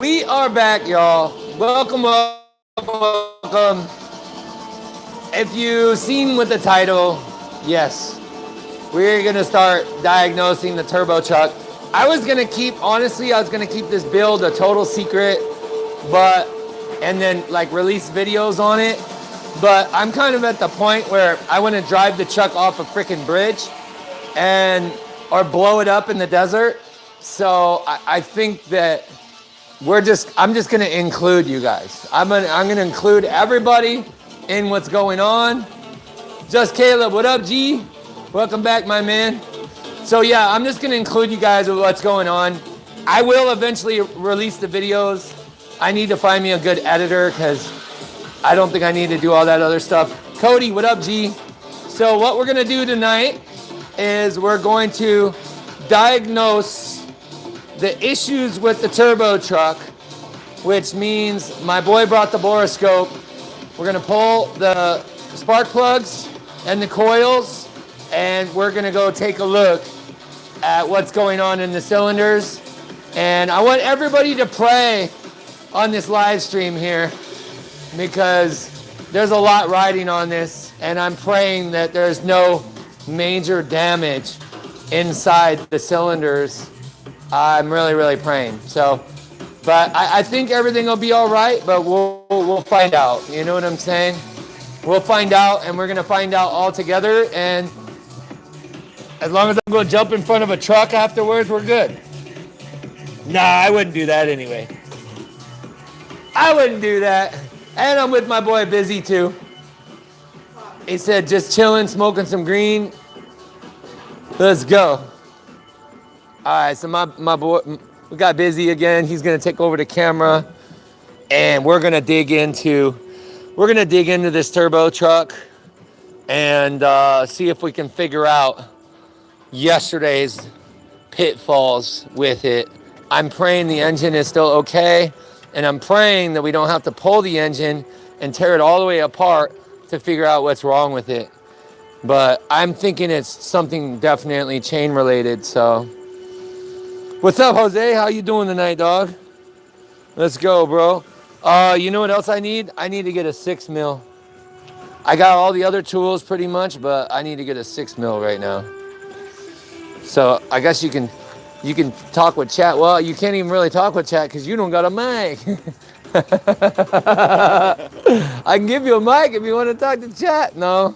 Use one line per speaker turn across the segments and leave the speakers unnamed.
We are back, y'all. Welcome, welcome. If you've seen with the title, yes, we're gonna start diagnosing the turbo truck. I was gonna keep, honestly, I was gonna keep this build a total secret, but, and then like release videos on it. But I'm kind of at the point where I wanna drive the truck off a freaking bridge and, or blow it up in the desert. So I think that I'm just gonna include you guys. I'm gonna include everybody in what's going on. Just Caleb, what up, G? Welcome back, my man. So yeah, I'm just gonna include you guys with what's going on. I will eventually release the videos. I need to find me a good editor because I don't think I need to do all that other stuff. Cody, what up, G? So what we're gonna do tonight is we're going to diagnose the issues with the turbo truck, which means my boy brought the borescope. We're gonna pull the spark plugs and the coils, and we're gonna go take a look at what's going on in the cylinders. And I want everybody to pray on this live stream here because there's a lot riding on this, and I'm praying that there's no major damage inside the cylinders. I'm really praying. So, but I think everything will be all right, but we'll find out. You know what I'm saying? We'll find out, and we're gonna find out all together. And as long as I'm gonna jump in front of a truck afterwards, we're good. Nah, I wouldn't do that anyway. I wouldn't do that. And I'm with my boy Busy too. He said just chilling, smoking some green. Let's go. All right, so my boy, we got Busy again. He's gonna take over the camera, and we're gonna dig into this turbo truck and see if we can figure out yesterday's pitfalls with it. I'm praying the engine is still okay, and I'm praying that we don't have to pull the engine and tear it all the way apart to figure out what's wrong with it. But I'm thinking it's something definitely chain related, so. What's up, Jose? How you doing tonight, dog? Let's go, bro. You know what else I need? I need to get a 6 mil. I got all the other tools pretty much, but I need to get a 6 mil right now. So I guess you can talk with chat. Well, you can't even really talk with chat because you don't got a mic. I can give you a mic if you want to talk to chat. No,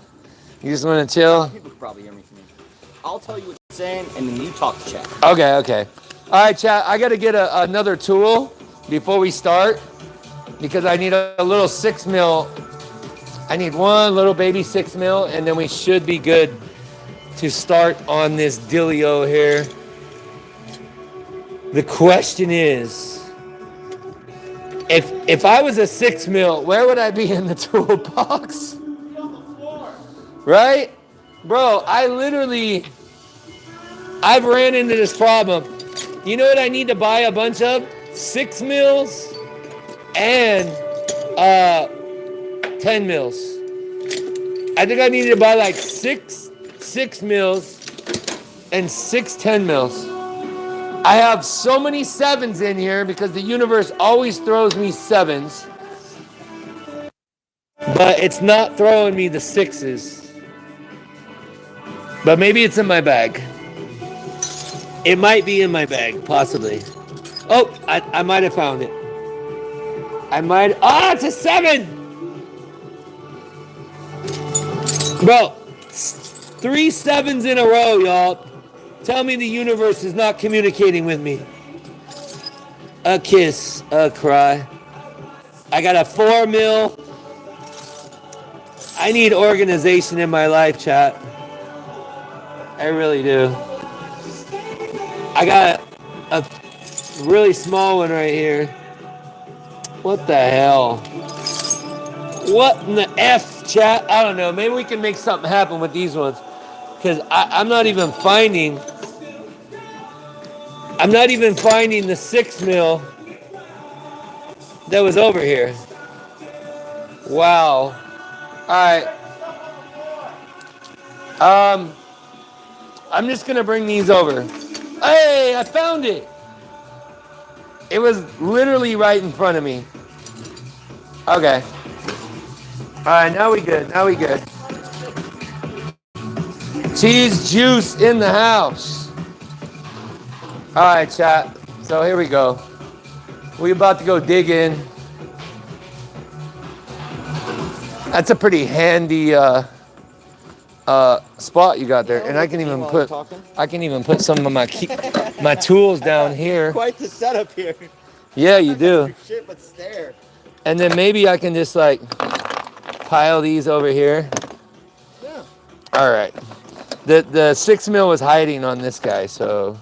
you just want to chill.
People could probably hear me from here. I'll tell you what you're saying, and then you talk to chat.
Okay. All right, chat. I got to get another tool before we start because I need a little 6 mil. I need one little baby 6 mil, and then we should be good to start on this dealio here. The question is, if I was a 6 mil, where would I be in the toolbox?
Be on the floor.
Right? Bro, I've ran into this problem. You know what I need to buy a bunch of? 6 mils and 10 mils. I think I needed to buy like six 6 mils and 6 10 mils. I have so many 7s in here because the universe always throws me 7s. But it's not throwing me the 6s. But maybe it's in my bag. It might be in my bag, possibly. Oh, I might have found it. It's a 7! Bro, 3 7s in a row, y'all. Tell me the universe is not communicating with me. A kiss, a cry. I got a 4 mil. I need organization in my life, chat. I really do. I got a really small one right here. What the hell? What in the F, chat? I don't know. Maybe we can make something happen with these ones. Because I'm not even finding the 6 mil that was over here. Wow. All right. I'm just going to bring these over. Hey, I found it. It was literally right in front of me. Okay. All right, now we good. Now we good. Cheese juice in the house. All right, chat. So here we go. We about to go dig in. That's a pretty handy spot you got there, and I can even put some of my tools down here.
Quite the setup here.
Yeah, you do.
Shit, but stare.
And then maybe I can just like pile these over here.
Yeah.
All right. The 6 mil was hiding on this guy, so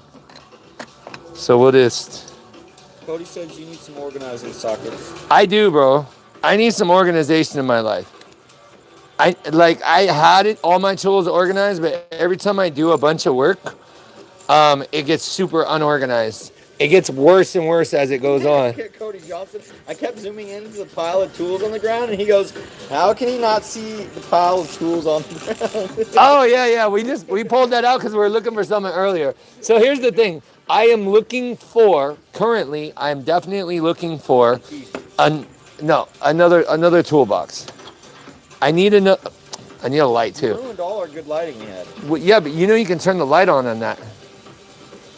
we'll just.
Cody says you need some organizing sockets.
I do, bro. I need some organization in my life. I had it, all my tools organized, but every time I do a bunch of work, it gets super unorganized. It gets worse and worse as it goes on.
Cody Johnson, I kept zooming into the pile of tools on the ground, and he goes, "How can he not see the pile of tools on the ground?"
Oh yeah, we pulled that out because we were looking for something earlier. So here's the thing: currently, I'm definitely looking for another toolbox. I need a light too.
You ruined all our good lighting we had.
Well, yeah, but you can turn the light on that.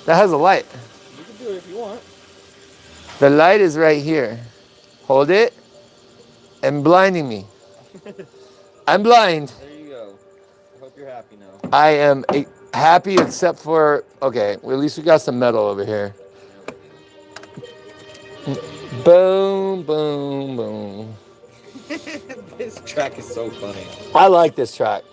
That has a light.
You can do it if you want.
The light is right here. Hold it. And blinding me. I'm blind.
There you go. I hope you're happy now.
I am happy except for, okay, well, at least we got some metal over here. Boom, boom, boom.
This track is so funny.
I like this track.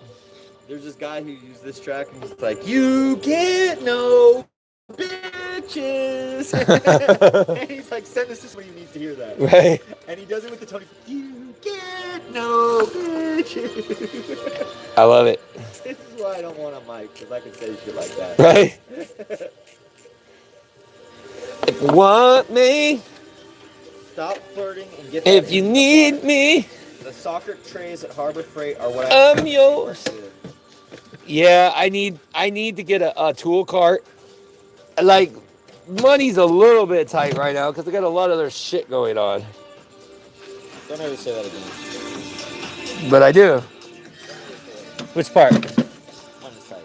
There's this guy who used this track and he's like, "You get no bitches." And he's like, "Send this when you need to hear that."
Right.
And he does it with the Tony. "You get no bitches."
I love it.
This is why I don't want a mic, because I can say shit like that.
Right. If you want me,
stop flirting and get that.
If you need me,
the soccer trays at Harbor Freight are what
I'm yours. Yeah, I need to get a tool cart. Like, money's a little bit tight right now because I got a lot of other shit going on.
Don't ever say that again.
But I do. Which part?
Money's tight.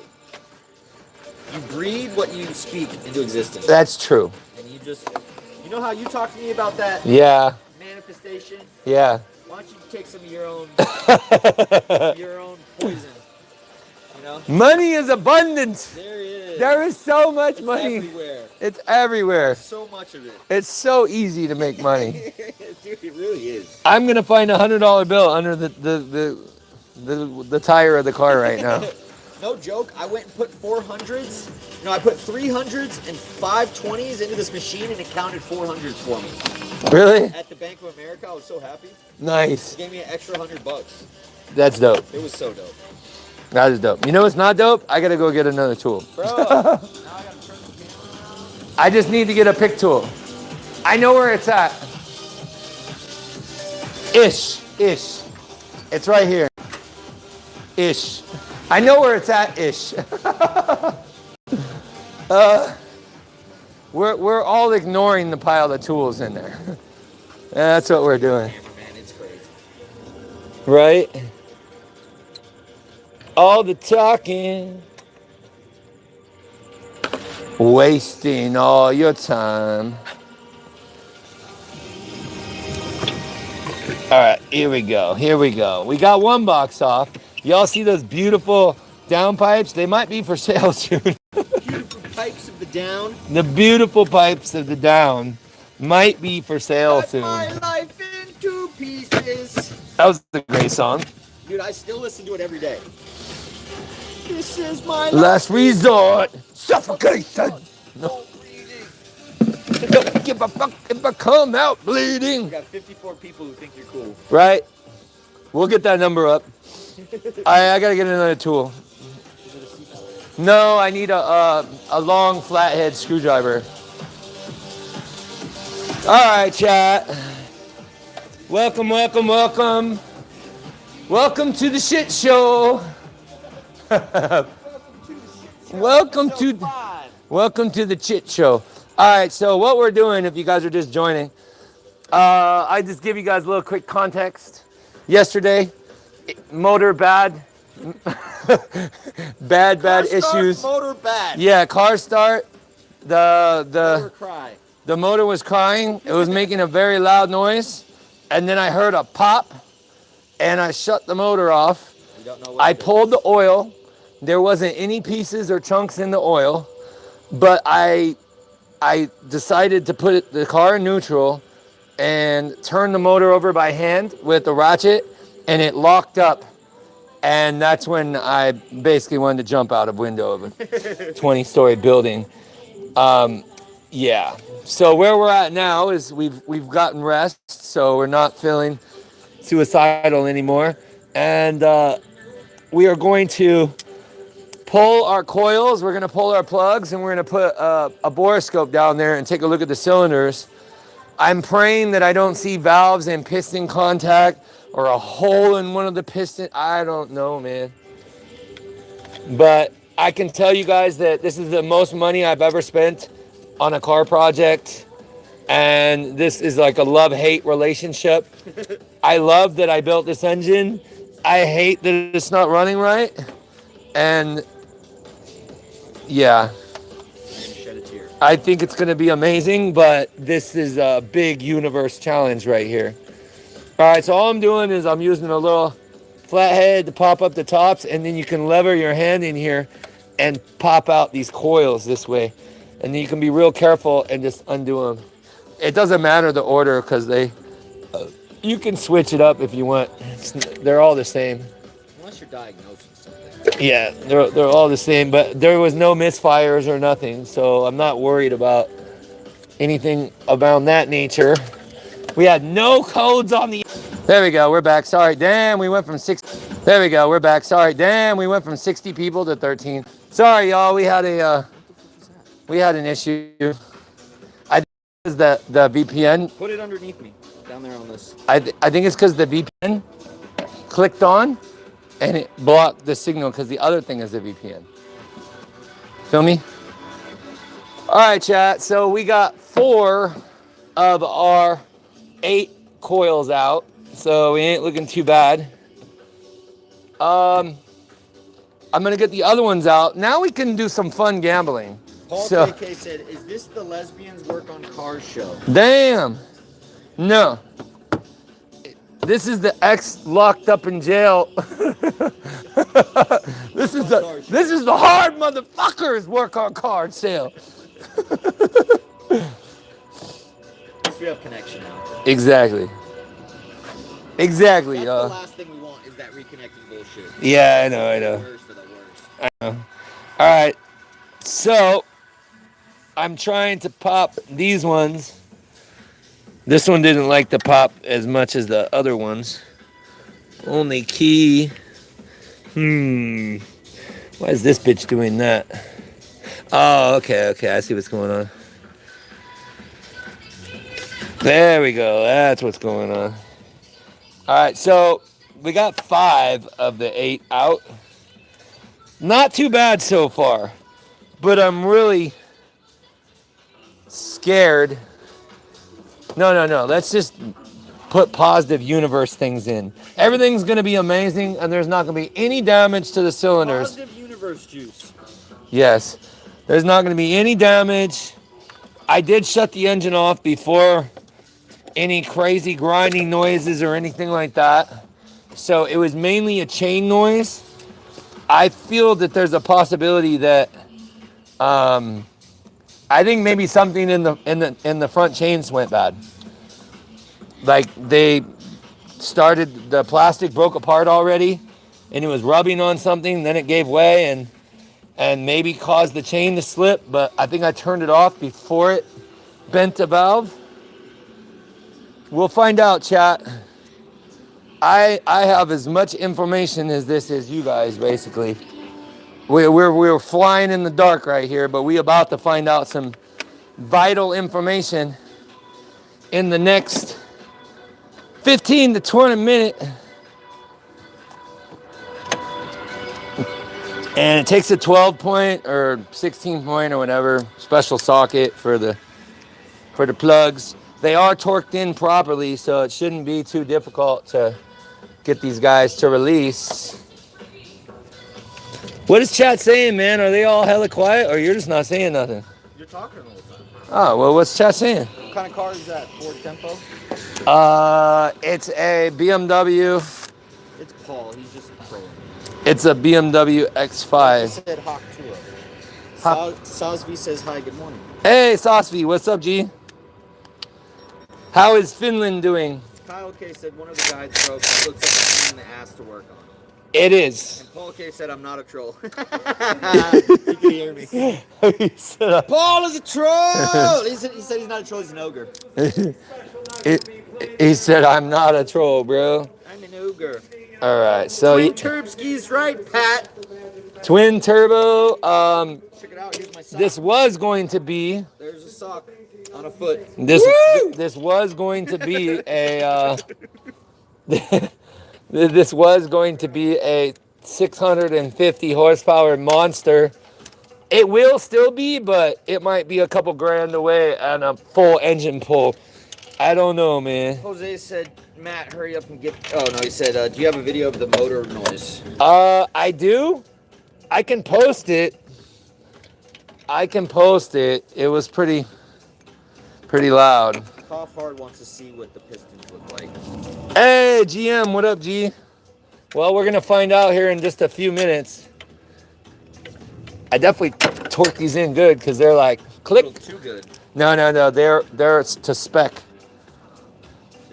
You breathe what you speak into existence.
That's true.
And you know how you talk to me about that?
Yeah.
Manifestation?
Yeah.
Why don't you take some of your own poison? You know?
Money is abundant.
There it is.
There is so much money.
Everywhere.
It's everywhere.
There's so much of it.
It's so easy to make money.
Dude, it really is.
I'm gonna find $100 bill under the tire of the car right now.
No joke. I went and put 400s. No, I put 300s and 520s into this machine, and it counted 400s for me.
Really?
At the Bank of America, I was so happy.
Nice.
It gave me an extra $100.
That's dope.
It was so dope.
That is dope. You know what's not dope? I gotta go get another tool.
Bro, now I gotta turn the camera around.
I just need to get a pick tool. I know where it's at. Ish. It's right here. Ish. I know where it's at. Ish. We're all ignoring the pile of tools in there. That's what we're doing.
Man, it's crazy.
Right? All the talking. Wasting all your time. All right, here we go. We got one box off. Y'all see those beautiful down pipes? They might be for sale soon.
Beautiful pipes of the down.
The beautiful pipes of the down might be for sale
Cut
soon.
my life in 2 pieces.
That was a great song.
Dude, I still listen to it every day. This is my
Last resort. Suffocation. No. Don't give a fuck if I come out bleeding.
We got 54 people who think you're cool.
Right? We'll get that number up. I gotta get another tool. No, I need a long flathead screwdriver. All right, chat. Welcome to the shit show. Welcome to the chit show. All right, so what we're doing, if you guys are just joining, I just give you guys a little quick context. Yesterday, motor bad, bad
Car start,
issues.
motor bad.
Yeah, car start.
Motor cry.
The motor was crying. It was making a very loud noise, and then I heard a pop, and I shut the motor off.
You don't know what
I pulled the oil. There wasn't any pieces or chunks in the oil, but I decided to put the car in neutral and turn the motor over by hand with the ratchet, and it locked up. And that's when I basically wanted to jump out of window of a 20-story building. Yeah. So where we're at now is we've gotten rest, so we're not feeling suicidal anymore, and we are going to pull our coils. We're going to pull our plugs, and we're going to put a borescope down there and take a look at the cylinders. I'm praying that I don't see valves and piston contact or a hole in one of the pistons. I don't know, man. But I can tell you guys that this is the most money I've ever spent on a car project. And this is like a love-hate relationship. I love that I built this engine. I hate that it's not running right. And yeah,
Shed a tear.
I think it's going to be amazing, but this is a big universe challenge right here. All right, so all I'm doing is I'm using a little flathead to pop up the tops, and then you can lever your hand in here and pop out these coils this way. And then you can be real careful and just undo them. It doesn't matter the order because you can switch it up if you want. They're all the same.
Unless you're diagnosing something.
Yeah, they're all the same, but there was no misfires or nothing, so I'm not worried about anything around that nature. We had no codes on the... There we go, we're back. Sorry, damn, we went from 6... There we go, we're back. Sorry, damn, we went from 60 people to 13. Sorry, y'all, we had an issue. I think it's the VPN.
Put it underneath me, down there on this.
I think it's because the VPN clicked on and it blocked the signal because the other thing is the VPN. Feel me? All right, chat. So we got 4 of our 8 coils out. So we ain't looking too bad. I'm gonna get the other ones out. Now we can do some fun gambling.
Paul KK said, "Is this the lesbians work on cars show?"
Damn. No. This is the ex locked up in jail. This is the hard motherfuckers work on card sale.
We have connection now.
Exactly. Exactly,
That's
y'all.
the last thing we want is that reconnecting bullshit.
Yeah, I know.
The worst of the worst.
I know. All right. So I'm trying to pop these ones. This one didn't like to pop as much as the other ones. Only key. Why is this bitch doing that? Oh, okay. I see what's going on. There we go. That's what's going on. All right, so we got 5 of the 8 out. Not too bad so far, but I'm really scared. No. Let's just put positive universe things in. Everything's going to be amazing, and there's not going to be any damage to the cylinders.
Positive universe juice.
Yes. There's not going to be any damage. I did shut the engine off before any crazy grinding noises or anything like that. So it was mainly a chain noise. I feel that there's a possibility that I think maybe something in the front chains went bad. Like they started, the plastic broke apart already and it was rubbing on something, then it gave way and maybe caused the chain to slip, but I think I turned it off before it bent a valve. We'll find out, chat. I have as much information as this is you guys, basically. We're flying in the dark right here, but we about to find out some vital information in the next 15 to 20 minutes. And it takes a 12 point or 16 point or whatever special socket for the plugs. They are torqued in properly, so it shouldn't be too difficult to get these guys to release. What is chat saying, man? Are they all hella quiet, or you're just not saying nothing?
You're talking all the time.
Oh, well, what's chat saying?
What kind of car is that? Ford Tempo?
It's a BMW.
It's Paul. He's just trolling.
It's a BMW X5.
He said Hawk Tua. Sosby says hi, good morning.
Hey, Sosby, what's up, G? How is Finland doing?
Kyle K said one of the guides broke. It looks like a pain in the ass to work on.
It is.
And Paul K said I'm not a troll. You can hear me. Paul is a troll! He said he's not a troll, he's an ogre.
He said I'm not a troll, bro.
I'm an ogre.
All right, so
Twin Turbskis, right, Pat?
twin turbo.
Check it out. Here's my sock.
This was going to be.
There's a sock on a foot.
This was going to be a. This was going to be a 650 horsepower monster. It will still be, but it might be a couple grand away and a full engine pull. I don't know, man.
Jose said, Matt, hurry up and get. Oh, no, he said, do you have a video of the motor noise?
I do. I can post it. It was pretty loud.
Cough Hard wants to see what the pistons look like.
Hey, GM, what up, G? Well, we're going to find out here in just a few minutes. I definitely torque these in good because they're like, click.
A little too good.
No, they're to spec.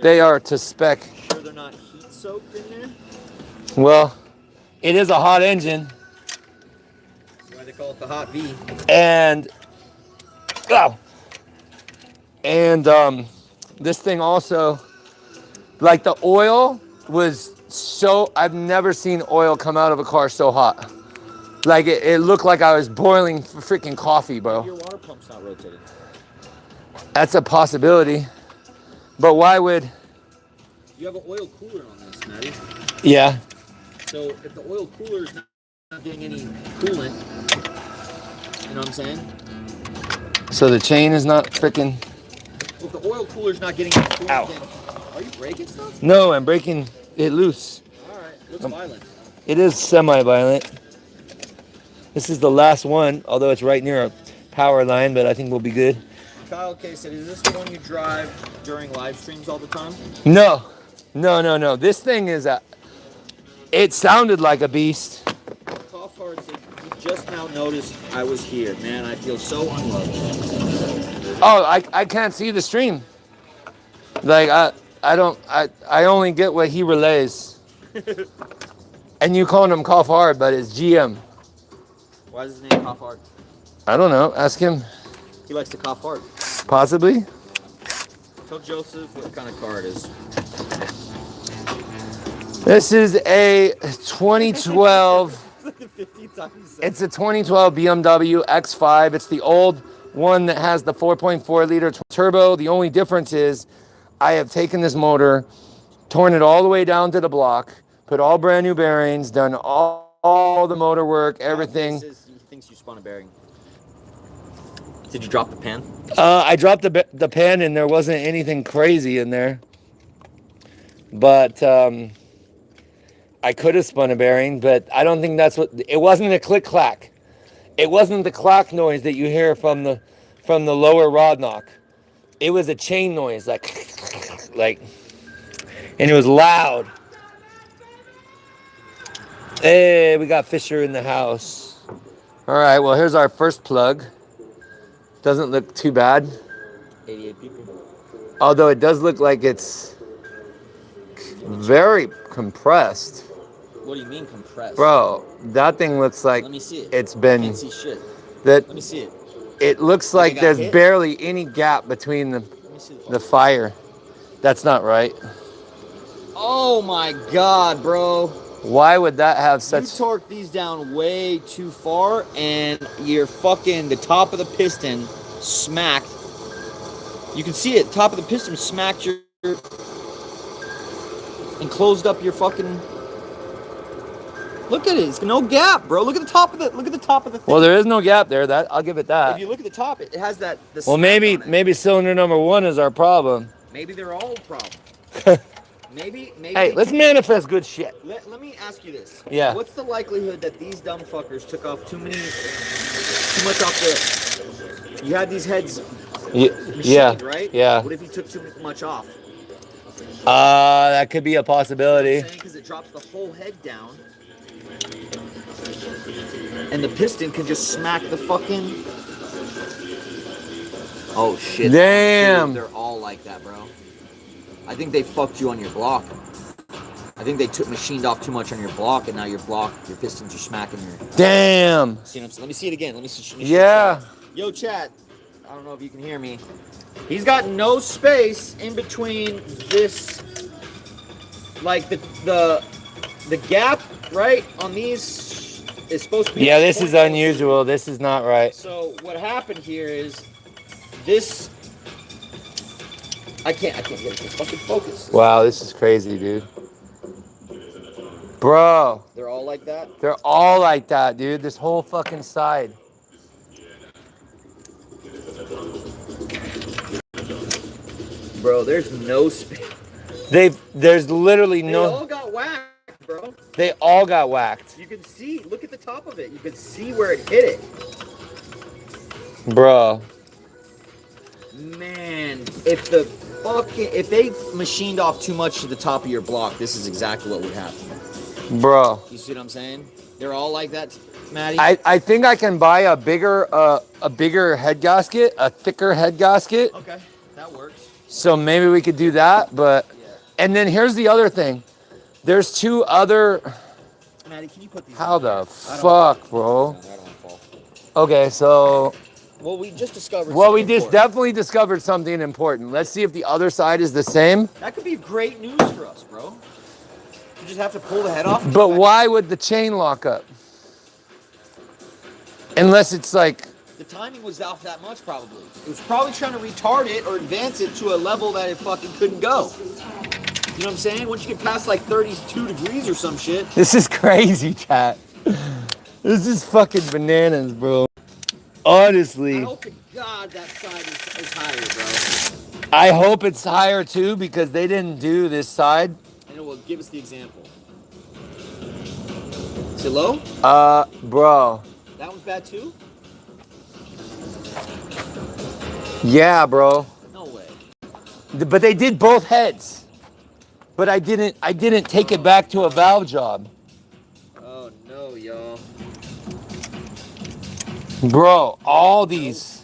They are to spec.
Sure they're not heat soaked in there?
Well, it is a hot engine.
That's why they call it the Hot V.
And this thing also, like the oil was so, I've never seen oil come out of a car so hot. Like it looked like I was boiling freaking coffee, bro.
Your water pump's not rotating.
That's a possibility. But why would...
You have an oil cooler on this, Matty.
Yeah.
So if the oil cooler is not getting any coolant, you know what I'm saying?
So the chain is not freaking...
If the oil cooler's not getting any coolant,
Ow.
then... Are you breaking stuff?
No, I'm breaking it loose.
Alright, looks violent.
It is semi-violent. This is the last one, although it's right near a power line, but I think we'll be good.
Kyle K said, is this the one you drive during live streams all the time?
No. This thing is it sounded like a beast.
Cough Hard said, he just now noticed I was here. Man, I feel so unloved.
Oh, I can't see the stream. Like I only get what he relays. And you calling him Cough Hard, but it's GM.
Why is his name Cough Hard?
I don't know. Ask him.
He likes to cough hard.
Possibly.
Tell Joseph what kind of car it is.
This is a 2012. It's a 2012 BMW X5. It's the old one that has the 4.4 liter turbo. The only difference is I have taken this motor, torn it all the way down to the block, put all brand new bearings, done all the motor work, everything.
He thinks you spun a bearing. Did you drop the pan?
I dropped the pan and there wasn't anything crazy in there. But I could have spun a bearing, but I don't think that's what... It wasn't a click-clack. It wasn't the clack noise that you hear from the lower rod knock. It was a chain noise, like, and it was loud. Hey, we got Fisher in the house. All right, well, here's our first plug. Doesn't look too bad.
88 people.
Although it does look like it's very compressed.
What do you mean compressed?
Bro, that thing looks like
Let me see it.
it's been...
I can't see shit.
Let
me see it.
It looks like there's barely any gap between the fire. That's not right.
Oh my God, bro.
Why would that have such...
You torque these down way too far and you're fucking... The top of the piston smacked. You can see it. Top of the piston smacked your... And closed up your fucking... Look at it. It's no gap, bro. Look at the top of the thing.
Well, there is no gap there. That I'll give it that.
If you look at the top, it has that.
Well, maybe cylinder number 1 is our problem.
Maybe they're all a problem. Maybe.
Hey, let's manifest good shit.
Let me ask you this.
Yeah.
What's the likelihood that these dumb fuckers took off too much off the? You had these heads machined, right?
Yeah.
What if you took too much off?
That could be a possibility.
Because it drops the whole head down, and the piston can just smack the fucking. Oh shit!
Damn.
They're all like that, bro. I think they fucked you on your block. I think they machined off too much on your block, and now your pistons are smacking your.
Damn.
See what I'm saying? Let me see it again. Let me see.
Yeah.
Yo, chat. I don't know if you can hear me. He's got no space in between this, like the gap, right, on these is supposed to be.
Yeah, this is unusual. This is not right.
So what happened here is this. I can't get it to fucking focus.
Wow, this is crazy, dude. Bro.
They're all like that?
They're all like that, dude. This whole fucking side.
Bro, there's no space.
There's literally
They
no.
all got whacked, bro.
They all got whacked.
You can see. Look at the top of it. You can see where it hit it.
Bro.
Man, if they machined off too much to the top of your block, this is exactly what would happen.
Bro.
You see what I'm saying? They're all like that, Maddie.
I think I can buy a bigger head gasket, a thicker head gasket.
Okay, that works.
So maybe we could do that, but
Yeah.
And then here's the other thing. There's 2 other.
Maddie, can you put these?
How the fuck, bro?
I don't want to fall.
Okay, so.
Well, we just discovered.
Well, we
something
just
important.
definitely discovered something important. Let's see if the other side is the same.
That could be great news for us, bro. You just have to pull the head off.
But why would the chain lock up? Unless it's like.
The timing was off that much, probably. It was probably trying to retard it or advance it to a level that it fucking couldn't go. You know what I'm saying? Once you get past like 32 degrees or some shit.
This is crazy, chat. This is fucking bananas, bro. Honestly.
I hope to God that side is higher, bro.
I hope it's higher too because they didn't do this side.
And it will give us the example. Is it low?
Bro.
That one's bad too?
Yeah, bro.
No way.
But they did both heads. But I didn't take it back to a valve job.
Oh no, y'all.
Bro, all these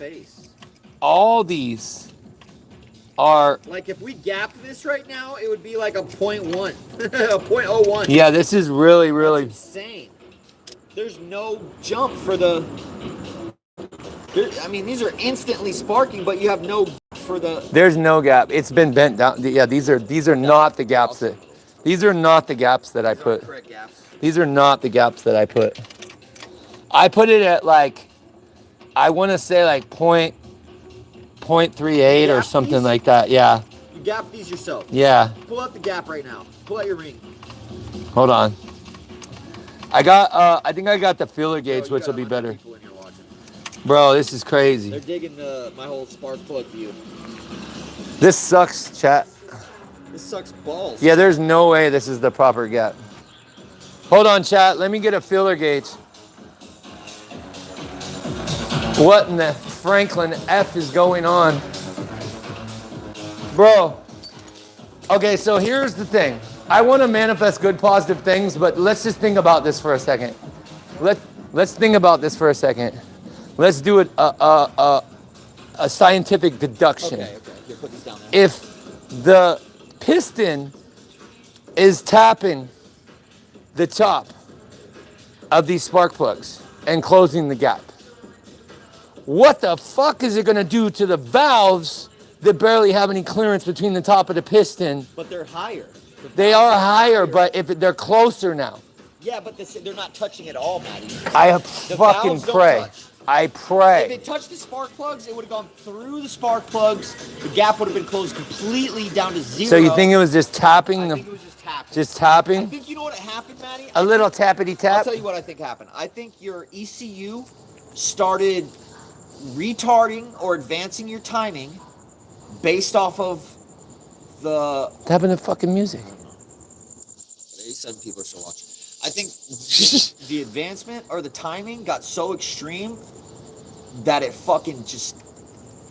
are
like if we gap this right now, it would be like a 0.1. a 0.01.
Yeah, this is really
That's insane. There's no jump for the I mean, these are instantly sparking, but you have no for the
There's no gap. It's been bent down. Yeah, these are not the gaps that these are not the gaps that I put.
correct gaps.
These are not the gaps that I put. I put it at like I want to say like 0.38 or something like that. Yeah.
You gap these yourself.
Yeah.
Pull out the gap right now. Pull out your ring.
Hold on. I think I got the feeler gauge, which will be better. Bro, this is crazy.
They're digging my whole spark plug view.
This sucks, chat.
This sucks balls.
Yeah, there's no way this is the proper gap. Hold on, chat. Let me get a feeler gauge. What in the Franklin F is going on? Bro. Okay, so here's the thing. I want to manifest good, positive things, but let's just think about this for a second. Let's think about this for a second. Let's do it a scientific deduction.
Okay. Here, put these down there.
If the piston is tapping the top of these spark plugs and closing the gap, what the fuck is it gonna do to the valves that barely have any clearance between the top of the piston?
But they're higher.
They are higher, but if they're closer now.
Yeah, but they're not touching at all, Maddie.
I
The
fucking
valves don't
pray.
touch.
I
If
pray.
it touched the spark plugs, it would have gone through the spark plugs. The gap would have been closed completely down to zero.
So you think it was just tapping
I
the,
think it was just tapping.
just
I
tapping?
think you know what happened, Matty?
A little tappity tap.
I'll tell you what I think happened. I think your ECU started retarding or advancing your timing based off of the...
What happened to fucking music?
87 people are still watching. I think the advancement or the timing got so extreme that it fucking just...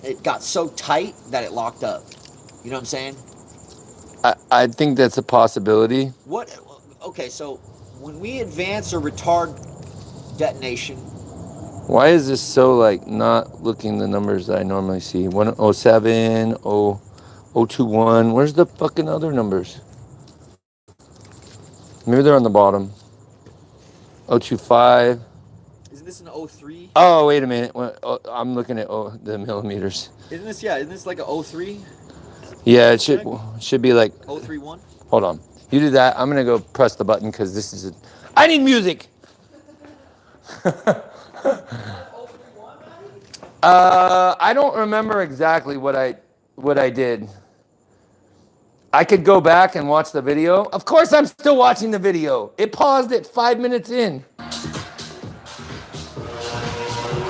It got so tight that it locked up. You know what I'm saying?
I think that's a possibility.
What? Okay, so when we advance or retard detonation...
Why is this so, like, not looking the numbers that I normally see? 107, 021. Where's the fucking other numbers? Maybe they're on the bottom. 025.
Isn't this an 03?
Oh, wait a minute. I'm looking at the millimeters.
Isn't this like a 03?
Yeah, it should be like...
031?
Hold on. You do that. I'm going to go press the button because this is... I need music! I don't remember exactly what I did. I could go back and watch the video. Of course I'm still watching the video. It paused at 5 minutes in.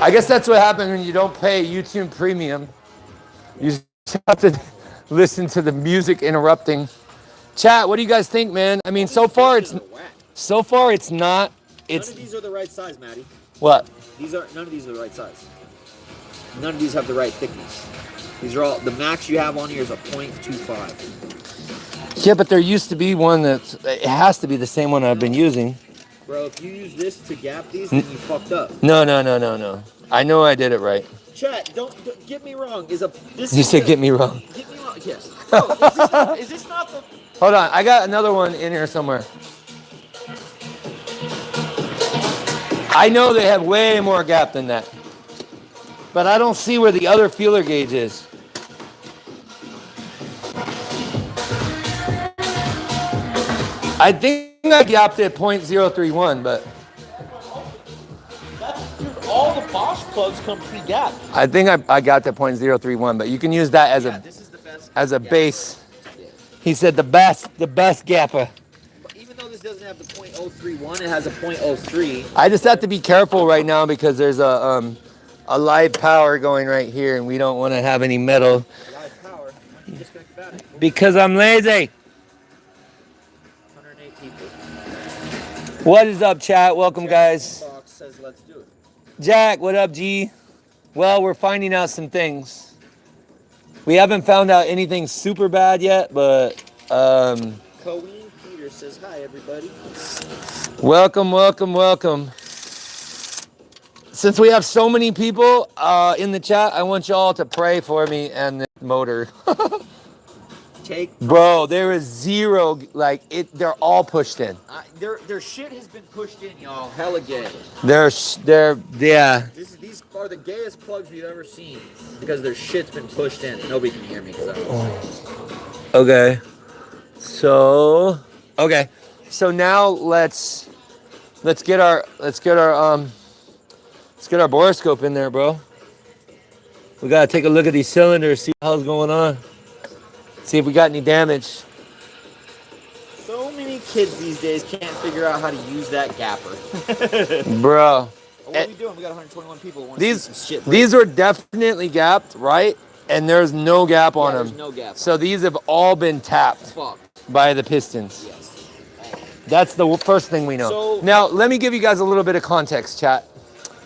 I guess that's what happens when you don't pay YouTube Premium. You just have to listen to the music interrupting. Chat, what do you guys think, man? I mean, so far it's not.
None of these are the right size, Matty.
What?
None of these are the right size. None of these have the right thickness. These are all, the max you have on here is a 0.25.
Yeah, but there used to be one it has to be the same one I've been using.
Bro, if you use this to gap these, then you fucked up.
No. I know I did it right.
Chat, don't get me wrong.
You said get me wrong.
Get me wrong, yes. Bro, is this not the...
Hold on, I got another one in here somewhere. I know they have way more gap than that. But I don't see where the other feeler gauge is. I think I gapped it 0.031, but...
Dude, all the Bosch plugs come pre-gapped.
I think I got to 0.031, but you can use that as a base. Yeah. He said the best gapper.
Even though this doesn't have the 0.031, it has a 0.03.
I just have to be careful right now because there's a live power going right here, and we don't want to have any metal.
Live power? Why don't you disconnect the battery?
Because I'm lazy.
108 people.
What is up, chat? Welcome, guys.
Fox says let's do it.
Jack, what up, G? Well, we're finding out some things. We haven't found out anything super bad yet, but
Colleen Peter says hi, everybody.
Welcome. Since we have so many people in the chat, I want y'all to pray for me and the motor. Bro, there is zero, they're all pushed in.
Their shit has been pushed in, y'all. Hella gay.
Yeah.
These are the gayest plugs we've ever seen because their shit's been pushed in. Nobody can hear me because I'm...
Okay. So now let's get our borescope in there, bro. We gotta take a look at these cylinders, see what the hell's going on. See if we got any damage.
So many kids these days can't figure out how to use that gapper.
Bro.
What are we doing? We got 121 people who want to see some shit.
These are definitely gapped, right? And there's no gap on them.
There's no gap.
So these have all been tapped by the pistons.
Yes.
That's the first thing we know.
So,
now, let me give you guys a little bit of context, chat.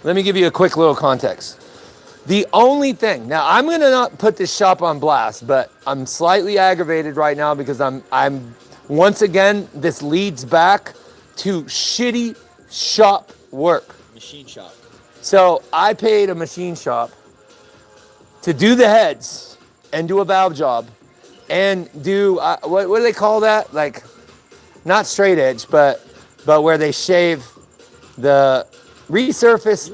Let me give you a quick little context. The only thing, now I'm gonna not put this shop on blast, but I'm slightly aggravated right now because I'm once again, this leads back to shitty shop work.
Machine shop.
So I paid a machine shop to do the heads and do a valve job and do, what do they call that? Like, not straight edge, but where they shave the resurface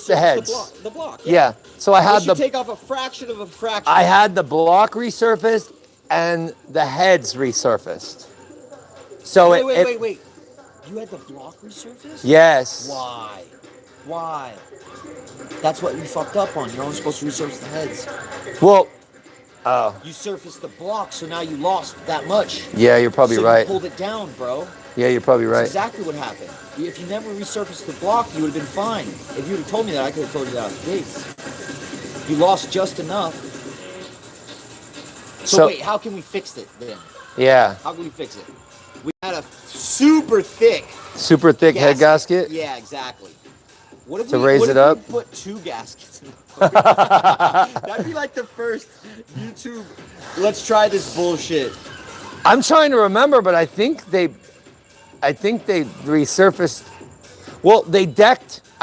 the heads.
The block.
Yeah. So I had
take off a fraction of a fraction.
I had the block resurfaced and the heads resurfaced. So
wait. You had the block resurfaced?
Yes.
Why? That's what you fucked up on. You're only supposed to resurface the heads.
Well, Oh.
You surfaced the block, so now you lost that much.
Yeah, you're probably
so
right.
You pulled it down, bro.
Yeah, you're probably right.
That's exactly what happened. If you never resurfaced the block, you would have been fine. If you would have told me that, I could have told you that out of the gates. You lost just enough. So wait, how can we fix it then?
Yeah.
How can we fix it? We had a super thick
head gasket?
Yeah, exactly. What if
to
we
raise it up?
We put 2 gaskets in the That'd be like the first YouTube, let's try this bullshit.
I'm trying to remember, but I think they resurfaced. Well, I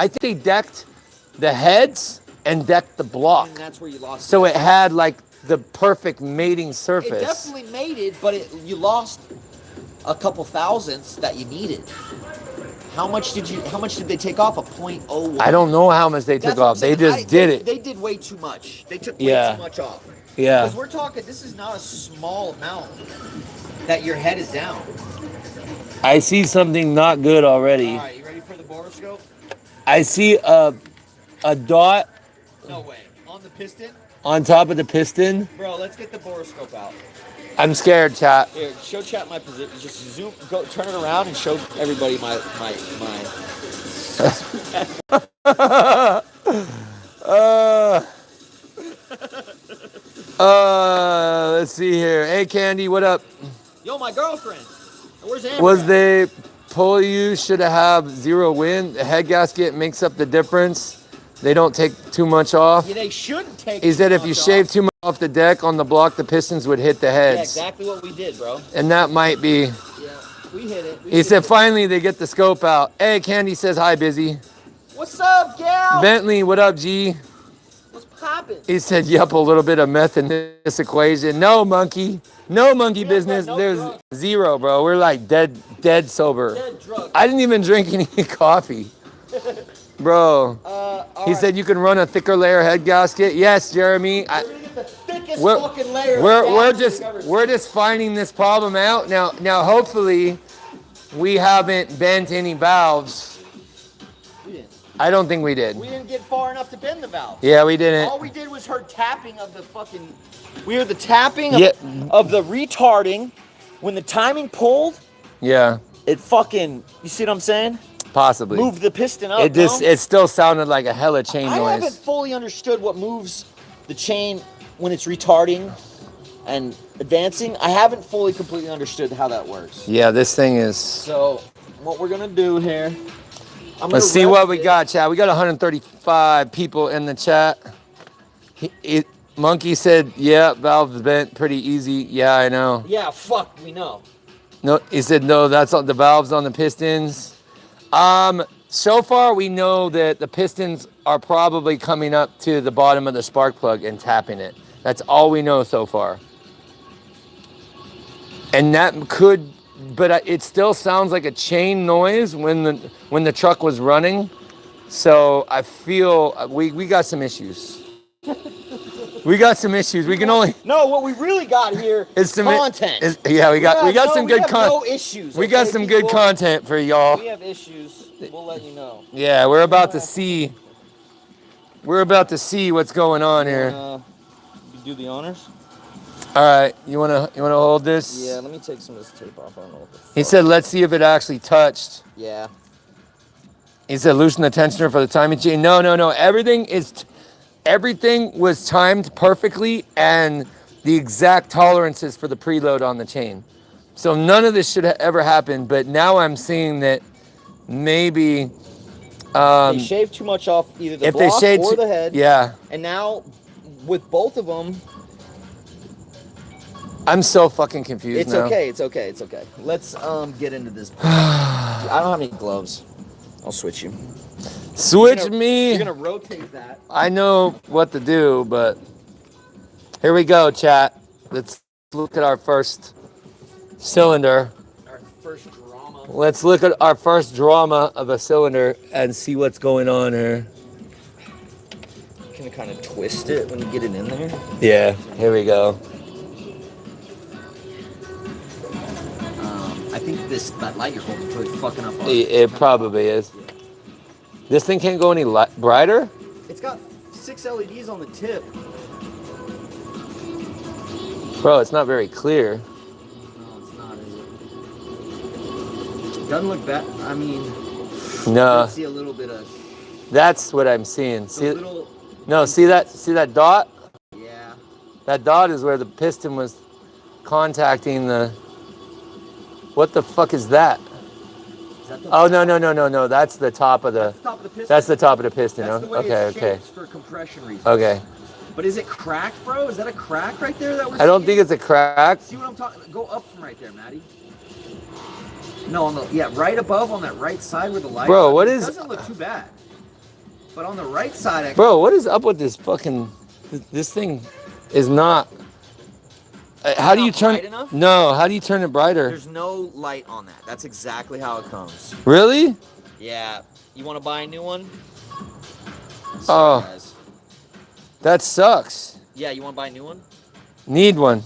think they decked the heads and decked the block.
And that's where you lost.
So it had like the perfect mating surface.
It definitely mated, but you lost a couple thousandths that you needed. How much did they take off? A 0.01.
I don't know how much they took off. They just did it.
They did way too much. They took way too much off.
Yeah.
Because we're talking, this is not a small amount that your head is down.
I see something not good already.
All right, you ready for the borescope?
I see a dot.
No way. On the piston?
On top of the piston.
Bro, let's get the borescope out.
I'm scared, chat.
Here, show chat my position. Just zoom, turn it around and show everybody my.
Let's see here. Hey, Candy, what up?
Yo, my girlfriend. Where's Amber?
Was they pull you? Should have 0 wind. The head gasket makes up the difference. They don't take too much off.
Yeah, they shouldn't take.
He said if you shave too much off the deck on the block, the pistons would hit the heads.
Yeah, exactly what we did, bro.
And that might be.
Yeah, we hit it.
He said finally they get the scope out. Hey, Candy says hi, busy.
What's up, gal?
Bentley, what up, G?
What's poppin'?
He said, yep, a little bit of meth in this equation. No monkey. No monkey business. There's
drugs.
0, bro. We're like dead sober.
Dead drugs.
I didn't even drink any coffee. Bro. He said you can run a thicker layer head gasket. Yes, Jeremy. We're just finding this problem out. Now hopefully we haven't bent any valves.
We didn't.
I don't think we did.
We didn't get far enough to bend the valve.
Yeah, we didn't.
All we did was heard tapping of the fucking. We heard the tapping of the retarding. When the timing pulled.
Yeah.
It fucking. You see what I'm saying?
Possibly.
Moved the piston up.
It still sounded like a hella chain noise.
I haven't fully understood what moves the chain when it's retarding and advancing. I haven't fully completely understood how that works.
Yeah, this thing is.
So what we're gonna do here.
Let's see what we got, chat. We got 135 people in the chat. Monkey said, yeah, valves bent pretty easy. Yeah, I know.
Yeah, fuck, we know.
No, he said, no, that's on the valves on the pistons. So far we know that the pistons are probably coming up to the bottom of the spark plug and tapping it. That's all we know so far. And that could, but it still sounds like a chain noise when the truck was running. So I feel we got some issues. We got some issues. We can only.
No, what we really got here is some content.
We got some good content.
No issues.
We got some good content for y'all.
We have issues. We'll let you know.
Yeah, we're about to see. We're about to see what's going on here.
You do the honors.
All right, you wanna hold this?
Yeah, let me take some of this tape off. I don't know what the fuck.
He said, let's see if it actually touched.
Yeah.
He said, loosen the tensioner for the timing chain. No. Everything was timed perfectly and the exact tolerances for the preload on the chain. So none of this should ever happen, but now I'm seeing that maybe
they shaved too much off either the block or the head.
Yeah.
And now with both of them,
I'm so fucking confused now.
It's okay. Let's get into this. I don't have any gloves. I'll switch you.
Me.
You're gonna rotate that.
I know what to do, but here we go, chat. Let's look at our first cylinder.
Our first drama.
Let's look at our first drama of a cylinder and see what's going on here.
You can kind of twist it when you get it in there.
Yeah, here we go.
I think that light you're holding is really fucking up.
It probably is. This thing can't go any brighter?
It's got 6 LEDs on the tip.
Bro, it's not very clear.
No, it's not, is it? Doesn't look bad. I mean,
No.
I see a little bit of.
That's what I'm seeing. See,
little,
no, see that dot?
yeah.
That dot is where the piston was contacting the. What the fuck is that?
Is that the
Oh no! That's the top of the.
That's the top of the piston.
That's the top of the piston.
That's the way
Okay,
it's
okay.
shaped for compression reasons.
Okay.
But is it cracked, bro? Is that a crack right there that we're
I don't
seeing?
think it's a crack.
See what I'm talking? Go up from right there, Matty. No, on the right above on that right side where the light.
Bro, what
it
is?
Doesn't look too bad. But on the right side,
Bro, what is up with this fucking? This thing is not. How do you turn?
Bright enough?
No, how do you turn it brighter?
There's no light on that. That's exactly how it comes.
Really?
Yeah. You want to buy a new one?
Oh.
Guys.
That sucks.
Yeah, you want to buy a new one?
Need one.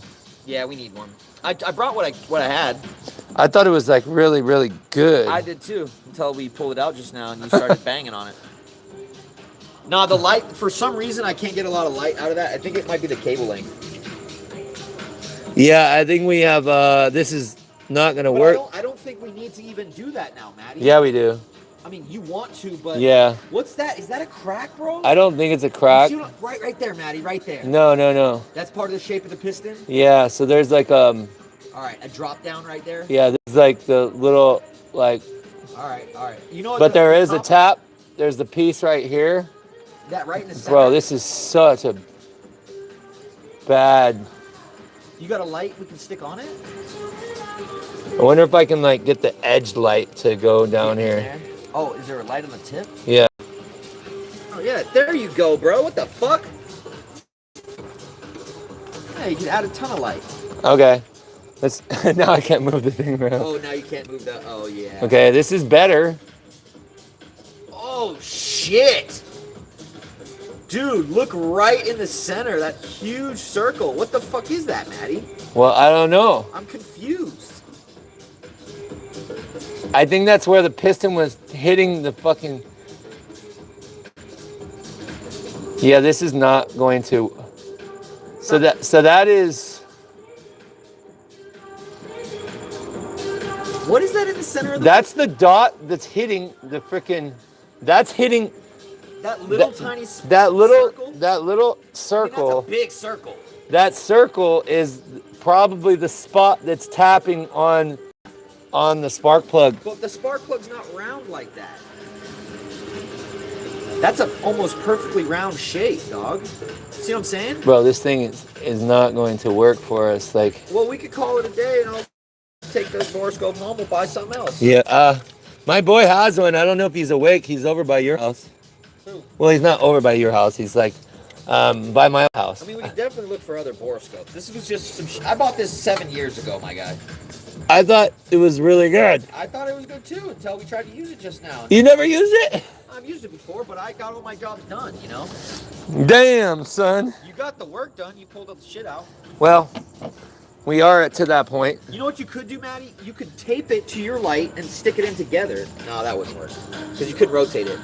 Yeah, we need one. I brought what I had.
I thought it was like really, really good.
I did too, until we pulled it out just now and you started banging on it. No, the light, for some reason, I can't get a lot of light out of that. I think it might be the cable length.
Yeah, I think we have, this is not going to work.
I don't think we need to even do that now, Matty.
Yeah, we do.
I mean, you want to, but
yeah.
What's that? Is that a crack, bro?
I don't think it's a crack.
Right there, Matty, right there.
No.
That's part of the shape of the piston?
Yeah, so there's like,
all right, a drop down right there?
Yeah, this is like the little, like.
All right. You know what?
But there is a tap. There's the piece right here.
That right in the center?
Bro, this is such a bad.
You got a light we can stick on it?
I wonder if I can like get the edge light to go down here.
There. Oh, is there a light on the tip?
Yeah.
Oh yeah, there you go, bro. What the fuck? Yeah, you can add a ton of light.
Okay. Let's. Now I can't move the thing around.
Oh, now you can't move that. Oh yeah.
Okay, this is better.
Oh shit. Dude, look right in the center, that huge circle. What the fuck is that, Matty?
Well, I don't know.
I'm confused.
I think that's where the piston was hitting the fucking... Yeah, this is not going to... So that is...
What is that in the center of the...
That's the dot that's hitting the freaking... That's hitting...
That little tiny circle?
That little
I
circle.
mean, that's a big circle.
That circle is probably the spot that's tapping on the spark plug.
But the spark plug's not round like that. That's a almost perfectly round shape, dog. See what I'm saying?
Bro, this thing is not going to work for us. Like.
Well, we could call it a day and I'll take the borescope home. We'll buy something else.
Yeah. My boy has one. I don't know if he's awake. He's over by your house.
Who?
Well, he's not over by your house. He's like by my house.
I mean, we could definitely look for other borescopes. This was just some I bought this 7 years ago, my guy.
I thought it was really good.
I thought it was good too until we tried to use it just now.
You never used it?
I've used it before, but I got all my jobs done, you know?
Damn, son.
You got the work done. You pulled up the shit out.
Well, we are to that point.
You know what you could do, Matty? You could tape it to your light and stick it in together. No, that wouldn't work because you couldn't rotate it.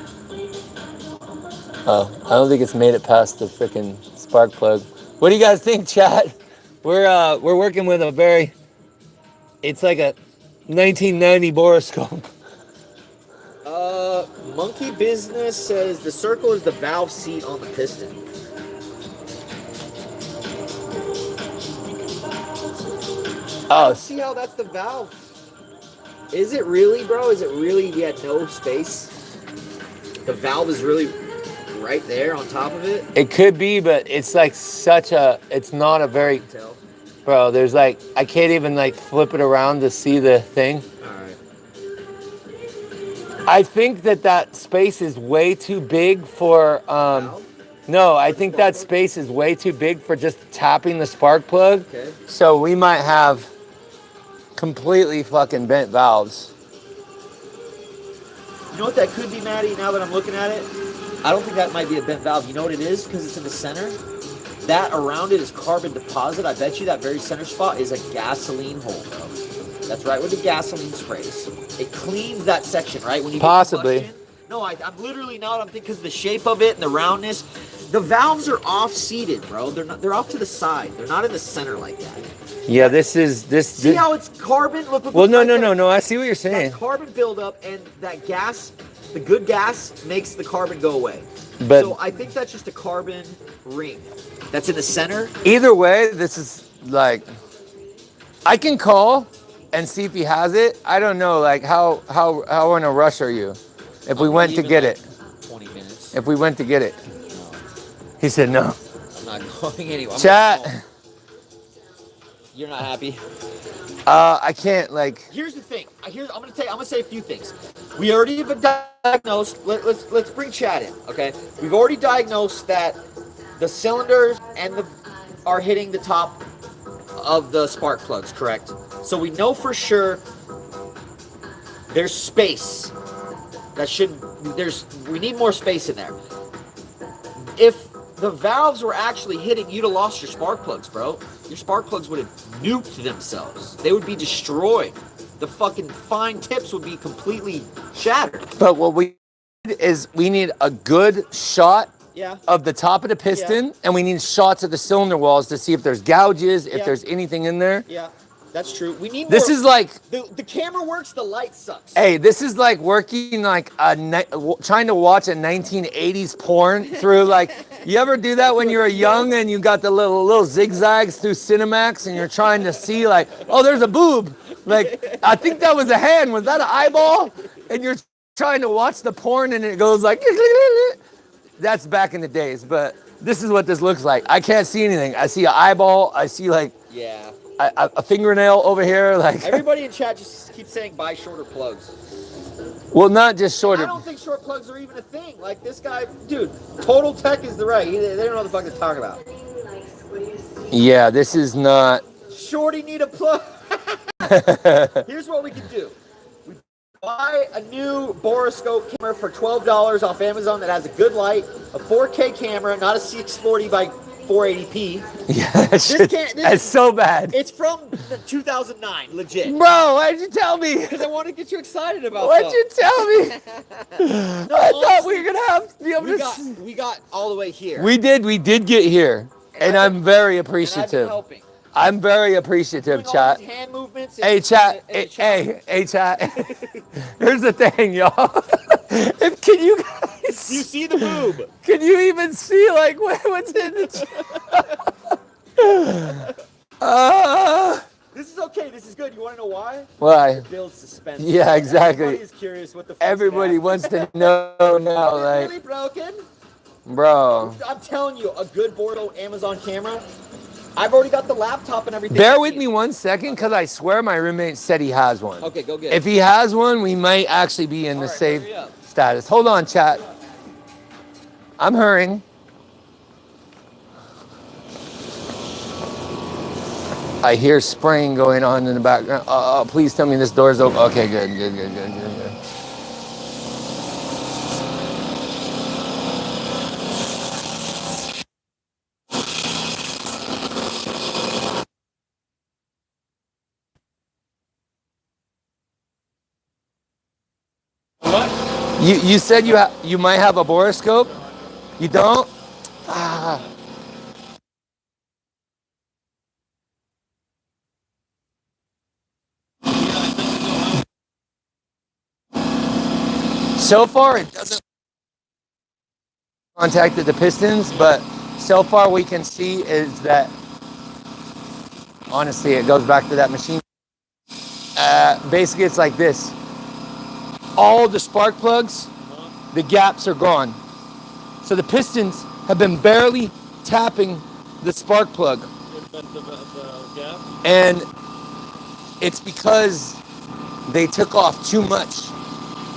Oh, I don't think it's made it past the freaking spark plug. What do you guys think, chat? We're working with a very... It's like a 1990 borescope.
Monkey Business says the circle is the valve seat on the piston.
Oh,
See how that's the valve? Is it really, bro? Is it really? You had no space. The valve is really right there on top of it.
it could be, but it's like such a... It's not a very...
Tell.
Bro, there's like... I can't even like flip it around to see the thing.
Alright.
I think that space is way too big for... No, I think that space is way too big for just tapping the spark plug.
Okay.
So we might have completely fucking bent valves.
You know what that could be, Matty, now that I'm looking at it? I don't think that might be a bent valve. You know what it is? Because it's in the center. That around it is carbon deposit. I bet you that very center spot is a gasoline hole, bro. That's right where the gasoline sprays. It cleans that section, right? When you
Possibly.
get combustion, No, I'm literally not. I'm thinking because the shape of it and the roundness. The valves are off-seated, bro. They're not. They're off to the side. They're not in the center like that.
Yeah, this is this.
See how it's carbon? Look.
Well, no,
right
no,
there.
no, no. I see what you're saying.
That carbon buildup and that gas, the good gas, makes the carbon go away.
But
so I think that's just a carbon ring that's in the center.
Either way, this is like, I can call and see if he has it. I don't know, like how in a rush are you? If we went to get it.
20 minutes.
If we went to get it. No. He said no.
I'm not going anywhere.
Chat.
You're not happy?
I can't like.
Here's the thing. I'm gonna say a few things. We already have diagnosed. Let's bring Chad in. Okay. We've already diagnosed that the cylinders are hitting the top of the spark plugs. Correct. So we know for sure there's space. We need more space in there. If the valves were actually hitting, you'd have lost your spark plugs, bro. Your spark plugs would have nuked themselves. They would be destroyed. The fucking fine tips would be completely shattered.
But what we need is we need a good shot of the top of the piston, and we need shots of the cylinder walls to see if there's gouges, if there's anything in there.
Yeah, that's true. We need more.
This is like
the camera works, the light sucks.
Hey, this is like working like trying to watch a 1980s porn through like. You ever do that when you were young and you got the little zigzags through Cinemax and you're trying to see like, oh, there's a boob. Like, I think that was a hand. Was that an eyeball? And you're trying to watch the porn and it goes like, that's back in the days. But this is what this looks like. I can't see anything. I see an eyeball. I see like a fingernail over here. Like
everybody in chat just keeps saying buy shorter plugs.
Well, not just shorter.
I don't think short plugs are even a thing. Like this guy, dude, Total Tech is the right. They don't know what the fuck to talk about.
Yeah, this is not.
Shorty need a plug. Here's what we can do. We buy a new borescope camera for $12 off Amazon that has a good light, a 4K camera, not a 640 by 480p.
Yeah, that's so bad.
It's from 2009, legit.
Bro, why'd you tell me?
Because I want to get you excited about
Why'd you tell me?
No,
I thought we were gonna have to be able
we got all the way here.
We did get here, and I'm very appreciative. I'm very appreciative, chat.
Hand movements
hey, chat. Hey, chat. Here's the thing, y'all. Can you guys?
You see the boob?
Can you even see like what's in the chat?
This is okay. This is good. You want to know why?
Why?
It builds suspense.
Yeah, exactly.
Everybody is curious what the fuck.
Everybody wants to know now, like.
Really broken?
Bro.
I'm telling you, a good Bordeaux Amazon camera. I've already got the laptop and everything.
Bear with me 1 second, because I swear my roommate said he has one.
Okay, go get it.
If he has one, we might actually be in the safe status. Hold on, chat. I'm hurrying. I hear spraying going on in the background. Please tell me this door's open. Okay, good. You said you might have a borescope? You don't? So far, it doesn't contacted the pistons, but so far we can see is that, honestly, it goes back to that machine. Basically, it's like this. All the spark plugs, the gaps are gone. So the pistons have been barely tapping the spark plug. And it's because they took off too much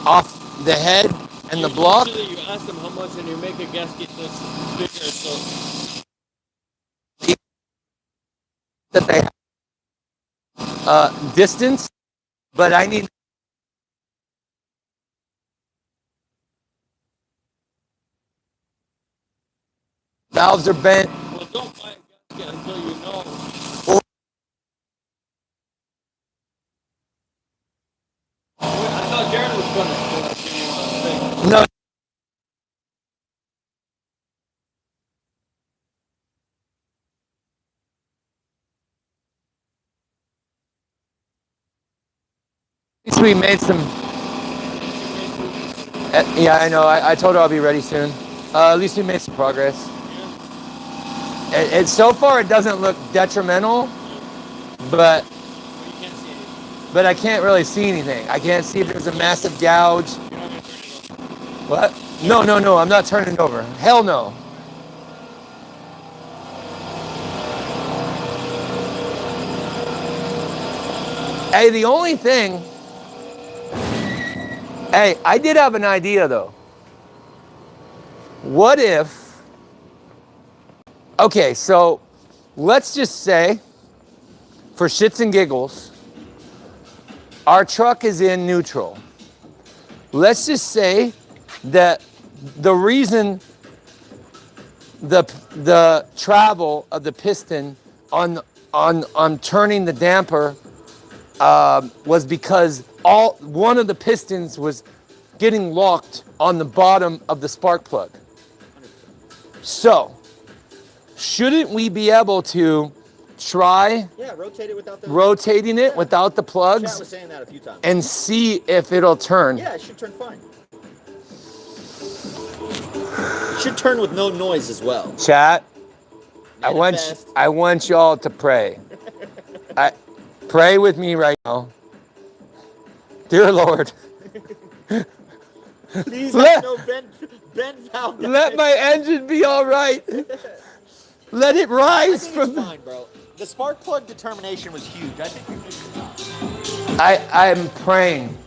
off the head and the block.
Usually you ask them how much and you make a gasket that's bigger, so
that they have distance, but I need valves are bent.
Well, don't buy a gasket until you know. I thought Jared was gonna.
No, least we made some. Yeah, I know. I told her I'll be ready soon. At least we made some progress. So far it doesn't look detrimental, but I can't really see anything. I can't see if there's a massive gouge. What? No, I'm not turning it over. Hell no. Hey, the only thing, hey, I did have an idea though. What if, okay, so let's just say, for shits and giggles, our truck is in neutral. Let's just say that the reason the travel of the piston on turning the damper was because one of the pistons was getting locked on the bottom of the spark plug. So, shouldn't we be able to try
rotate it without the
rotating it without the plugs?
Chat was saying that a few times.
And see if it'll turn?
Yeah, it should turn fine. It should turn with no noise as well.
Chat, I want y'all to pray. Pray with me right now. Dear Lord.
Please have no bend valve.
Let my engine be all right. Let it rise from.
It's fine, bro. The spark plug determination was huge. I think we figured it out.
I'm praying.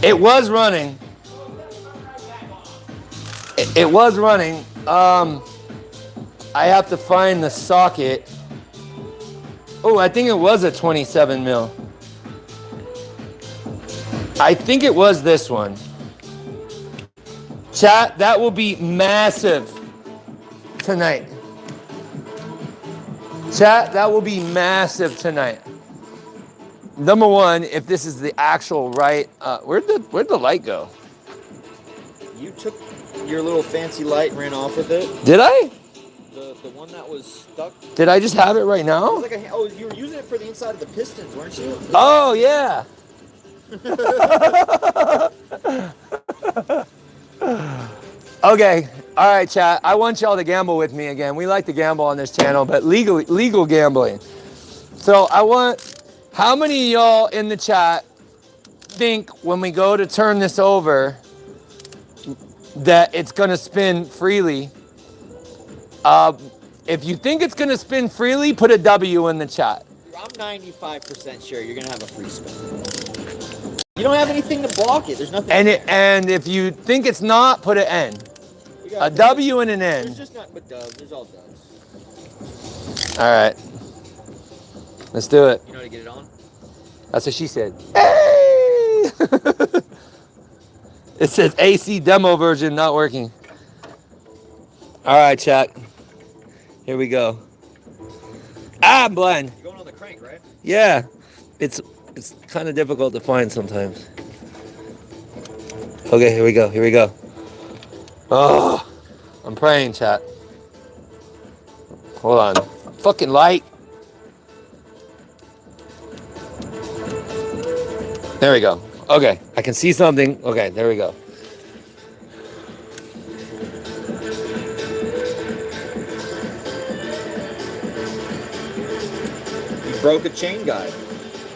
It was running. It was running. I have to find the socket. Oh, I think it was a 27 mil. I think it was this one. Chat, that will be massive tonight. Chat, that will be massive tonight. Number one, if this is the actual right, where'd the light go?
You took your little fancy light and ran off with it.
Did I?
The one that was stuck.
Did I just have it right now?
It was like you were using it for the inside of the pistons, weren't you?
Oh yeah. Okay, all right, chat. I want y'all to gamble with me again. We like to gamble on this channel, but legal gambling. So how many of y'all in the chat think when we go to turn this over that it's gonna spin freely? If you think it's gonna spin freely, put a W in the chat.
I'm 95% sure you're gonna have a free spin. You don't have anything to block it. There's nothing.
And if you think it's not, put an N. A W and an N.
There's just not but dubs. There's all dubs.
All right. Let's do it.
You know how to get it on?
That's what she said. Hey! It says AC demo version not working. All right, chat. Here we go. I'm blind.
You're going on the crank, right?
Yeah. It's kind of difficult to find sometimes. Okay, here we go. Oh, I'm praying, chat. Hold on. Fucking light. There we go. Okay, I can see something. Okay, there we go.
You broke a chain guide.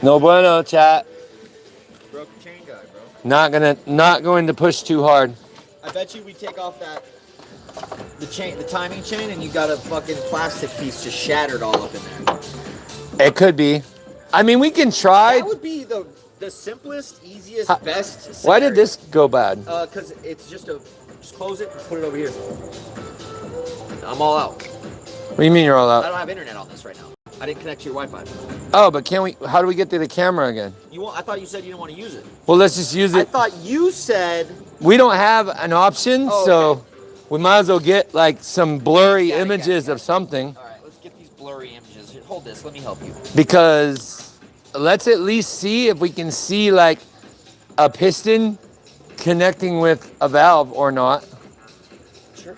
No bueno, chat.
Broke a chain guide, bro.
Not going to push too hard.
I bet you we take off the timing chain, and you got a fucking plastic piece just shattered all up in there.
It could be. I mean, we can try.
That would be the simplest, easiest, best scenario.
Why did this go bad?
Because it's just close it and put it over here. I'm all out.
What do you mean you're all
I
out?
don't have internet on this right now. I didn't connect to your Wi-Fi.
Oh, but can't we? How do we get to the camera again?
I thought you said you didn't want to use it.
Well, let's just use
I
it.
thought you said
We don't have an option,
Oh,
so
okay.
we might as well get like some blurry images of something.
All right, let's get these blurry images. Here, hold this. Let me help you.
Because let's at least see if we can see like a piston connecting with a valve or not.
Sure.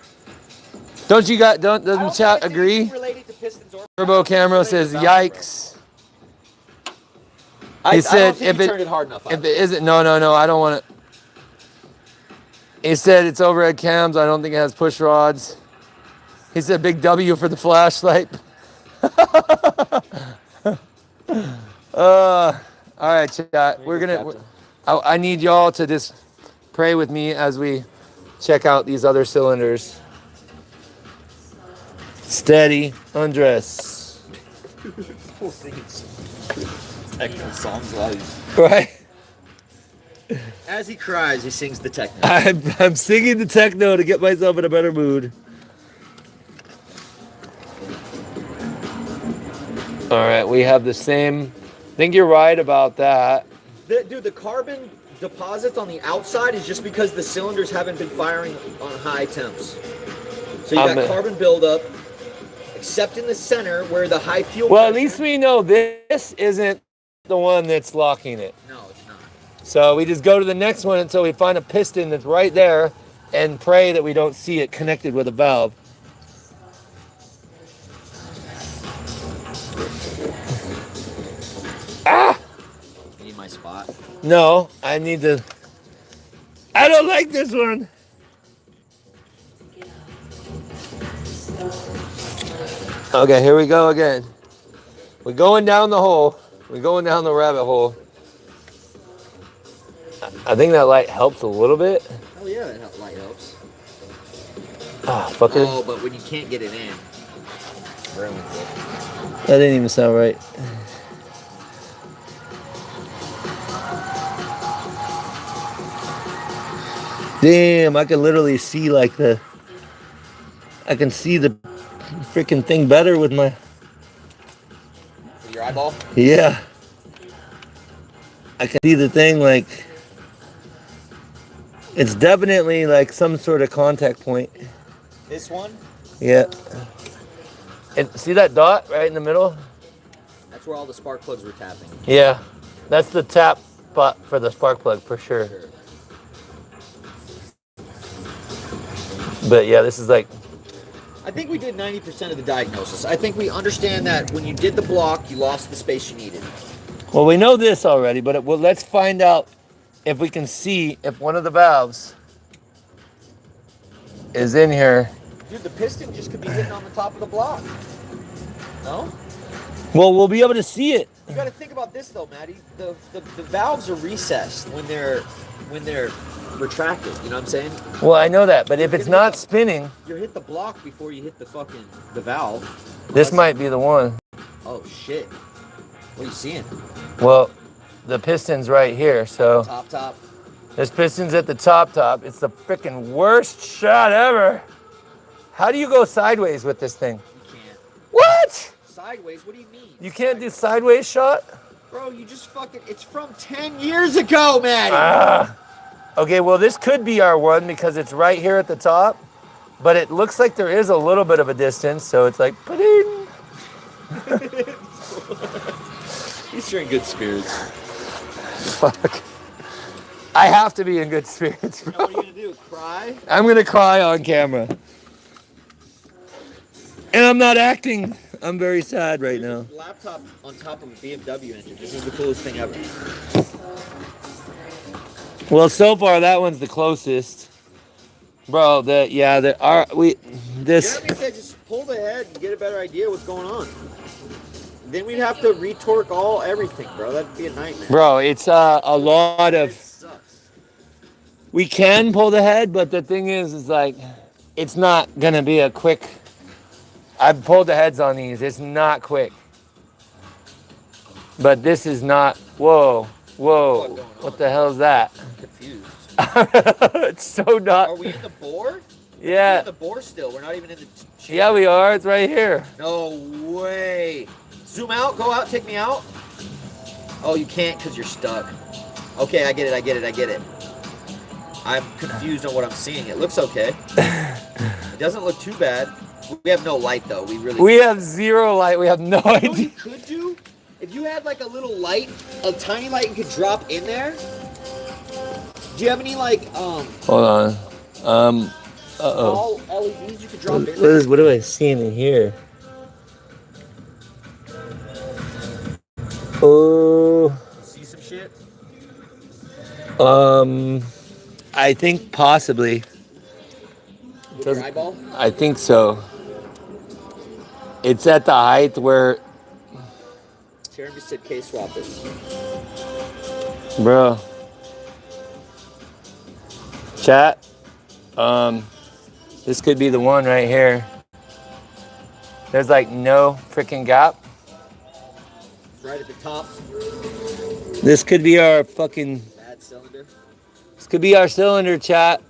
Doesn't chat agree?
Related to pistons or
Turbo Camera says, yikes.
I
said
don't think
if
you
it
turned it hard enough.
if it isn't, no, I don't want it. He said it's overhead cams. I don't think it has push rods. He said big W for the flashlight. All right, chat. We're gonna. I need y'all to just pray with me as we check out these other cylinders. Steady, undress.
Poor things. Techno songs live.
Right.
As he cries, he sings the techno.
I'm singing the techno to get myself in a better mood. All right, we have the same. I think you're right about that.
Dude, the carbon deposits on the outside is just because the cylinders haven't been firing on high temps. So you got carbon buildup, except in the center where the high fuel
Well,
pressure.
at least we know this isn't the one that's locking it.
No, it's not.
So we just go to the next one until we find a piston that's right there and pray that we don't see it connected with a valve. Ah!
You need my spot?
No, I need to. I don't like this one. Okay, here we go again. We're going down the hole. We're going down the rabbit hole. I think that light helps a little bit.
Oh yeah, that light helps.
Ah, fucker.
Oh, but when you can't get it in, ruins it.
That didn't even sound right. Damn, I can literally see like I can see the freaking thing better with my,
With your eyeball?
yeah. I can see the thing like, it's definitely like some sort of contact point.
This one?
Yeah. And see that dot right in the middle?
That's where all the spark plugs were tapping.
Yeah. That's the tap spot for the spark plug for sure. But yeah, this is like,
I think we did 90% of the diagnosis. I think we understand that when you did the block, you lost the space you needed.
well, we know this already, but well, let's find out if we can see if one of the valves is in here.
Dude, the piston just could be hitting on the top of the block. No?
Well, we'll be able to see it.
You got to think about this though, Maddie. The valves are recessed when they're retracted. You know what I'm saying?
Well, I know that, but if it's not spinning,
You hit the block before you hit the valve.
this might be the one.
Oh shit! What are you seeing?
Well, the piston's right here, so
Top.
this piston's at the top. It's the freaking worst shot ever. How do you go sideways with this thing?
You can't.
What?
Sideways? What do you mean?
You can't do sideways shot?
Bro, you just fucking. It's from 10 years ago, Maddie.
Ah. Okay, well, this could be our one because it's right here at the top, but it looks like there is a little bit of a distance, so it's like, pa-ding.
He's sure in good spirits.
Fuck. I have to be in good spirits, bro.
Now what are you gonna do? Cry?
I'm gonna cry on camera. And I'm not acting. I'm very sad right now.
Laptop on top of a BMW engine. This is the coolest thing ever.
Well, so far that one's the closest, bro. Jeremy
said just pull the head and get a better idea what's going on. Then we'd have to retorque everything, bro. That'd be a nightmare.
Bro, it's a lot
It
of.
sucks.
We can pull the head, but the thing is like, it's not gonna be a quick. I've pulled the heads on these. It's not quick. But this is not. Whoa. What the hell is that?
I'm confused.
It's so not.
Are we in the bore? We're
Yeah.
in the bore still. We're not even in the.
Yeah, we are. It's right here.
No way. Zoom out. Go out. Take me out. Oh, you can't because you're stuck. Okay, I get it. I'm confused on what I'm seeing. It looks okay. It doesn't look too bad. We have no light though.
We have zero light. We have no
You know what
idea.
you could do? If you had like a little light, a tiny light you could drop in there. Do you have any like
Hold on. Uh-oh.
small LEDs you could drop in there?
What do I see in here? Oh.
See it?
I think possibly.
With your eyeball?
I think so. It's at the height where,
Sharon just said case swap it.
bro. Chat. This could be the one right here. There's like no freaking gap.
It's right at the top.
This could be our fucking.
Bad cylinder.
This could be our cylinder, chat.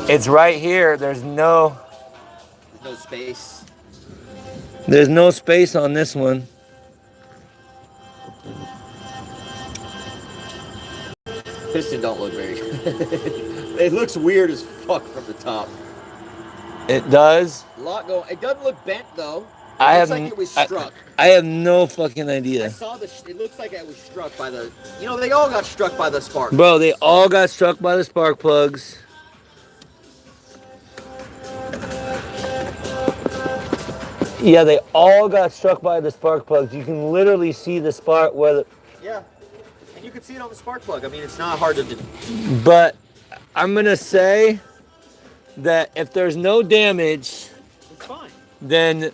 It's right here. There's no
space.
There's no space on this one.
Piston don't look very good. It looks weird as fuck from the top.
It does.
A lot going. It doesn't look bent though.
It
looks like it was struck.
I have no fucking idea.
I saw this. It looks like it was struck by the. You know, they all got struck by the spark.
Bro, they all got struck by the spark plugs. Yeah, they all got struck by the spark plugs. You can literally see the spark where the.
Yeah, and you can see it on the spark plug. I mean, it's not hard to do.
But I'm gonna say that if there's no damage,
it's fine.
Then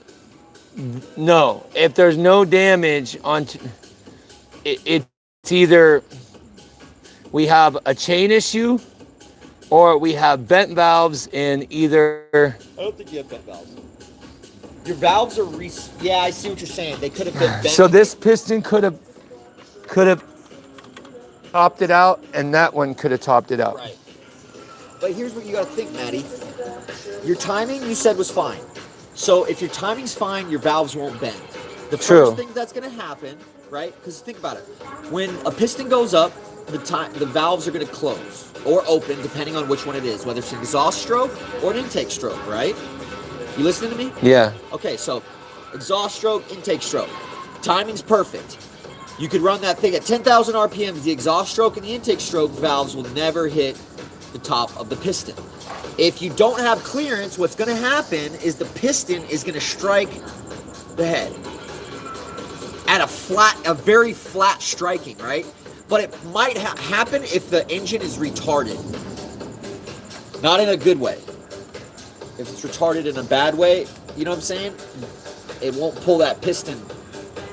no. If there's no damage on, it's either we have a chain issue or we have bent valves in either.
I don't think you have bent valves. Your valves are yeah, I see what you're saying. They could have been bent.
So this piston could have topped it out, and that one could have topped it out.
Right. But here's what you got to think, Matty. Your timing, you said, was fine. So if your timing's fine, your valves won't bend. The first thing that's going to happen, right? Because think about it. When a piston goes up, the valves are going to close or open, depending on which one it is, whether it's an exhaust stroke or an intake stroke, right? You listening to me?
Yeah.
Okay, so exhaust stroke, intake stroke. Timing's perfect. You could run that thing at 10,000 RPMs. The exhaust stroke and the intake stroke valves will never hit the top of the piston. If you don't have clearance, what's going to happen is the piston is going to strike the head at a very flat striking, right? But it might happen if the engine is retarded. Not in a good way. If it's retarded in a bad way, you know what I'm saying? It won't pull that piston.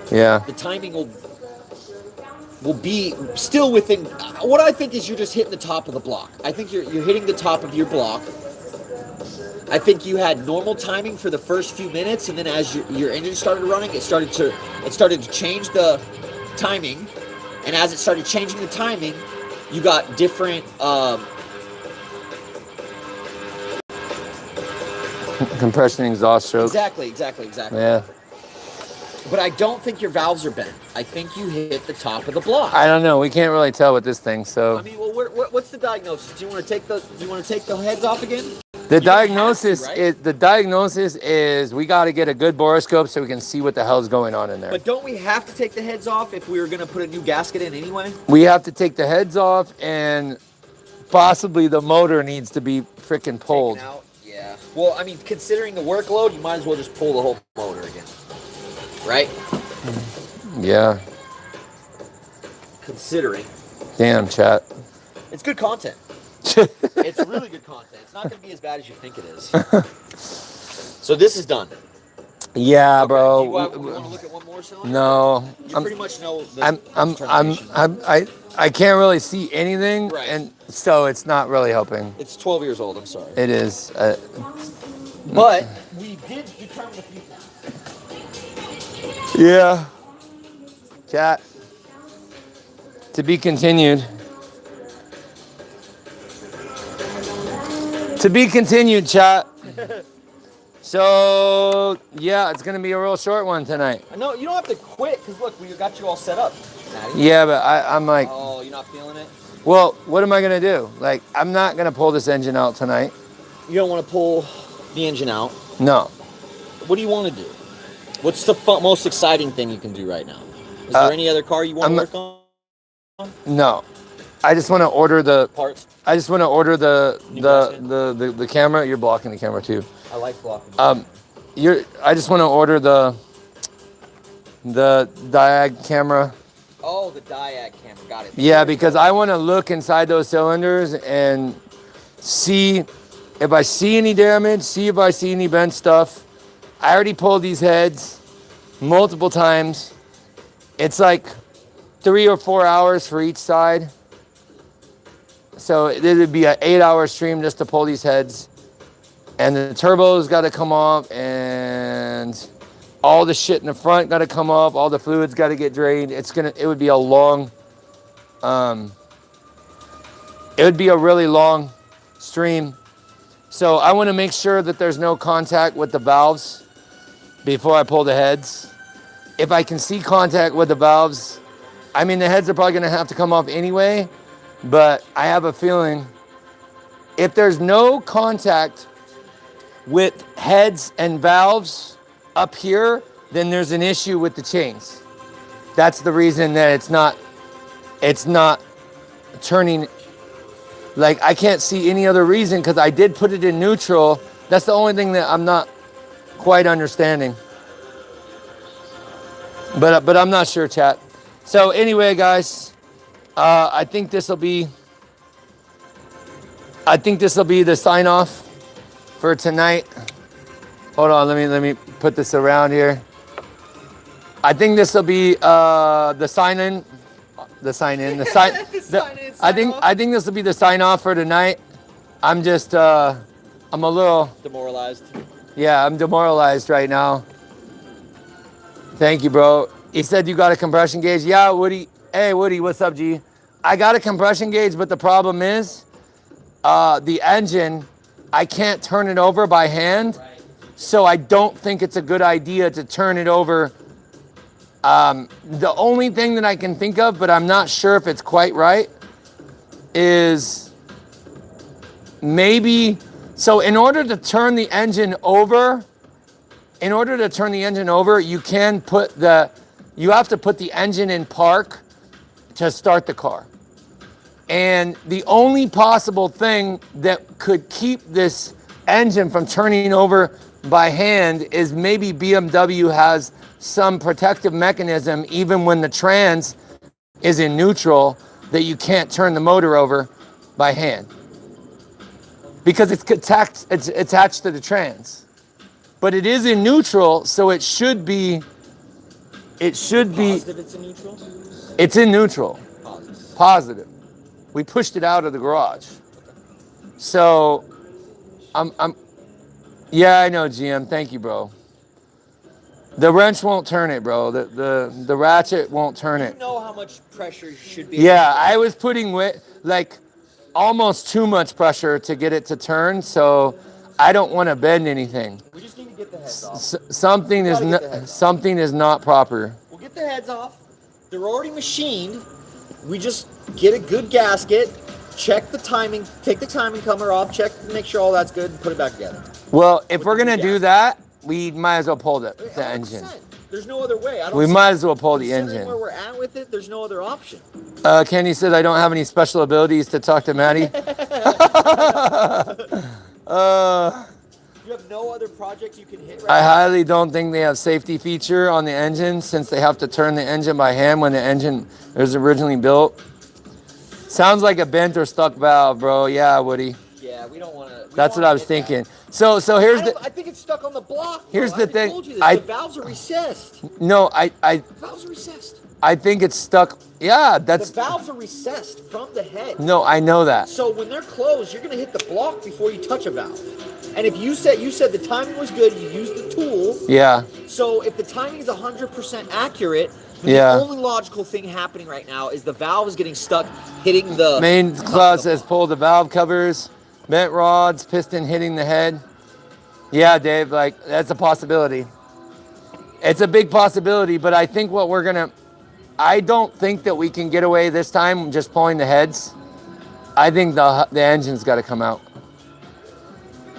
Yeah.
The timing will be still within. What I think is you're just hitting the top of the block. I think you're hitting the top of your block. I think you had normal timing for the first few minutes, and then as your engine started running, it started to change the timing, and as it started changing the timing, you got different.
Compression exhaust stroke.
Exactly.
Yeah.
But I don't think your valves are bent. I think you hit the top of the block.
I don't know. We can't really tell with this thing. So.
I mean, well, what's the diagnosis? Do you want to take the heads off again?
The diagnosis is we got to get a good borescope so we can see what the hell's going on in there.
But don't we have to take the heads off if we were going to put a new gasket in anyway?
We have to take the heads off, and possibly the motor needs to be freaking pulled.
Taken out? Yeah. Well, I mean, considering the workload, you might as well just pull the whole motor again. Right?
Yeah.
Considering.
Damn, chat.
It's good content. It's really good content. It's not going to be as bad as you think it is. So this is done.
Yeah,
okay,
bro.
Do you want to look at one more cylinder?
No.
You pretty much know the
I can't really see anything,
right.
And so it's not really helping.
It's 12 years old. I'm sorry.
It is.
But we did determine a few things.
Yeah. Chat. To be continued. To be continued, chat. So, yeah, it's going to be a real short one tonight.
No, you don't have to quit, because look, we got you all set up, Maddie.
Yeah, but I'm like...
Oh, you're not feeling it?
Well, what am I going to do? Like, I'm not going to pull this engine out tonight.
You don't want to pull the engine out?
No.
What do you want to do? What's the most exciting thing you can do right now? Is there any other car you want to work on?
No. I just want to order the...
Parts?
I just want to order the camera. You're blocking the camera too.
I like blocking.
I just want to order the the diag camera.
Oh, the diag camera. Got it.
Yeah, because I want to look inside those cylinders and see if I see any damage, see if I see any bent stuff. I already pulled these heads multiple times. It's like 3 or 4 hours for each side. So it would be an 8-hour stream just to pull these heads. And the turbo's got to come off, and all the shit in the front got to come off. All the fluids got to get drained. It would be a long, it would be a really long stream. So I want to make sure that there's no contact with the valves before I pull the heads. If I can see contact with the valves, I mean, the heads are probably going to have to come off anyway, but I have a feeling if there's no contact with heads and valves up here, then there's an issue with the chains. That's the reason that it's not turning. Like, I can't see any other reason, because I did put it in neutral. That's the only thing that I'm not quite understanding. But I'm not sure, chat. So anyway, guys, I think this will be the sign off for tonight. Hold on, let me put this around here. I think this will be the sign in. I think this will be the sign off for tonight. I'm just I'm a little
demoralized.
Yeah, I'm demoralized right now. Thank you, bro. He said you got a compression gauge. Yeah, Woody. Hey, Woody, what's up, G? I got a compression gauge, but the problem is the engine, I can't turn it over by hand.
Right.
So I don't think it's a good idea to turn it over. The only thing that I can think of, but I'm not sure if it's quite right, is maybe, so in order to turn the engine over, you have to put the engine in park to start the car. And the only possible thing that could keep this engine from turning over by hand is maybe BMW has some protective mechanism, even when the trans is in neutral, that you can't turn the motor over by hand because it's attached to the trans. But it is in neutral, so it should be. Positive
it's in neutral?
It's in neutral. Positive. We pushed it out of the garage. So, yeah, I know, GM. Thank you, bro. The wrench won't turn it, bro. The ratchet won't turn it.
You know how much pressure should be.
Yeah, I was putting like almost too much pressure to get it to turn, so I don't want to bend anything.
We just need to get the heads off.
Something is not proper.
We'll get the heads off. They're already machined. We just get a good gasket, check the timing, take the timing cover off, check, make sure all that's good, and put it back together.
Well, if we're gonna do that, we might as well pull the engine.
There's no other way.
We might as well pull the engine.
Where we're at with it, there's no other option.
Kenny said I don't have any special abilities to talk to Maddie.
You have no other projects you can hit right
I
now?
highly don't think they have safety feature on the engine, since they have to turn the engine by hand when the engine was originally built. Sounds like a bent or stuck valve, bro. Yeah, Woody.
Yeah, we don't want to.
That's what I was thinking. So here's
I think it's stuck on the block. Bro.
Here's the thing.
Told you this. The valves are recessed.
No,
The valves are recessed.
I think it's stuck. Yeah, that's.
The valves are recessed from the head.
No, I know that.
So when they're closed, you're gonna hit the block before you touch a valve. And if you said the timing was good, you used the tool.
Yeah.
So if the timing is 100% accurate,
the
only logical thing happening right now is the valve is getting stuck, hitting the
main clause says pull the valve covers, bent rods, piston hitting the head. Yeah, Dave, like that's a possibility. It's a big possibility, but I think I don't think that we can get away this time just pulling the heads. I think the engine's got to come out.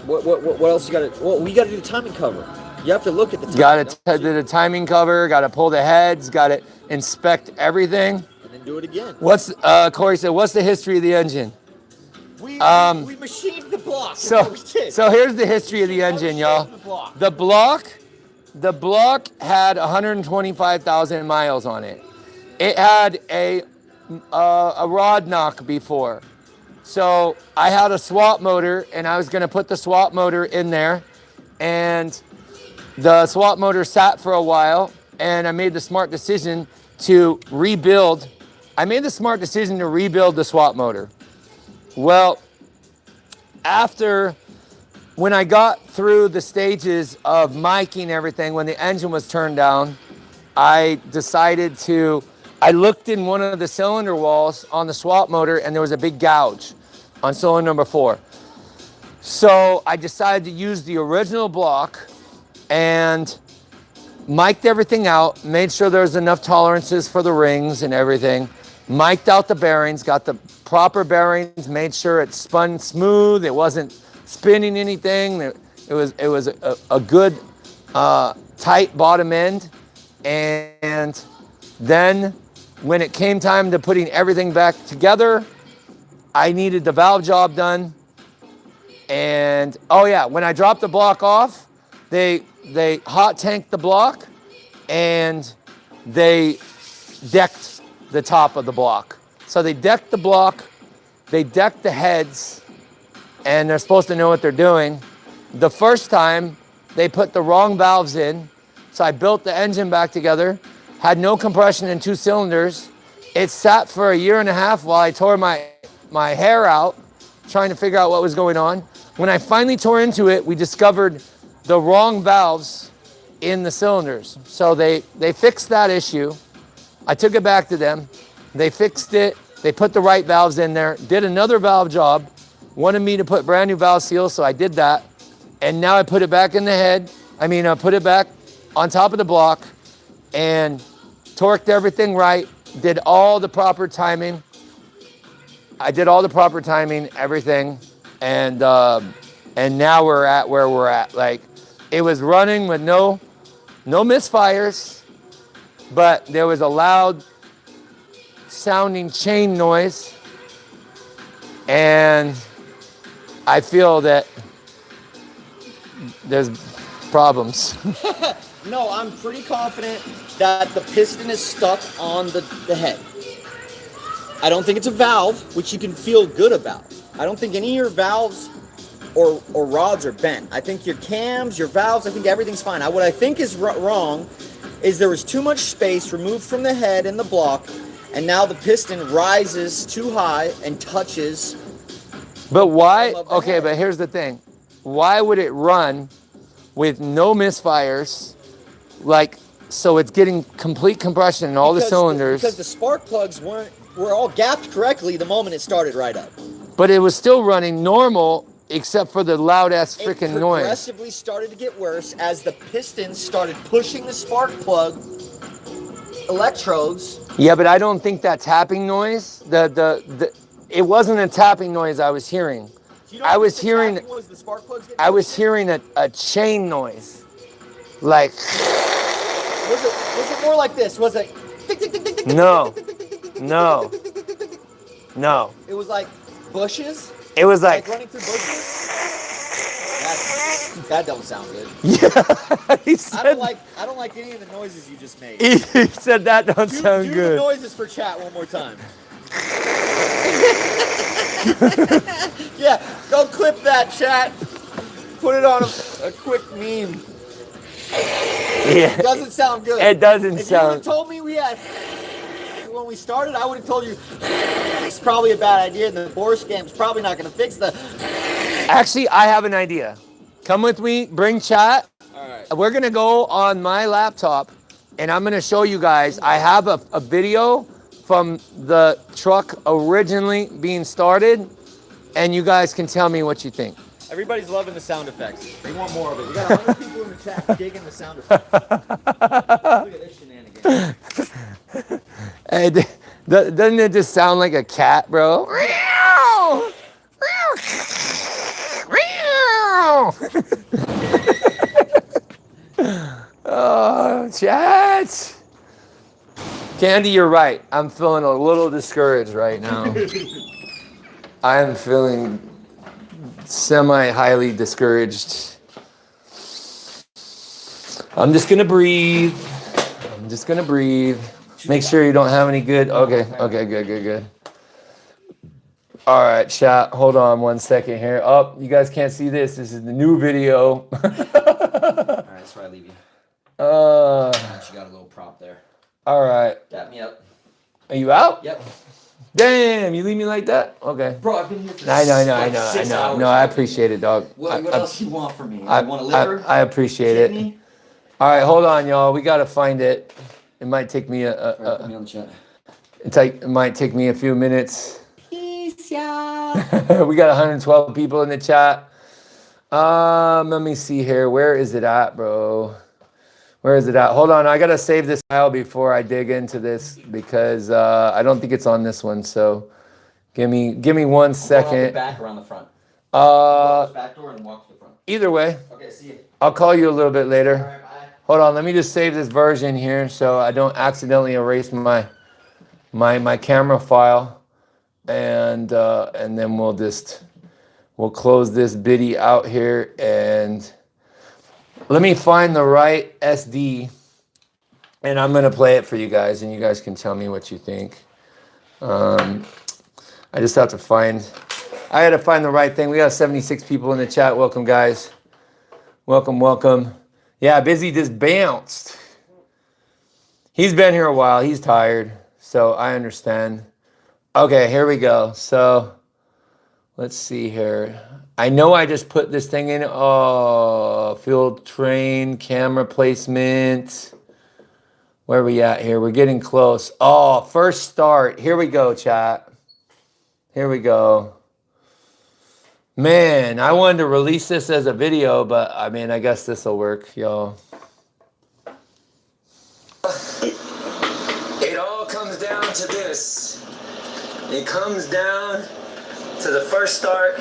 What else you got to? Well, we got to do the timing cover. You have to look at the timing.
Got to do the timing cover. Got to pull the heads. Got to inspect everything.
And then do it again.
Corey said? What's the history of the engine?
We machined the block.
So here's the history of the engine, y'all. The block the block had 125,000 miles on it. It had a rod knock before. So I had a swap motor, and I was gonna put the swap motor in there, and the swap motor sat for a while, and I made the smart decision to rebuild. I made the smart decision to rebuild the swap motor. Well, when I got through the stages of miking everything, when the engine was turned down, I looked in one of the cylinder walls on the swap motor, and there was a big gouge on cylinder number 4. So I decided to use the original block and mic'd everything out, made sure there was enough tolerances for the rings and everything, mic'd out the bearings, got the proper bearings, made sure it spun smooth, it wasn't spinning anything, it was a good tight bottom end. And then when it came time to putting everything back together, I needed the valve job done. And oh yeah, when I dropped the block off, they hot tanked the block, and they decked the top of the block. So they decked the block, they decked the heads, and they're supposed to know what they're doing. The first time, they put the wrong valves in, so I built the engine back together, had no compression in 2 cylinders. It sat for a year and a half while I tore my hair out, trying to figure out what was going on. When I finally tore into it, we discovered the wrong valves in the cylinders. So they fixed that issue. I took it back to them. They fixed it. They put the right valves in there, did another valve job, wanted me to put brand new valve seals, so I did that. And now I put it back in the head. I put it back on top of the block and torqued everything right, did all the proper timing. I did all the proper timing, everything. And now we're at where we're at. Like, it was running with no misfires, but there was a loud sounding chain noise. And I feel that there's problems.
No, I'm pretty confident that the piston is stuck on the head. I don't think it's a valve, which you can feel good about. I don't think any of your valves or rods are bent. I think your cams, your valves, I think everything's fine. What I think is wrong is there was too much space removed from the head and the block, and now the piston rises too high and touches.
But why? Okay, but here's the thing. Why would it run with no misfires, so it's getting complete compression in all the cylinders?
Because the spark plugs were all gapped correctly the moment it started right up.
But it was still running normal, except for the loud ass freaking noise. It
progressively started to get worse as the pistons started pushing the spark plug electrodes.
Yeah, but I don't think that tapping noise, it wasn't a tapping noise I was hearing. I was hearing a chain noise. Like,
was it more like this? Was it tick, tick, tick, tick, tick,
no.
tick, tick, tick, tick, tick, tick,
No. No.
It was like bushes?
It was like
running through bushes? That don't sound good.
Yeah. He said,
I don't like any of the noises you just made.
He said that don't sound
do
good.
Do the noises for chat one more time. Yeah, go clip that, chat. Put it on a quick meme.
Yeah.
It doesn't sound good.
It doesn't
if
sound.
You would have told me we had when we started, I would have told you it's probably a bad idea, and the borescope's probably not going to fix the.
Actually, I have an idea. Come with me. Bring chat.
All right.
We're gonna go on my laptop, and I'm gonna show you guys. I have a video from the truck originally being started, and you guys can tell me what you think.
Everybody's loving the sound effects. They want more of it. We got 100 people in the chat digging the sound effects. Look at this shenanigan.
Hey, doesn't it just sound like a cat, bro? Oh, chat. Candy, you're right. I'm feeling a little discouraged right now. I am feeling semi-highly discouraged. I'm just gonna breathe. I'm just gonna breathe. Make sure you don't have any good. Okay, good. All right, chat. Hold on 1 second here. Oh, you guys can't see this. This is the new video.
All right, that's where I leave you. You got a little prop there.
All right.
Dap me up.
Are you out?
Yep.
Damn, you leave me like that? Okay.
Bro, I've been here for
I know.
6 hours.
No, I appreciate it, dog.
What else do you want from me?
I
You want a liver?
I appreciate it.
Kidney?
All right, hold on, y'all. We gotta find it. It might take me
Put me on the chat.
it might take me a few minutes.
Peace, y'all.
We got 112 people in the chat. Let me see here. Where is it at, bro? Where is it at? Hold on, I gotta save this file before I dig into this because I don't think it's on this one. So give me 1 second.
Back around the front. Back door and walk to the front.
Either way.
Okay, see you.
I'll call you a little bit later.
All right, bye.
Hold on, let me just save this version here so I don't accidentally erase my camera file, and then we'll close this biddy out here, and let me find the right SD, and I'm gonna play it for you guys, and you guys can tell me what you think. I just have to find. I had to find the right thing. We got 76 people in the chat. Welcome, guys. Welcome. Yeah, Busy just bounced. He's been here a while. He's tired, so I understand. Okay, here we go. So let's see here. I know I just put this thing in. Oh, field train, camera placement. Where are we at here? We're getting close. Oh, first start. Here we go, chat. Here we go. Man, I wanted to release this as a video, but I mean, I guess this will work, y'all. It all comes down to this. It comes down to the first start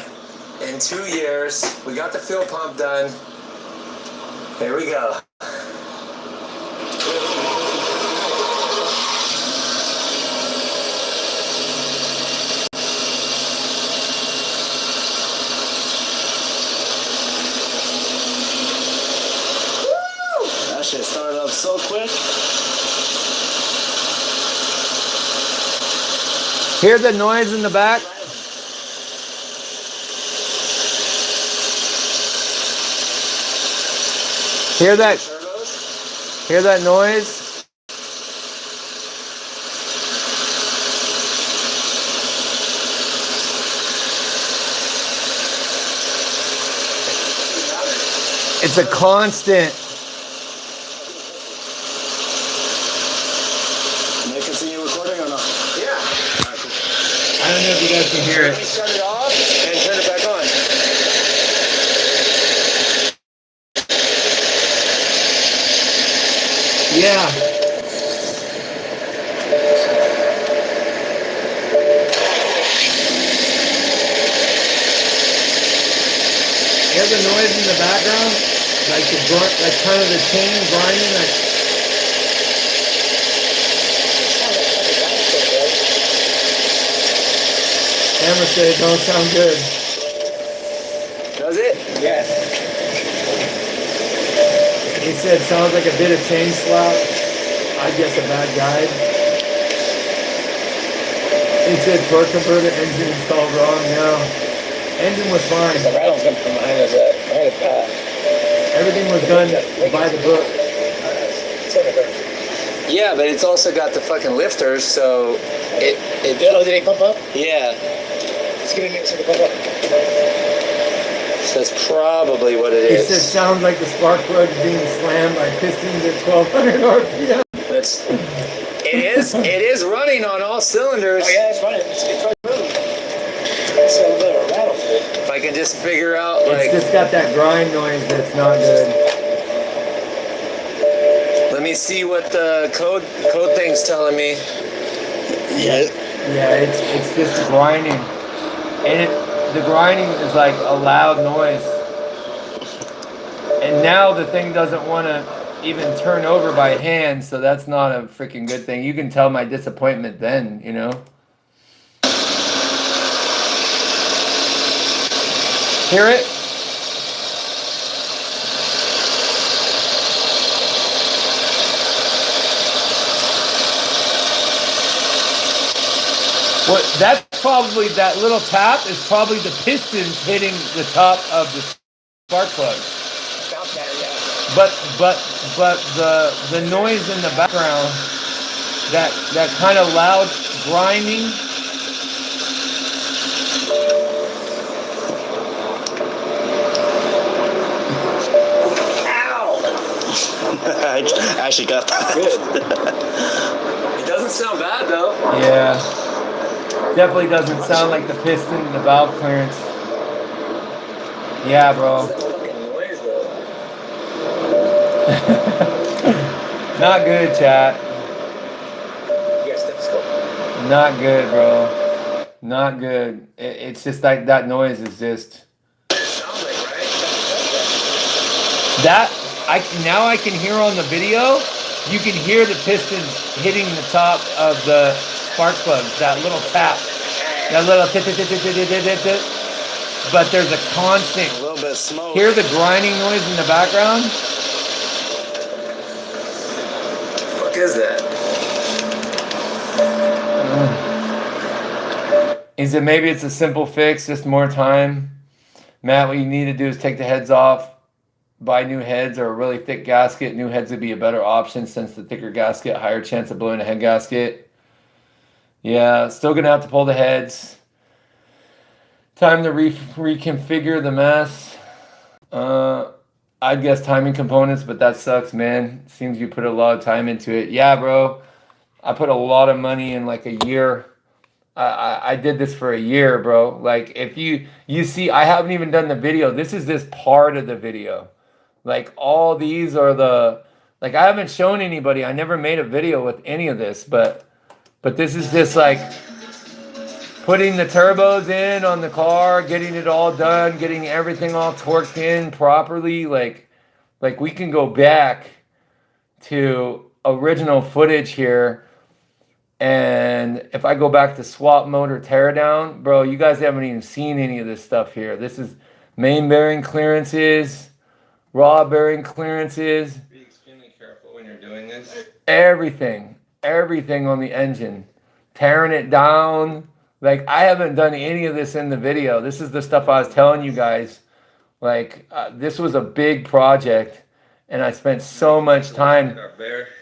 in 2 years. We got the fuel pump done. Here we go.
That shit started up so quick.
Hear the noise in the back? Hear that? Hear that noise? It's a constant.
Can I continue recording or not?
Yeah. I don't know if you guys can hear it.
Let me shut it off and turn it back on.
Yeah. Hear the noise in the background? Like the grunt, like kind of the chain grinding, like. Camera said it don't sound good. Does it?
Yeah.
He said sounds like a bit of chain slap. I guess a bad guide. He said torque converter engine installed wrong. No. Engine was fine.
The rattle's coming from behind us.
Everything was done by the book.
Yeah, but it's also got the fucking lifters, so it
Oh, did it pump up?
yeah.
Let's get in there so it can pump up.
So that's probably what it
He
is.
said sounds like the spark plug being slammed by pistons at 1200 RPM.
That's it is running on all cylinders.
Oh yeah, it's running. It's running. It's a little rattle to it.
If I can just figure out
It's
like
just got that grind noise that's not good.
let me see what the code thing's telling me.
Yeah.
Yeah, it's just grinding. And the grinding is like a loud noise. And now the thing doesn't want to even turn over by hand, so that's not a freaking good thing. You can tell my disappointment then, you know? Hear it? What? That's probably, that little tap is probably the pistons hitting the top of the spark plug.
About that, yeah.
But the noise in the background, that kind of loud grinding.
I actually got that. Good. It doesn't sound bad though.
Yeah. Definitely doesn't sound like the piston, the valve clearance. Yeah, bro.
That fucking noise though.
Not good, chat.
Yeah, stethoscope.
Not good, bro. Not good. It's just like that noise is just.
Sounds like, right?
That now I can hear on the video. You can hear the pistons hitting the top of the spark plugs. That little tap. That little tit. But there's a constant.
A little bit of smoke.
Hear the grinding noise in the background?
What the fuck is that?
Is it maybe it's a simple fix, just more time? Matt, what you need to do is take the heads off, buy new heads or a really thick gasket. New heads would be a better option since the thicker gasket, higher chance of blowing a head gasket. Yeah, still gonna have to pull the heads. Time to reconfigure the mess. I'd guess timing components, but that sucks, man. Seems you put a lot of time into it. Yeah, bro. I put a lot of money in like a year. I did this for a year, bro. Like if you see, I haven't even done the video. This is this part of the video. Like all these are the, like I haven't shown anybody. I never made a video with any of this, but this is just like putting the turbos in on the car, getting it all done, getting everything all torqued in properly. Like we can go back to original footage here. And if I go back to swap motor teardown, bro, you guys haven't even seen any of this stuff here. This is main bearing clearances, rod bearing clearances.
Be extremely careful when you're doing this.
Everything on the engine, tearing it down. Like I haven't done any of this in the video. This is the stuff I was telling you guys. Like this was a big project and I spent so much time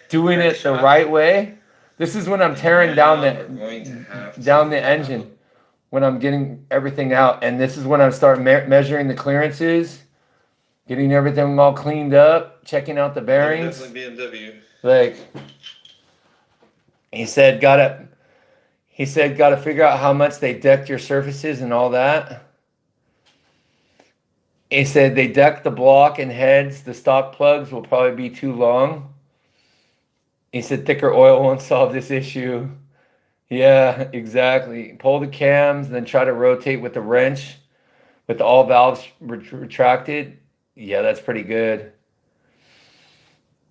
doing it the right way. This is when I'm tearing down the engine, when I'm getting everything out. And this is when I start measuring the clearances, getting everything all cleaned up, checking out the bearings.
Definitely BMW.
Like he said, gotta figure out how much they decked your surfaces and all that. He said they decked the block and heads. The stock plugs will probably be too long. He said thicker oil won't solve this issue. Yeah, exactly. Pull the cams, then try to rotate with the wrench with all valves retracted. Yeah, that's pretty good.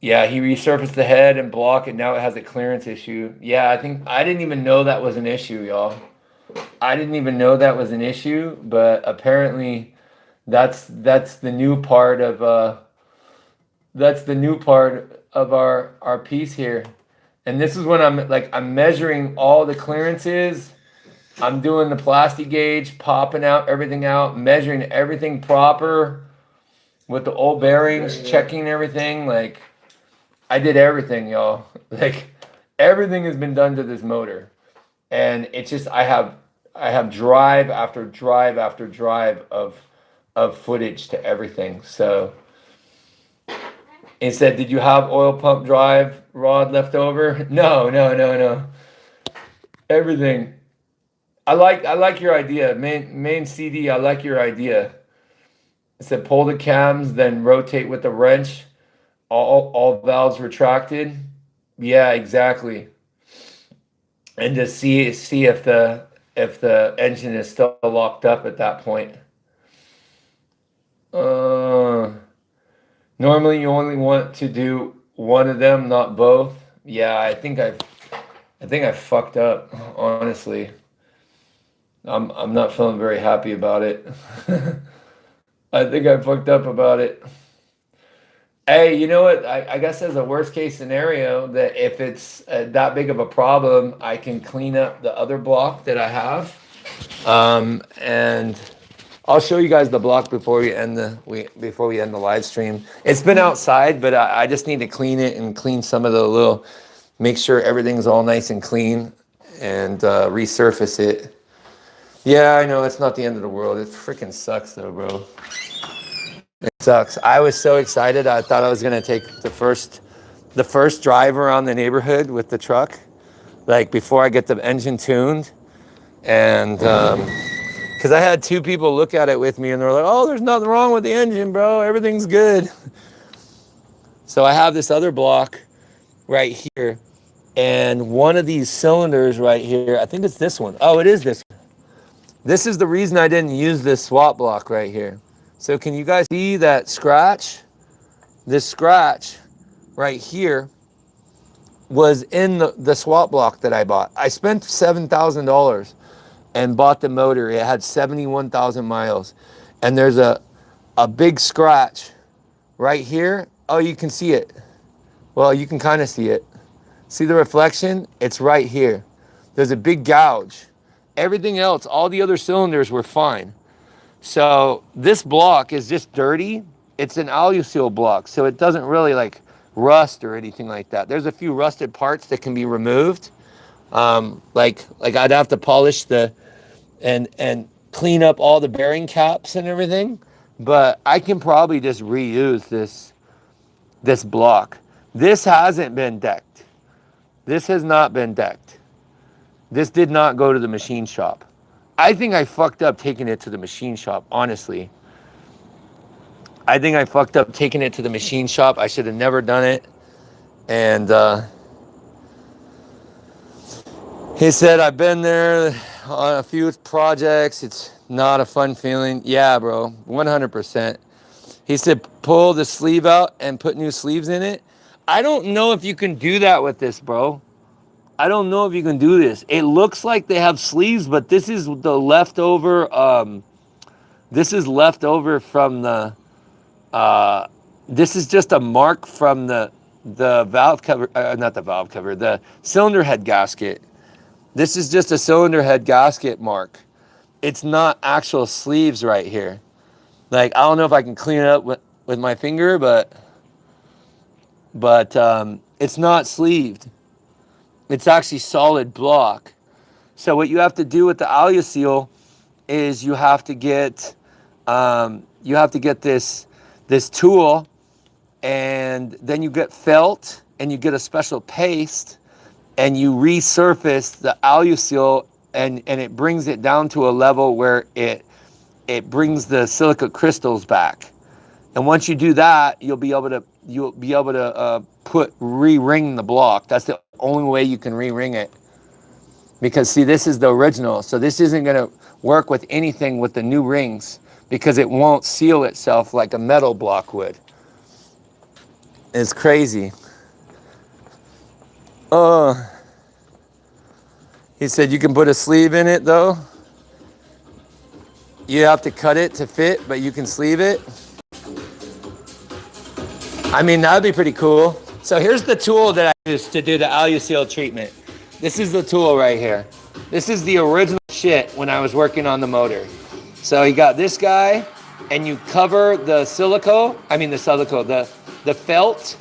Yeah, he resurfaced the head and block, and now it has a clearance issue. Yeah, I didn't even know that was an issue, y'all. I didn't even know that was an issue, but apparently that's the new part of our piece here. And this is when I'm measuring all the clearances. I'm doing the plastic gauge, popping out everything out, measuring everything proper with the old bearings, checking everything. Like I did everything, y'all. Like everything has been done to this motor. And it's just I have drive after drive after drive of footage to everything. So he said, did you have oil pump drive rod left over? No. Everything. I like your idea. Main CD, I like your idea. It said pull the cams, then rotate with the wrench. All valves retracted. Yeah, exactly. And just see if the engine is still locked up at that point. Normally you only want to do one of them, not both. Yeah, I think I fucked up, honestly. I'm not feeling very happy about it. I think I fucked up about it. Hey, you know what? I guess as a worst case scenario, that if it's that big of a problem, I can clean up the other block that I have. And I'll show you guys the block before we end the live stream. It's been outside, but I just need to clean it and clean some of the little, make sure everything's all nice and clean, and resurface it. Yeah, I know it's not the end of the world. It freaking sucks though, bro. It sucks. I was so excited. I thought I was gonna take the first drive around the neighborhood with the truck, like before I get the engine tuned, and because I had two people look at it with me, and they're like, "Oh, there's nothing wrong with the engine, bro. Everything's good." So I have this other block right here, and one of these cylinders right here, I think it's this one. Oh, it is this one. This is the reason I didn't use this swap block right here. So can you guys see that scratch? This scratch right here was in the swap block that I bought. I spent $7,000 and bought the motor. It had 71,000 miles. And there's a big scratch right here. Oh, you can see it. Well, you can kind of see it. See the reflection? It's right here. There's a big gouge. Everything else, all the other cylinders were fine. So this block is just dirty. It's an alusil block, so it doesn't really like rust or anything like that. There's a few rusted parts that can be removed. Like I'd have to polish and clean up all the bearing caps and everything, but I can probably just reuse this block. This hasn't been decked. This has not been decked. This did not go to the machine shop. I think I fucked up taking it to the machine shop, honestly. I think I fucked up taking it to the machine shop. I should have never done it. And he said, I've been there on a few projects. It's not a fun feeling. Yeah, bro, 100%. He said, pull the sleeve out and put new sleeves in it. I don't know if you can do that with this, bro. I don't know if you can do this. It looks like they have sleeves, but this is the leftover. This is leftover from the. This is just a mark from the valve cover, not the valve cover, the cylinder head gasket. This is just a cylinder head gasket mark. It's not actual sleeves right here. Like, I don't know if I can clean it up with my finger, but it's not sleeved. It's actually solid block. So what you have to do with the alusil is you have to get this tool, and then you get felt, and you get a special paste, and you resurface the alusil, and it brings it down to a level where it brings the silica crystals back. And once you do that, you'll be able to re-ring the block. That's the only way you can re-ring it. Because see, this is the original, so this isn't gonna work with anything with the new rings because it won't seal itself like a metal block would. It's crazy. He said you can put a sleeve in it though. You have to cut it to fit, but you can sleeve it. I mean, that'd be pretty cool. So here's the tool that I use to do the alusil treatment. This is the tool right here. This is the original shit when I was working on the motor. So you got this guy, and you cover the felt,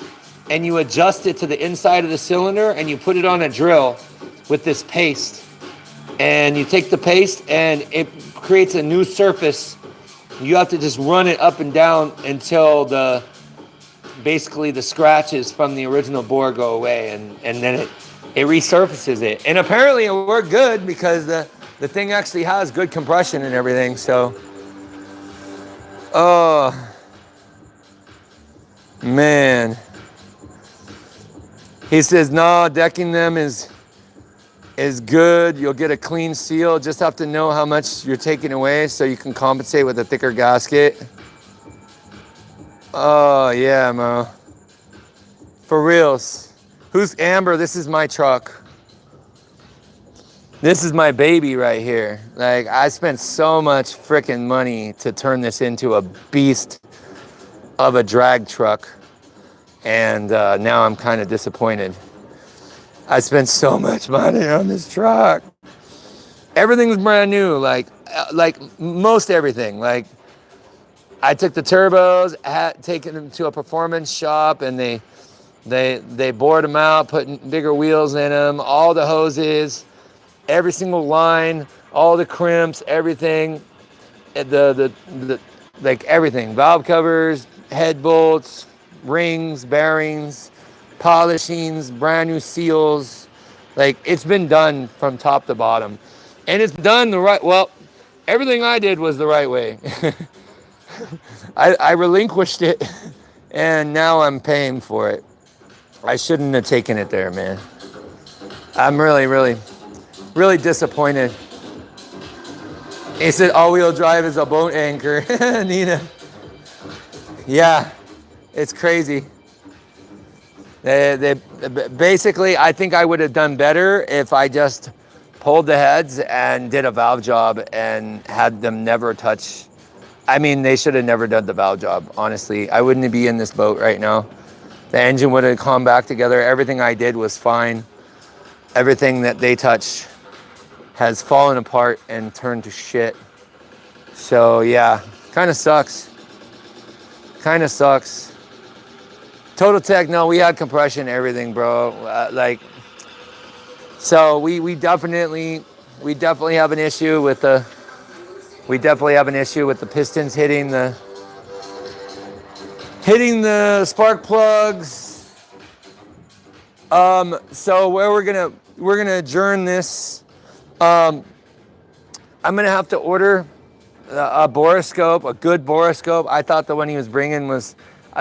and you adjust it to the inside of the cylinder, and you put it on a drill with this paste. And you take the paste, and it creates a new surface. You have to just run it up and down until basically the scratches from the original bore go away, and then it resurfaces it. And apparently it worked good because the thing actually has good compression and everything. So, oh man. He says, no, decking them is good. You'll get a clean seal. Just have to know how much you're taking away so you can compensate with a thicker gasket. Oh, yeah, Mo. For reals. Who's Amber? This is my truck. This is my baby right here. Like, I spent so much freaking money to turn this into a beast of a drag truck. And now I'm kind of disappointed. I spent so much money on this truck. Everything's brand new, like most everything. Like I took the turbos, had taken them to a performance shop, and they bored them out, putting bigger wheels in them, all the hoses, every single line, all the crimps, everything, the like everything, valve covers, head bolts, rings, bearings, polishings, brand new seals. Like it's been done from top to bottom, and it's done the right. Well, everything I did was the right way. I relinquished it, and now I'm paying for it. I shouldn't have taken it there, man. I'm really disappointed. He said all-wheel drive is a boat anchor. Nina. Yeah, it's crazy. They basically, I think I would have done better if I just pulled the heads and did a valve job and had them never touch. I mean, they should have never done the valve job, honestly. I wouldn't be in this boat right now. The engine would have come back together. Everything I did was fine. Everything that they touched has fallen apart and turned to shit. So yeah, kind of sucks. Kind of sucks. Total Tech, no, we had compression, everything, bro. So we definitely have an issue with the. We definitely have an issue with the pistons hitting the spark plugs. So where we're gonna adjourn this. I'm gonna have to order a borescope, a good borescope. I thought the one he was bringing was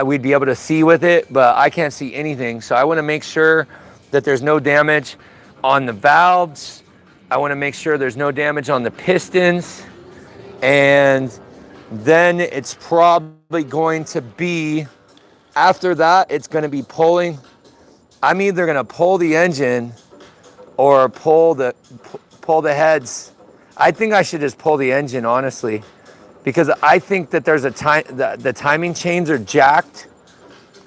we'd be able to see with it, but I can't see anything. So I want to make sure that there's no damage on the valves. I want to make sure there's no damage on the pistons. And then it's probably going to be, after that, it's going to be pulling. I'm either going to pull the engine or pull the heads. I think I should just pull the engine, honestly, because I think that there's the timing chains are jacked.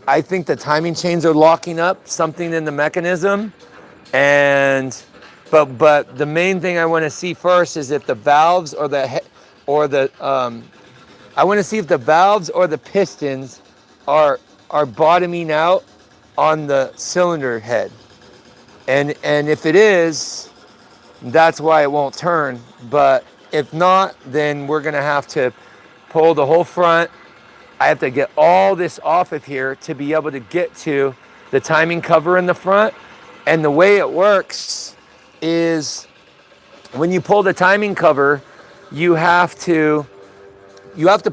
I think the timing chains are locking up something in the mechanism. But the main thing I want to see first is if the valves I want to see if the valves or the pistons are bottoming out on the cylinder head. And if it is, that's why it won't turn. But if not, then we're gonna have to pull the whole front. I have to get all this off of here to be able to get to the timing cover in the front. And the way it works is when you pull the timing cover, you have to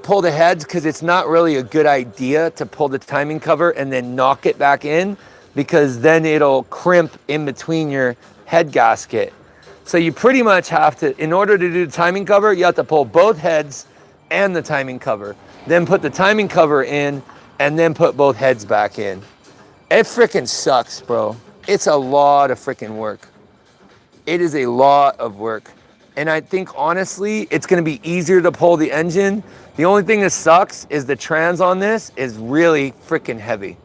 pull the heads, because it's not really a good idea to pull the timing cover and then knock it back in, because then it'll crimp in between your head gasket. So you pretty much have to, in order to do the timing cover, you have to pull both heads and the timing cover, then put the timing cover in, and then put both heads back in. It freaking sucks, bro. It's a lot of freaking work. It is a lot of work. And I think, honestly, it's going to be easier to pull the engine. The only thing that sucks is the trans on this is really freaking heavy.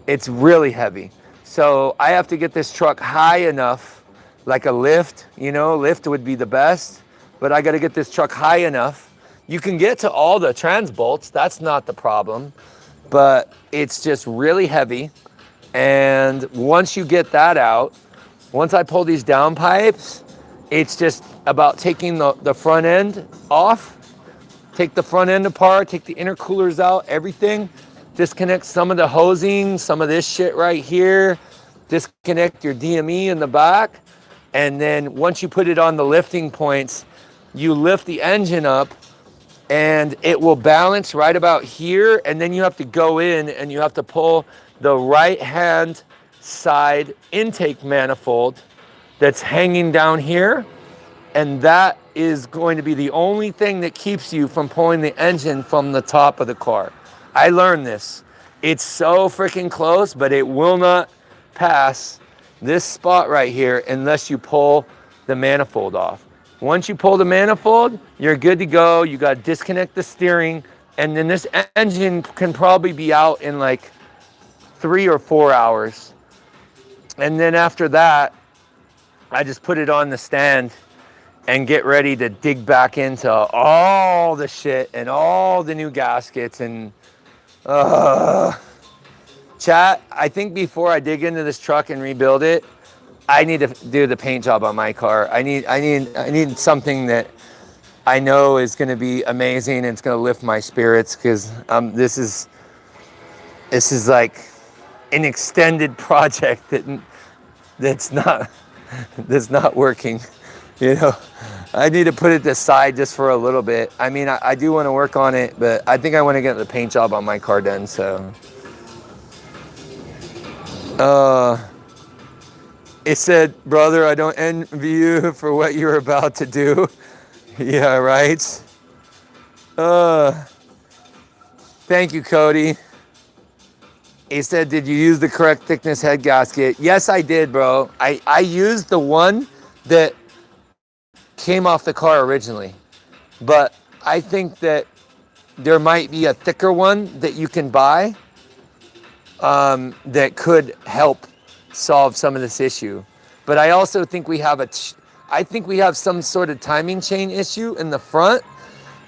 It's really heavy. So I have to get this truck high enough, like a lift, lift would be the best, but I got to get this truck high enough. You can get to all the trans bolts, that's not the problem, but it's just really heavy. And once you get that out, once I pull these down pipes, it's just about taking the front end off, take the front end apart, take the intercoolers out, everything. Disconnect some of the hosing, some of this shit right here. Disconnect your DME in the back. And then once you put it on the lifting points, you lift the engine up and it will balance right about here. And then you have to go in and you have to pull the right hand side intake manifold that's hanging down here, and that is going to be the only thing that keeps you from pulling the engine from the top of the car. I learned this. It's so freaking close, but it will not pass this spot right here unless you pull the manifold off. Once you pull the manifold, you're good to go. You got to disconnect the steering, and then this engine can probably be out in like 3 or 4 hours. And then after that, I just put it on the stand and get ready to dig back into all the shit and all the new gaskets and chat. I think before I dig into this truck and rebuild it, I need to do the paint job on my car. I need something that I know is going to be amazing and it's going to lift my spirits, because this is like an extended project that's not working. You know, I need to put it aside just for a little bit. I mean, I do want to work on it, but I think I want to get the paint job on my car done. So, it said, brother, I don't envy you for what you're about to do. Yeah, right. Thank you, Cody. He said, did you use the correct thickness head gasket? Yes, I did, bro. I used the one that came off the car originally, but I think that there might be a thicker one that you can buy that could help solve some of this issue. But I also think we have some sort of timing chain issue in the front,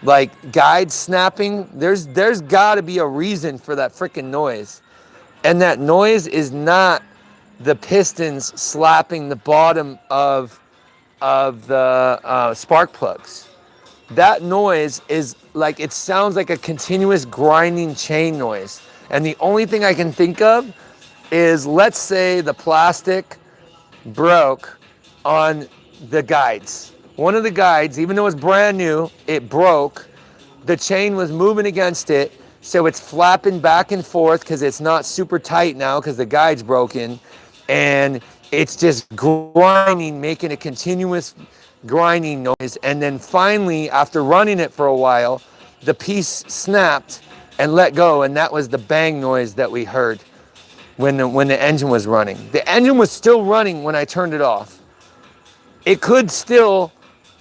like guides snapping. There's got to be a reason for that freaking noise, and that noise is not the pistons slapping the bottom of the spark plugs. That noise is like, it sounds like a continuous grinding chain noise. And the only thing I can think of is, let's say the plastic broke on the guides. One of the guides, even though it's brand new, it broke. The chain was moving against it, so it's flapping back and forth because it's not super tight now because the guide's broken. And it's just grinding, making a continuous grinding noise. And then finally, after running it for a while, the piece snapped and let go, and that was the bang noise that we heard when the engine was running. The engine was still running when I turned it off. It could still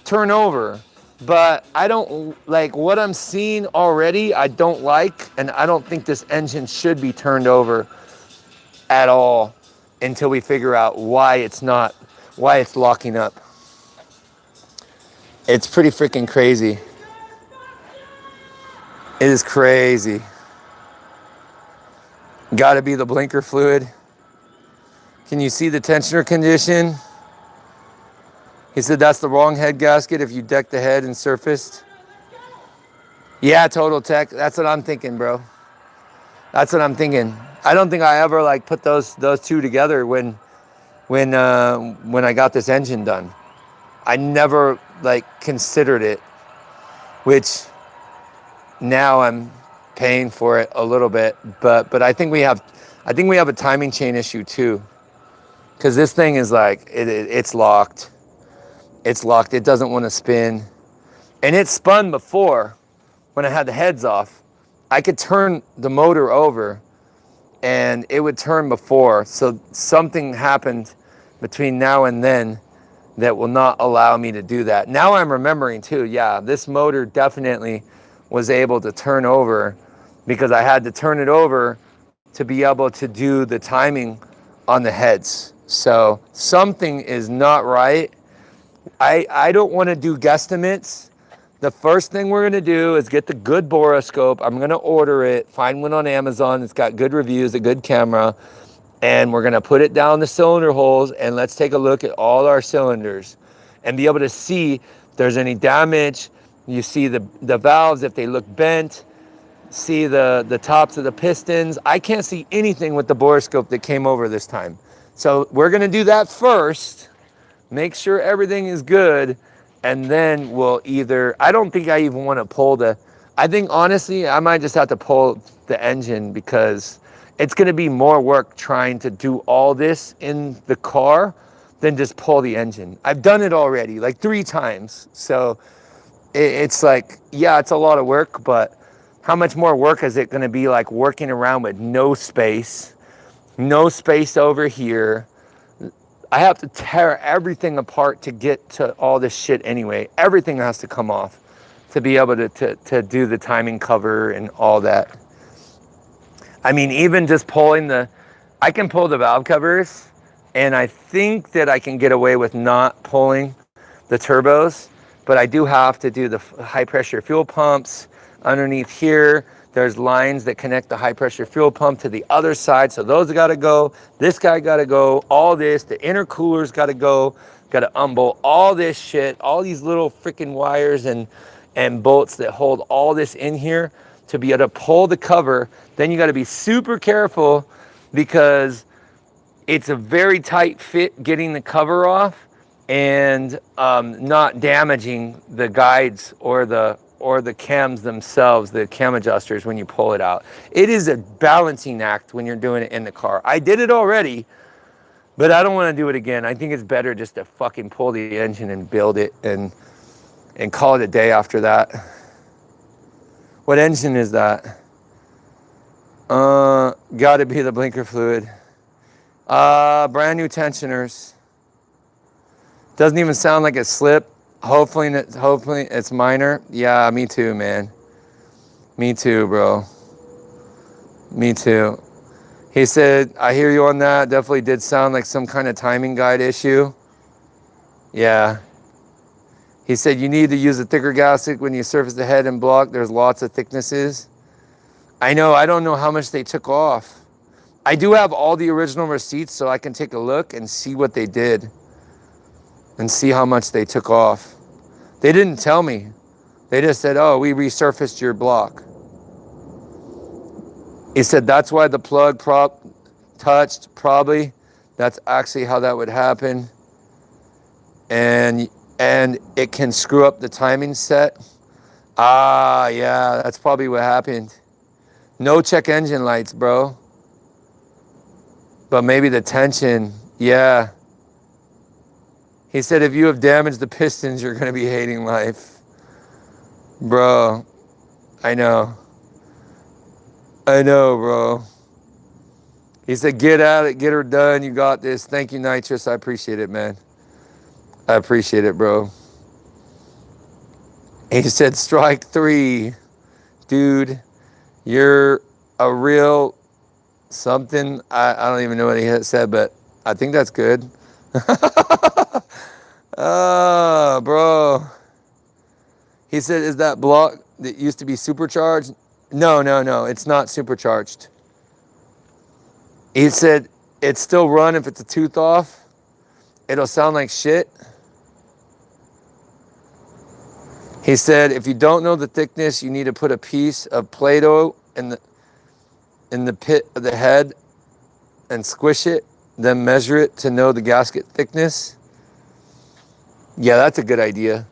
turn over, but I don't like what I'm seeing already. I don't like, and I don't think this engine should be turned over at all until we figure out why it's locking up. It's pretty freaking crazy. It is crazy. Gotta be the blinker fluid. Can you see the tensioner condition? He said that's the wrong head gasket if you decked the head and surfaced. Yeah, Total Tech. That's what I'm thinking, bro. That's what I'm thinking. I don't think I ever like put those two together when I got this engine done. I never like considered it, which now I'm paying for it a little bit. But I think we have a timing chain issue too, because this thing is like it's locked. It's locked. It doesn't want to spin, and it spun before when I had the heads off. I could turn the motor over and it would turn before. So something happened between now and then that will not allow me to do that. Now I'm remembering too, yeah, this motor definitely was able to turn over because I had to turn it over to be able to do the timing on the heads. So something is not right. I don't want to do guesstimates. The first thing we're going to do is get the good borescope. I'm going to order it, find one on Amazon. It's got good reviews, a good camera. And we're going to put it down the cylinder holes, and let's take a look at all our cylinders and be able to see if there's any damage. You see the valves, if they look bent, see the tops of the pistons. I can't see anything with the borescope that came over this time. So we're going to do that first, make sure everything is good. And then we'll either, I don't think I even want to pull I think honestly, I might just have to pull the engine because it's going to be more work trying to do all this in the car than just pull the engine. I've done it already like 3 times. So it's like, yeah, it's a lot of work, but how much more work is it going to be like working around with no space over here? I have to tear everything apart to get to all this shit anyway. Everything has to come off to be able to do the timing cover and all that. I mean, even just pulling I can pull the valve covers, and I think that I can get away with not pulling the turbos, but I do have to do the high pressure fuel pumps underneath here. There's lines that connect the high pressure fuel pump to the other side, so those got to go. This guy got to go. All this, the intercooler's got to go. Got to unbolt all this shit, all these little freaking wires and bolts that hold all this in here to be able to pull the cover. Then you got to be super careful because it's a very tight fit getting the cover off and not damaging the guides or the cams themselves, the cam adjusters when you pull it out. It is a balancing act when you're doing it in the car. I did it already, but I don't want to do it again. I think it's better just to fucking pull the engine and build it and call it a day after that. What engine is that? Gotta be the blinker fluid. Brand new tensioners. Doesn't even sound like it slipped. Hopefully it's minor. Yeah, me too, man. Me too, bro. Me too. He said, I hear you on that. Definitely did sound like some kind of timing guide issue. Yeah. He said you need to use a thicker gasket when you surface the head and block. There's lots of thicknesses. I know, I don't know how much they took off. I do have all the original receipts, so I can take a look and see what they did and see how much they took off. They didn't tell me. They just said, oh, we resurfaced your block. He said that's why the plug touched, probably. That's actually how that would happen. And it can screw up the timing set. Ah, yeah, that's probably what happened. No check engine lights, bro. But maybe the tension, yeah. He said if you have damaged the pistons, you're gonna be hating life. Bro, I know. I know, bro. He said, get at it, get her done, you got this. Thank you, Nitrous, I appreciate it, man. I appreciate it, bro. He said, strike 3. Dude, you're a real something. I don't even know what he had said, but I think that's good. Oh, bro. He said, is that block that used to be supercharged? No, it's not supercharged. He said, it's still run if it's a tooth off. It'll sound like shit. He said, if you don't know the thickness, you need to put a piece of Play-Doh in the pit of the head and squish it, then measure it to know the gasket thickness. Yeah, that's a good idea.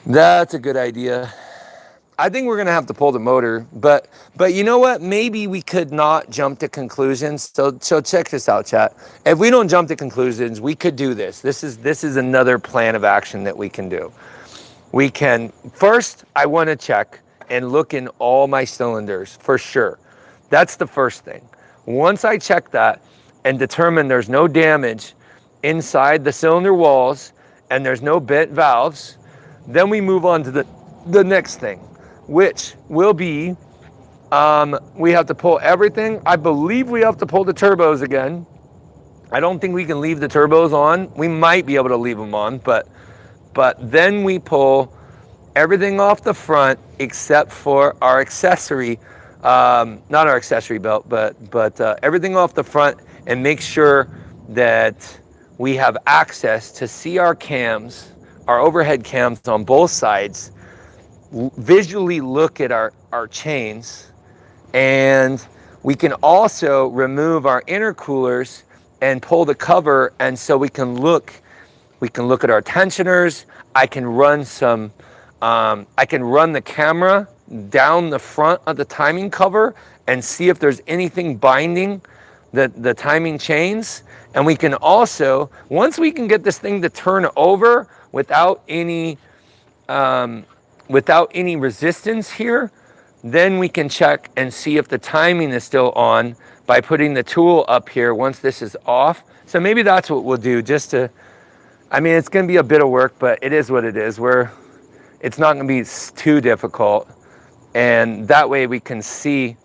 That's a good idea. I think we're gonna have to pull the motor, but you know what? Maybe we could not jump to conclusions. So check this out, chat. If we don't jump to conclusions, we could do this. This is another plan of action that we can do. We can, first, I wanna check and look in all my cylinders for sure. That's the first thing. Once I check that and determine there's no damage inside the cylinder walls and there's no bent valves, then we move on to the next thing, which will be, we have to pull everything. I believe we have to pull the turbos again. I don't think we can leave the turbos on. We might be able to leave them on, but then we pull everything off the front except for our accessory, not our accessory belt, but everything off the front, and make sure that we have access to see our cams, our overhead cams on both sides, visually look at our chains, and we can also remove our intercoolers and pull the cover, and so we can look at our tensioners. I can run the camera down the front of the timing cover and see if there's anything binding the timing chains. And we can also, once we can get this thing to turn over without any resistance here, then we can check and see if the timing is still on by putting the tool up here once this is off. So maybe that's what we'll do, just to, I mean, it's gonna be a bit of work, but it is what it is. It's not gonna be too difficult. And that way we can see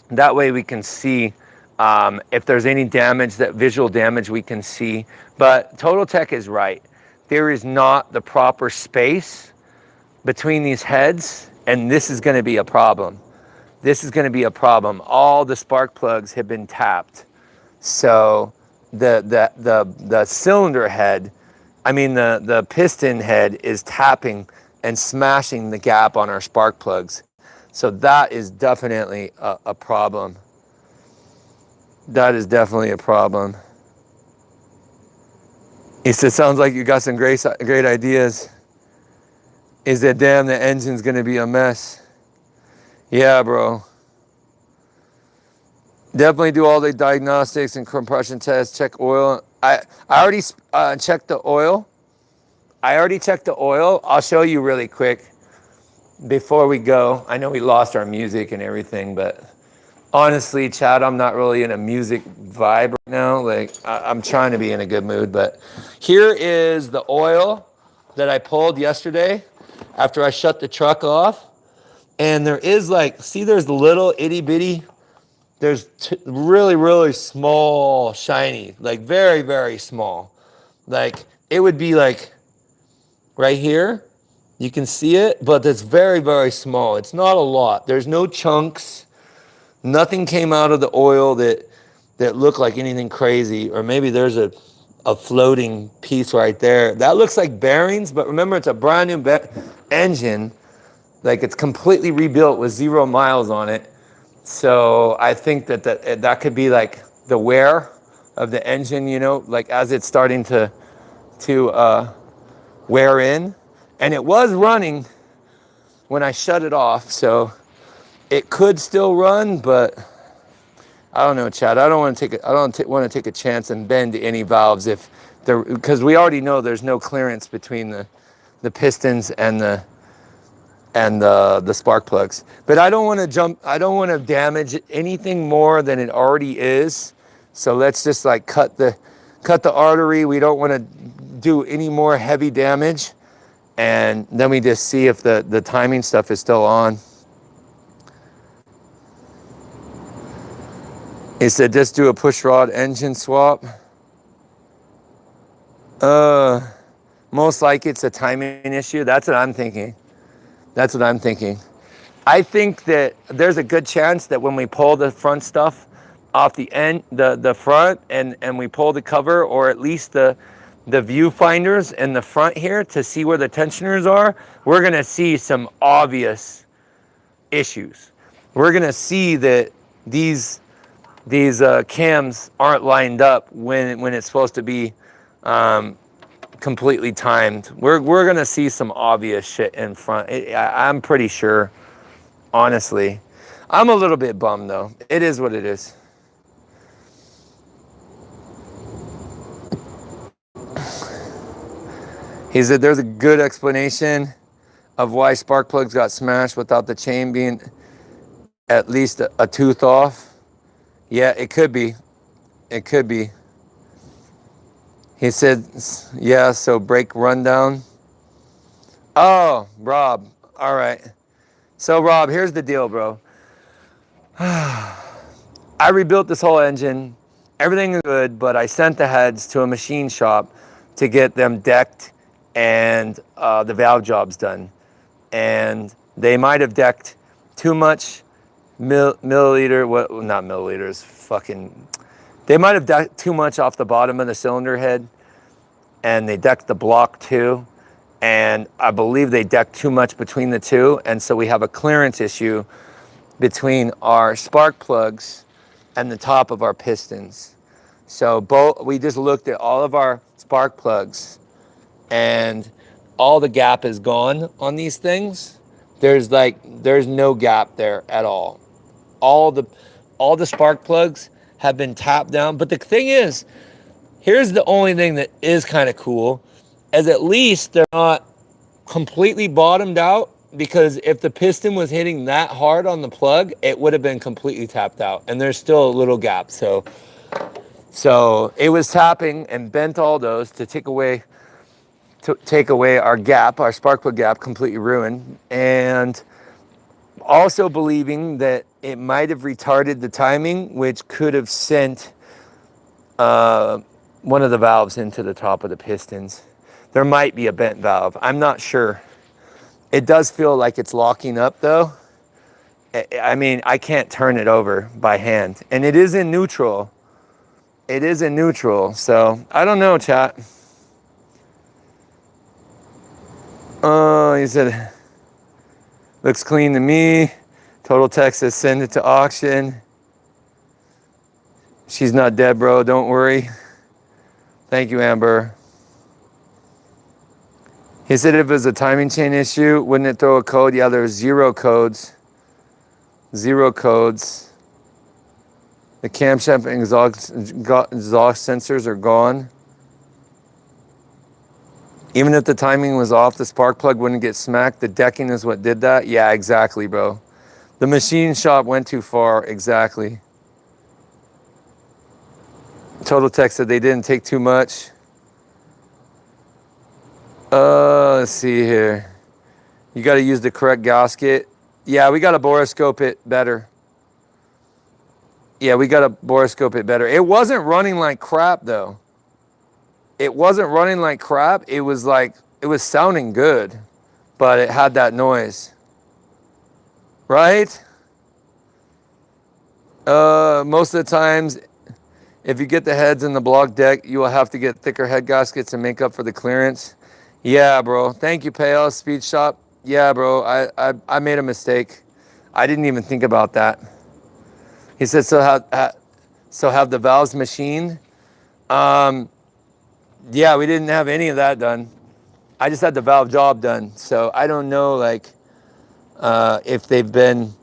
That way we can see if there's any damage, that visual damage we can see. But Total Tech is right. There is not the proper space between these heads, and this is going to be a problem. This is going to be a problem. All the spark plugs have been tapped. So the cylinder head, I mean the piston head is tapping and smashing the gap on our spark plugs. So that is definitely a problem. That is definitely a problem. He said, sounds like you got some great ideas. He said, damn, the engine's gonna be a mess. Yeah, bro. Definitely do all the diagnostics and compression tests, check oil. I already checked the oil. I'll show you really quick before we go. I know we lost our music and everything, but honestly, Chad, I'm not really in a music vibe right now. Like, I'm trying to be in a good mood, but here is the oil that I pulled yesterday after I shut the truck off. And there is like, see, there's the little itty bitty, there's really, really small, shiny, like very, very small. Like it would be like right here. You can see it, but it's very, very small. It's not a lot. There's no chunks. Nothing came out of the oil that looked like anything crazy. Or maybe there's a floating piece right there. That looks like bearings, but remember it's a brand new engine. Like it's completely rebuilt with 0 miles on it. So I think that could be like the wear of the engine, you know, like as it's starting to wear in. And it was running when I shut it off, so it could still run, but I don't know, Chad. I don't want to take a chance and bend any valves because we already know there's no clearance between the pistons and the spark plugs. But I don't want to damage anything more than it already is. So let's just like cut the artery. We don't want to do any more heavy damage. And then we just see if the timing stuff is still on. He said, just do a push rod engine swap. Most likely it's a timing issue. That's what I'm thinking. I think that there's a good chance that when we pull the front stuff off the end, the front, and we pull the cover, or at least the viewfinders in the front here to see where the tensioners are, we're gonna see some obvious issues. We're gonna see that these cams aren't lined up when it's supposed to be completely timed. We're gonna see some obvious shit in front. I'm pretty sure, honestly. I'm a little bit bummed though. It is what it is. He said there's a good explanation of why spark plugs got smashed without the chain being at least a tooth off. Yeah, it could be. It could be. He said, yeah, so brake rundown. Oh, Rob. All right. So, Rob, here's the deal, bro. I rebuilt this whole engine. Everything is good, but I sent the heads to a machine shop to get them decked and the valve jobs done. And they might have decked too much milliliter, not milliliters, they might have decked too much off the bottom of the cylinder head, and they decked the block too. And I believe they decked too much between the two. And so we have a clearance issue between our spark plugs and the top of our pistons. So we just looked at all of our spark plugs, and all the gap is gone on these things. There's no gap there at all. All the spark plugs have been tapped down. But the thing is, here's the only thing that is kind of cool, is at least they're not completely bottomed out, because if the piston was hitting that hard on the plug, it would have been completely tapped out, and there's still a little gap. So it was tapping and bent all those to take away our gap, our spark plug gap, completely ruined. And also believing that it might have retarded the timing, which could have sent one of the valves into the top of the pistons. There might be a bent valve. I'm not sure. It does feel like it's locking up though. I mean, I can't turn it over by hand. And it is in neutral. It is in neutral. So I don't know, chat. Oh, he said, looks clean to me. Total Tech says send it to auction. She's not dead, bro. Don't worry. Thank you, Amber. He said if it was a timing chain issue, wouldn't it throw a code? Yeah, there's 0 codes. 0 codes. The camshaft and exhaust sensors are gone. Even if the timing was off, the spark plug wouldn't get smacked. The decking is what did that. Yeah, exactly, bro. The machine shop went too far. Exactly. Total Tech said they didn't take too much. Let's see here. You got to use the correct gasket. Yeah, we got to borescope it better. Yeah, we got to borescope it better. It wasn't running like crap, though. It wasn't running like crap. It was like, it was sounding good, but it had that noise. Right? Most of the times, if you get the heads in the block deck, you will have to get thicker head gaskets to make up for the clearance. Yeah, bro. Thank you, Pale Speed Shop. Yeah, bro. I made a mistake. I didn't even think about that. He said, so have the valves machined? Yeah, we didn't have any of that done. I just had the valve job done. So I don't know, like, if they've been,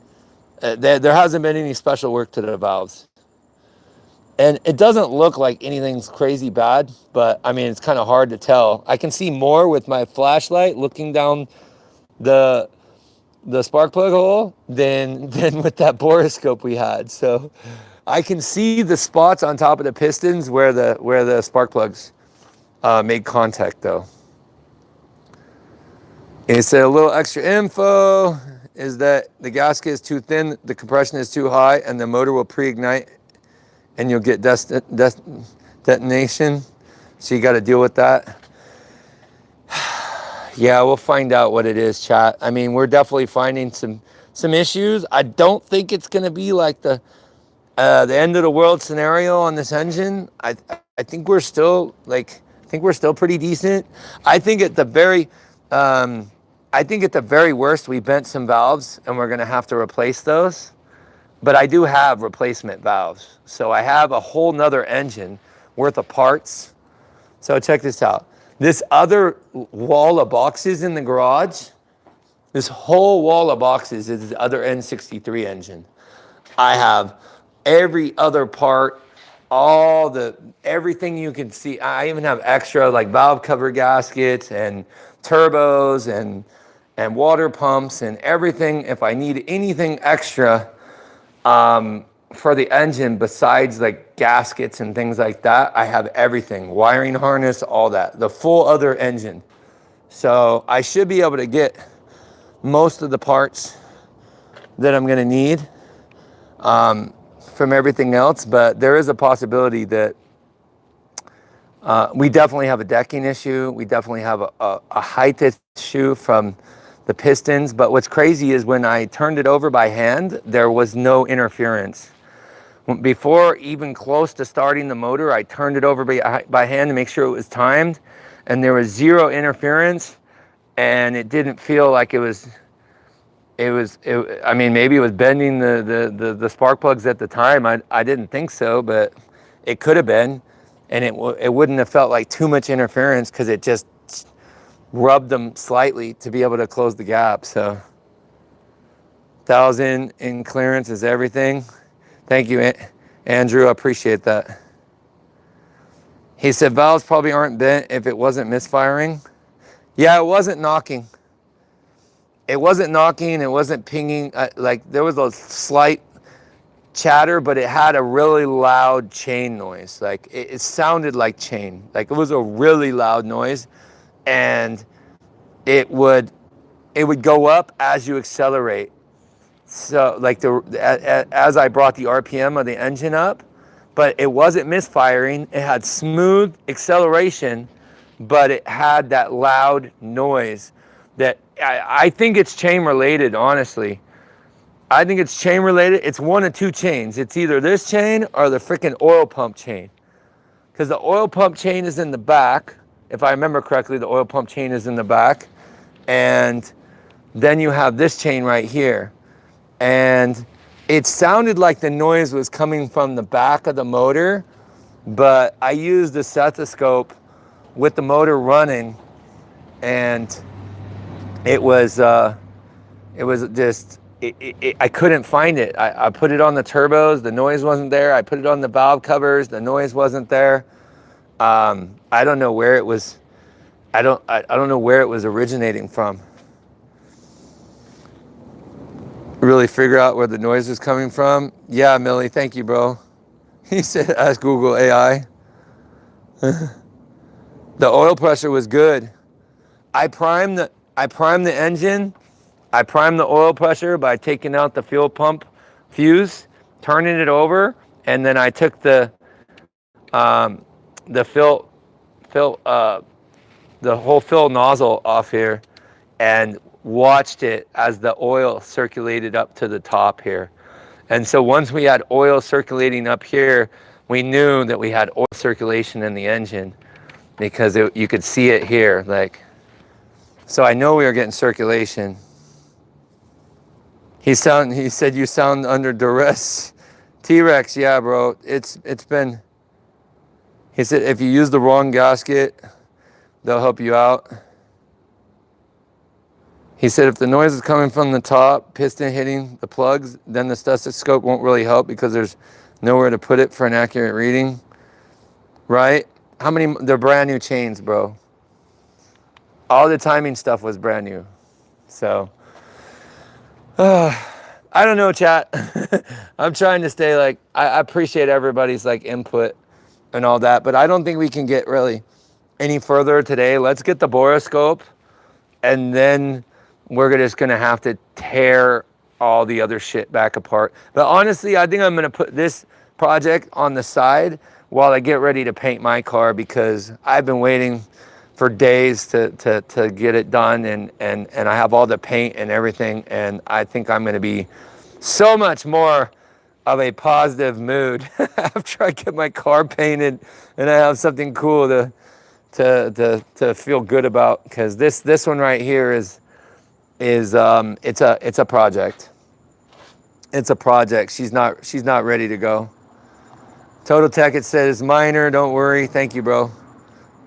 there hasn't been any special work to the valves. And it doesn't look like anything's crazy bad, but I mean, it's kind of hard to tell. I can see more with my flashlight looking down the spark plug hole than with that borescope we had. So I can see the spots on top of the pistons where the spark plugs made contact though. And it said a little extra info is that the gasket is too thin, the compression is too high, and the motor will pre-ignite and you'll get detonation. So you got to deal with that. Yeah, we'll find out what it is, chat. I mean, we're definitely finding some issues. I don't think it's going to be like the end of the world scenario on this engine. I think we're still pretty decent. I think at the very worst, we bent some valves and we're going to have to replace those. But I do have replacement valves. So I have a whole nother engine worth of parts. So check this out. This other wall of boxes in the garage, this whole wall of boxes is the other N63 engine. I have every other part, everything you can see. I even have extra like valve cover gaskets and turbos and water pumps and everything. If I need anything extra, for the engine, besides like gaskets and things like that, I have everything, wiring harness, all that, the full other engine. So I should be able to get most of the parts that I'm going to need from everything else, but there is a possibility that we definitely have a decking issue. We definitely have a height issue from the pistons. But what's crazy is when I turned it over by hand, there was no interference. Before even close to starting the motor, I turned it over by hand to make sure it was timed, and there was zero interference, and it didn't feel like it was. I mean, maybe it was bending the spark plugs at the time. I didn't think so, but it could have been, and it wouldn't have felt like too much interference because it just rubbed them slightly to be able to close the gap. So 1,000 in clearance is everything. Thank you, Andrew. I appreciate that. He said valves probably aren't bent if it wasn't misfiring. Yeah, it wasn't knocking. It wasn't knocking. It wasn't pinging. Like there was a slight chatter, but it had a really loud chain noise. Like it sounded like chain. Like it was a really loud noise, and it would go up as you accelerate. So like as I brought the RPM of the engine up, but it wasn't misfiring. It had smooth acceleration, but it had that loud noise that I think it's chain related, honestly. I think it's chain related. It's one of two chains. It's either this chain or the freaking oil pump chain. Because the oil pump chain is in the back. If I remember correctly, the oil pump chain is in the back. And then you have this chain right here. And it sounded like the noise was coming from the back of the motor, but I used the stethoscope with the motor running, and it was just, I couldn't find it. I put it on the turbos, the noise wasn't there. I put it on the valve covers, the noise wasn't there. I don't know where it was. I don't know where it was originating from. Really figure out where the noise was coming from. Yeah, Millie, thank you, bro. He said, ask Google AI. The oil pressure was good. I primed the engine. I primed the oil pressure by taking out the fuel pump fuse, turning it over, and then I took the whole fill nozzle off here and watched it as the oil circulated up to the top here. And so once we had oil circulating up here, we knew that we had oil circulation in the engine because you could see it here. Like, so I know we were getting circulation. He said you sound under duress. T-Rex, yeah, bro. It's been, he said if you use the wrong gasket, they'll help you out. He said if the noise is coming from the top, piston hitting the plugs, then the stethoscope won't really help because there's nowhere to put it for an accurate reading. Right? How many, they're brand new chains, bro. All the timing stuff was brand new. So, I don't know, chat. I'm trying to stay like, I appreciate everybody's like input and all that, but I don't think we can get really any further today. Let's get the borescope, and then we're just gonna have to tear all the other shit back apart. But honestly, I think I'm gonna put this project on the side while I get ready to paint my car, because I've been waiting for days to get it done, and I have all the paint and everything, and I think I'm gonna be so much more of a positive mood after I get my car painted and I have something cool to feel good about, because this one right here is it's a project. It's a project. She's not ready to go. Total Tech, it says minor, don't worry. Thank you, bro.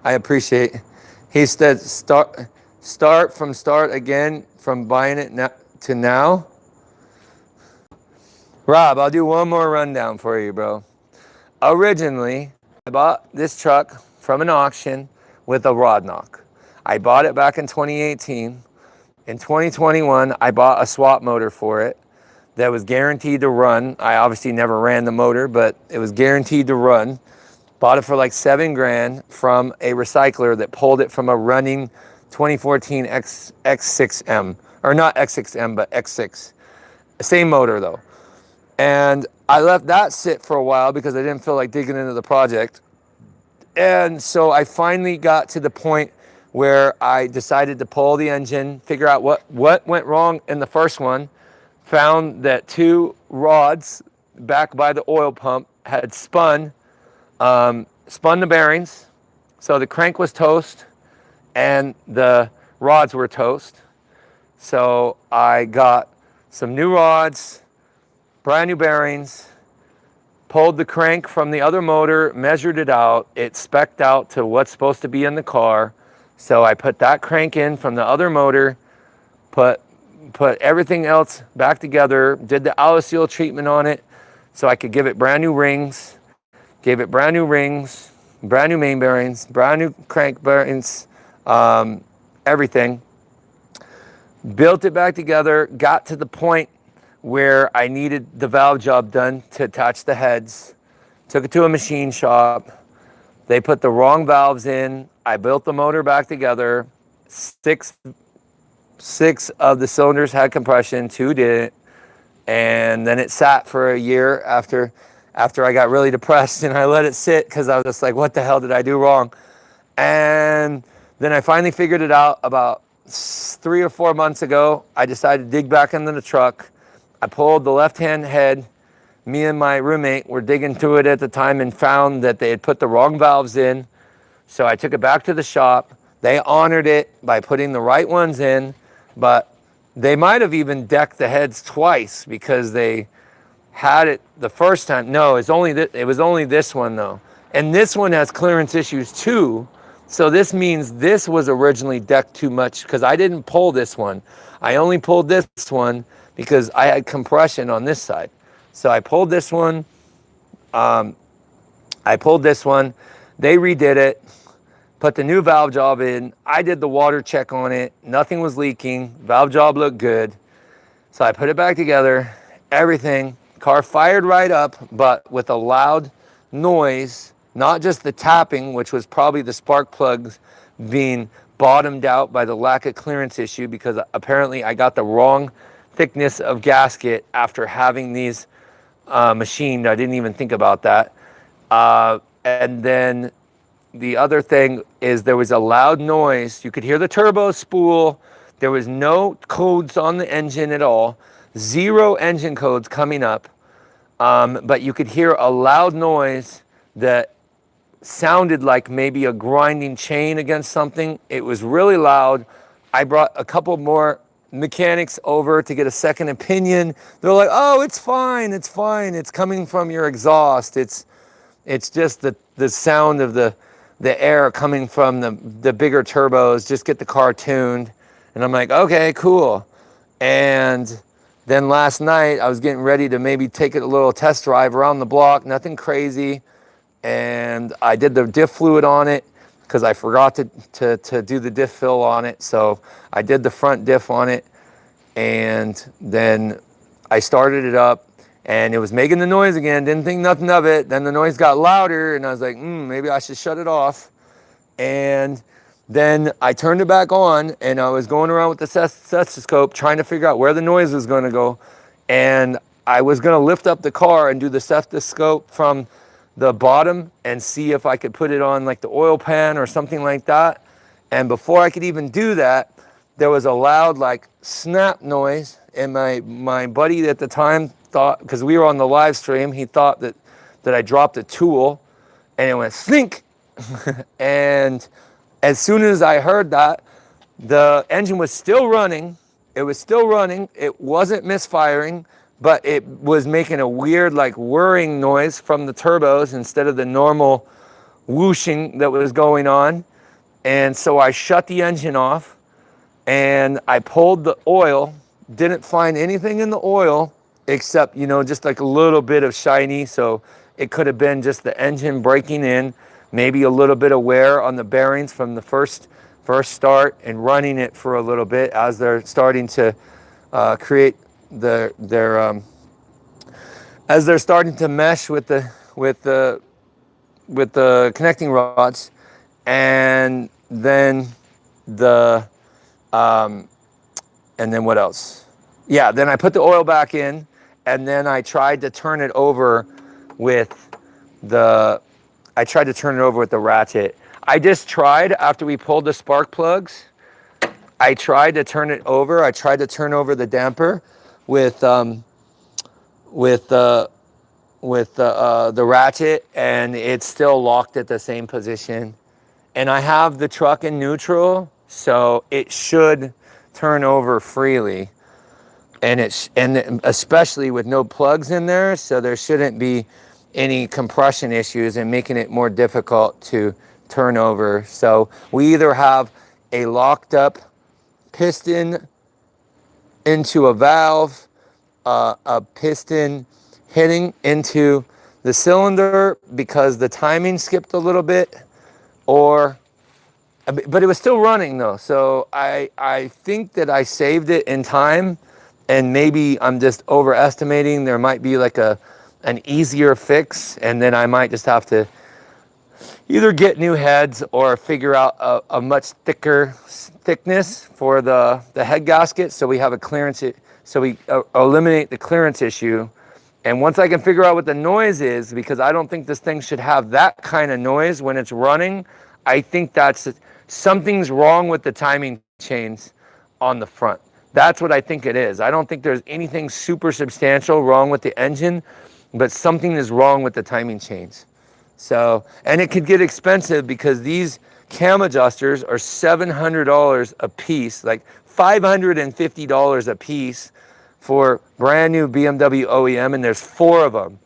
I appreciate. He said start from start again from buying it now to now. Rob, I'll do one more rundown for you, bro. Originally, I bought this truck from an auction with a rod knock. I bought it back in 2018. In 2021, I bought a swap motor for it that was guaranteed to run. I obviously never ran the motor, but it was guaranteed to run. Bought it for like $7,000 from a recycler that pulled it from a running 2014 X6M, or not X6M, but X6. Same motor though. And I left that sit for a while because I didn't feel like digging into the project. And so I finally got to the point where I decided to pull the engine, figure out what went wrong in the first one, found that two rods back by the oil pump had spun the bearings. So the crank was toast and the rods were toast. So I got some new rods, brand new bearings, pulled the crank from the other motor, measured it out. It spec'd out to what's supposed to be in the car. So I put that crank in from the other motor, put everything else back together, did the alloy seal treatment on it so I could give it brand new rings, gave it brand new rings, brand new main bearings, brand new crank bearings, everything. Built it back together, got to the point where I needed the valve job done to attach the heads. Took it to a machine shop. They put the wrong valves in. I built the motor back together. Six of the cylinders had compression, 2 didn't. And then it sat for a year after I got really depressed, and I let it sit because I was just like, what the hell did I do wrong? And then I finally figured it out about 3 or 4 months ago. I decided to dig back into the truck. I pulled the left-hand head. Me and my roommate were digging through it at the time and found that they had put the wrong valves in. So I took it back to the shop. They honored it by putting the right ones in, but they might have even decked the heads twice because they had it the first time. No, it was only this one though. And this one has clearance issues too. So this means this was originally decked too much because I didn't pull this one. I only pulled this one because I had compression on this side. So I pulled this one. They redid it, put the new valve job in. I did the water check on it. Nothing was leaking. Valve job looked good. So I put it back together, everything. Car fired right up, but with a loud noise, not just the tapping, which was probably the spark plugs being bottomed out by the lack of clearance issue, because apparently I got the wrong thickness of gasket after having these machined. I didn't even think about that. And then the other thing is there was a loud noise. You could hear the turbo spool. There was no codes on the engine at all. 0 engine codes coming up. But you could hear a loud noise that sounded like maybe a grinding chain against something. It was really loud. I brought a couple more mechanics over to get a second opinion. They're like, oh, it's fine. It's fine. It's coming from your exhaust. It's just the sound of the air coming from the bigger turbos. Just get the car tuned. And I'm like, okay, cool. And then last night I was getting ready to maybe take it a little test drive around the block, nothing crazy. And I did the diff fluid on it because I forgot to do the diff fill on it. So I did the front diff on it, and then I started it up, and it was making the noise again. Didn't think nothing of it. Then the noise got louder, and I was like, maybe I should shut it off. And then I turned it back on, and I was going around with the stethoscope trying to figure out where the noise was going to go. And I was going to lift up the car and do the stethoscope from the bottom and see if I could put it on like the oil pan or something like that. And before I could even do that, there was a loud like snap noise. And my buddy at the time thought, because we were on the live stream, he thought that I dropped a tool, and it went slink. And as soon as I heard that, the engine was still running. It was still running. It wasn't misfiring, but it was making a weird like whirring noise from the turbos instead of the normal whooshing that was going on. And so I shut the engine off, and I pulled the oil. Didn't find anything in the oil except, just like a little bit of shiny. So it could have been just the engine breaking in, maybe a little bit of wear on the bearings from the first start and running it for a little bit as they're starting to create as they're starting to mesh with the connecting rods. And then and then what else? Yeah, then I put the oil back in, and then I tried to turn it over with the ratchet. I just tried, after we pulled the spark plugs, I tried to turn it over. I tried to turn over the damper with the ratchet, and it's still locked at the same position. And I have the truck in neutral, so it should turn over freely. And especially with no plugs in there, so there shouldn't be any compression issues and making it more difficult to turn over. So we either have a locked up piston into a valve, a piston hitting into the cylinder because the timing skipped a little bit, but it was still running though. So I think that I saved it in time, and maybe I'm just overestimating. There might be like an easier fix, and then I might just have to either get new heads or figure out a much thicker thickness for the head gasket, so we have a clearance So we eliminate the clearance issue. And once I can figure out what the noise is, because I don't think this thing should have that kind of noise when it's running, I think that's something's wrong with the timing chains on the front. That's what I think it is. I don't think there's anything super substantial wrong with the engine, but something is wrong with the timing chains. So, and it could get expensive because these cam adjusters are $700 a piece, like $550 a piece for brand new BMW OEM, and there's 4 of them.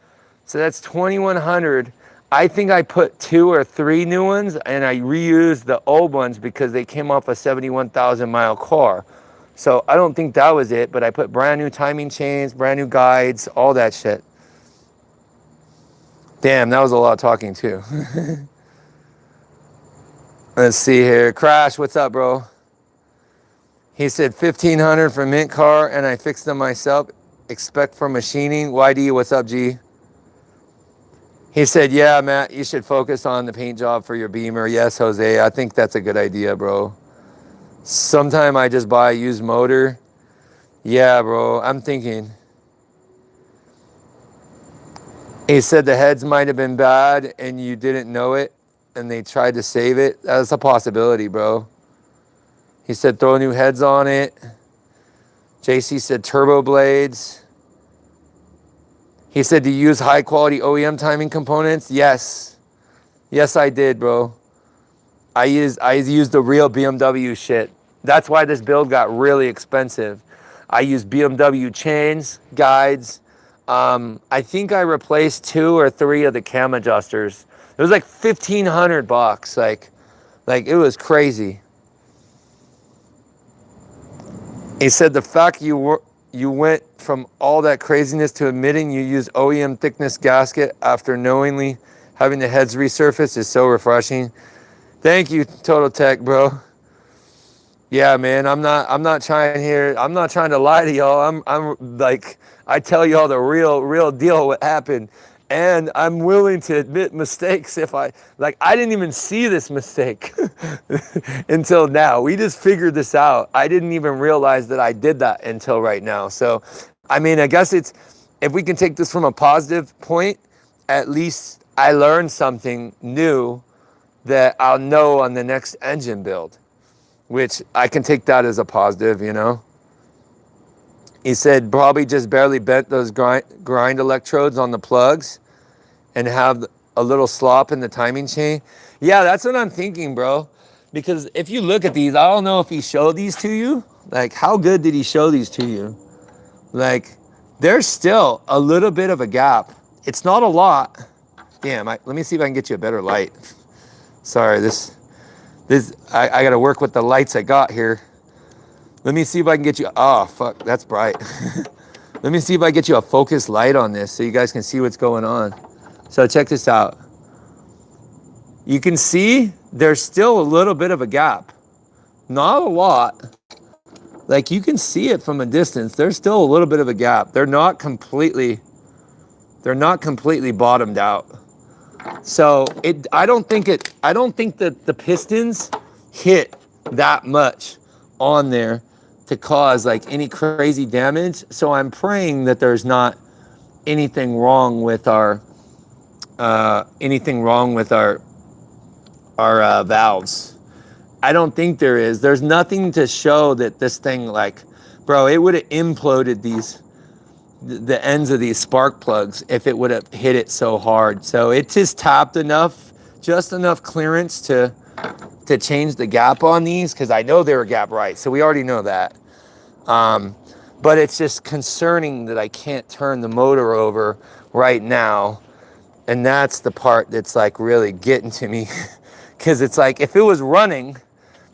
So that's $2,100. I think I put 2 or 3 new ones and I reused the old ones because they came off a 71,000 mile car. So I don't think that was it, but I put brand new timing chains, brand new guides, all that shit. Damn, that was a lot of talking too. Let's see here. Crash, what's up, bro? He said $1,500 for mint car and I fixed them myself. Expect for machining. YD, what's up, G? He said, yeah, Matt, you should focus on the paint job for your Beamer. Yes, Jose, I think that's a good idea, bro. Sometime I just buy a used motor. Yeah, bro, I'm thinking. He said the heads might have been bad and you didn't know it and they tried to save it. That's a possibility, bro. He said throw new heads on it. JC said turbo blades. He said, do you use high quality OEM timing components? Yes. Yes, I did, bro. I used the real BMW shit. That's why this build got really expensive. I used BMW chains, guides. I think I replaced 2 or 3 of the cam adjusters. It was like $1,500. Like it was crazy. He said the fact you went from all that craziness to admitting you use OEM thickness gasket after knowingly having the heads resurfaced is so refreshing. Thank you, Total Tech, bro. Yeah, man, I'm not trying to lie to y'all. I'm like, I tell y'all the real deal what happened. And I'm willing to admit mistakes if I didn't even see this mistake until now. We just figured this out. I didn't even realize that I did that until right now. So, I mean, I guess if we can take this from a positive point, at least I learned something new that I'll know on the next engine build, which I can take that as a positive, you know? He said probably just barely bent those grind electrodes on the plugs and have a little slop in the timing chain. Yeah, that's what I'm thinking, bro. Because if you look at these, I don't know if he showed these to you. Like, how good did he show these to you? Like, there's still a little bit of a gap. It's not a lot. Damn, let me see if I can get you a better light. Sorry, I gotta work with the lights I got here. Let me see if I can get you, oh, fuck, that's bright. Let me see if I get you a focus light on this so you guys can see what's going on. So check this out. You can see there's still a little bit of a gap. Not a lot. Like you can see it from a distance. There's still a little bit of a gap. They're not completely bottomed out. So I don't think that the pistons hit that much on there to cause like any crazy damage. So I'm praying that there's not anything wrong with our valves. I don't think there is. There's nothing to show that this thing, like, bro, it would have imploded the ends of these spark plugs if it would have hit it so hard. So it just tapped just enough clearance to change the gap on these, because I know they were gap right. So we already know that. But it's just concerning that I can't turn the motor over right now. And that's the part that's like really getting to me. Because it's like, if it was running,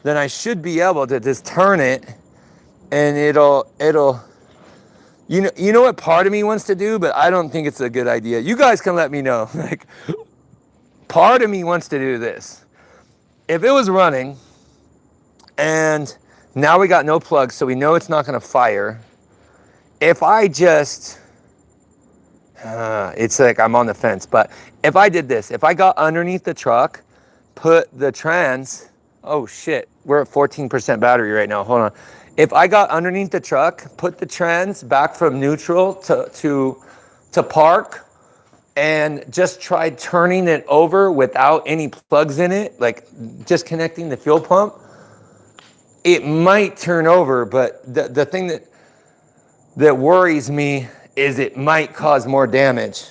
then I should be able to just turn it and it'll, you know what part of me wants to do, but I don't think it's a good idea. You guys can let me know. Like, part of me wants to do this. If it was running and now we got no plugs, so we know it's not going to fire. If I just, it's like I'm on the fence, but if I did this, if I got underneath the truck, put the trans, oh shit, we're at 14% battery right now, hold on. If I got underneath the truck, put the trans back from neutral to park, and just tried turning it over without any plugs in it, like just connecting the fuel pump, it might turn over. But the thing that worries me is it might cause more damage.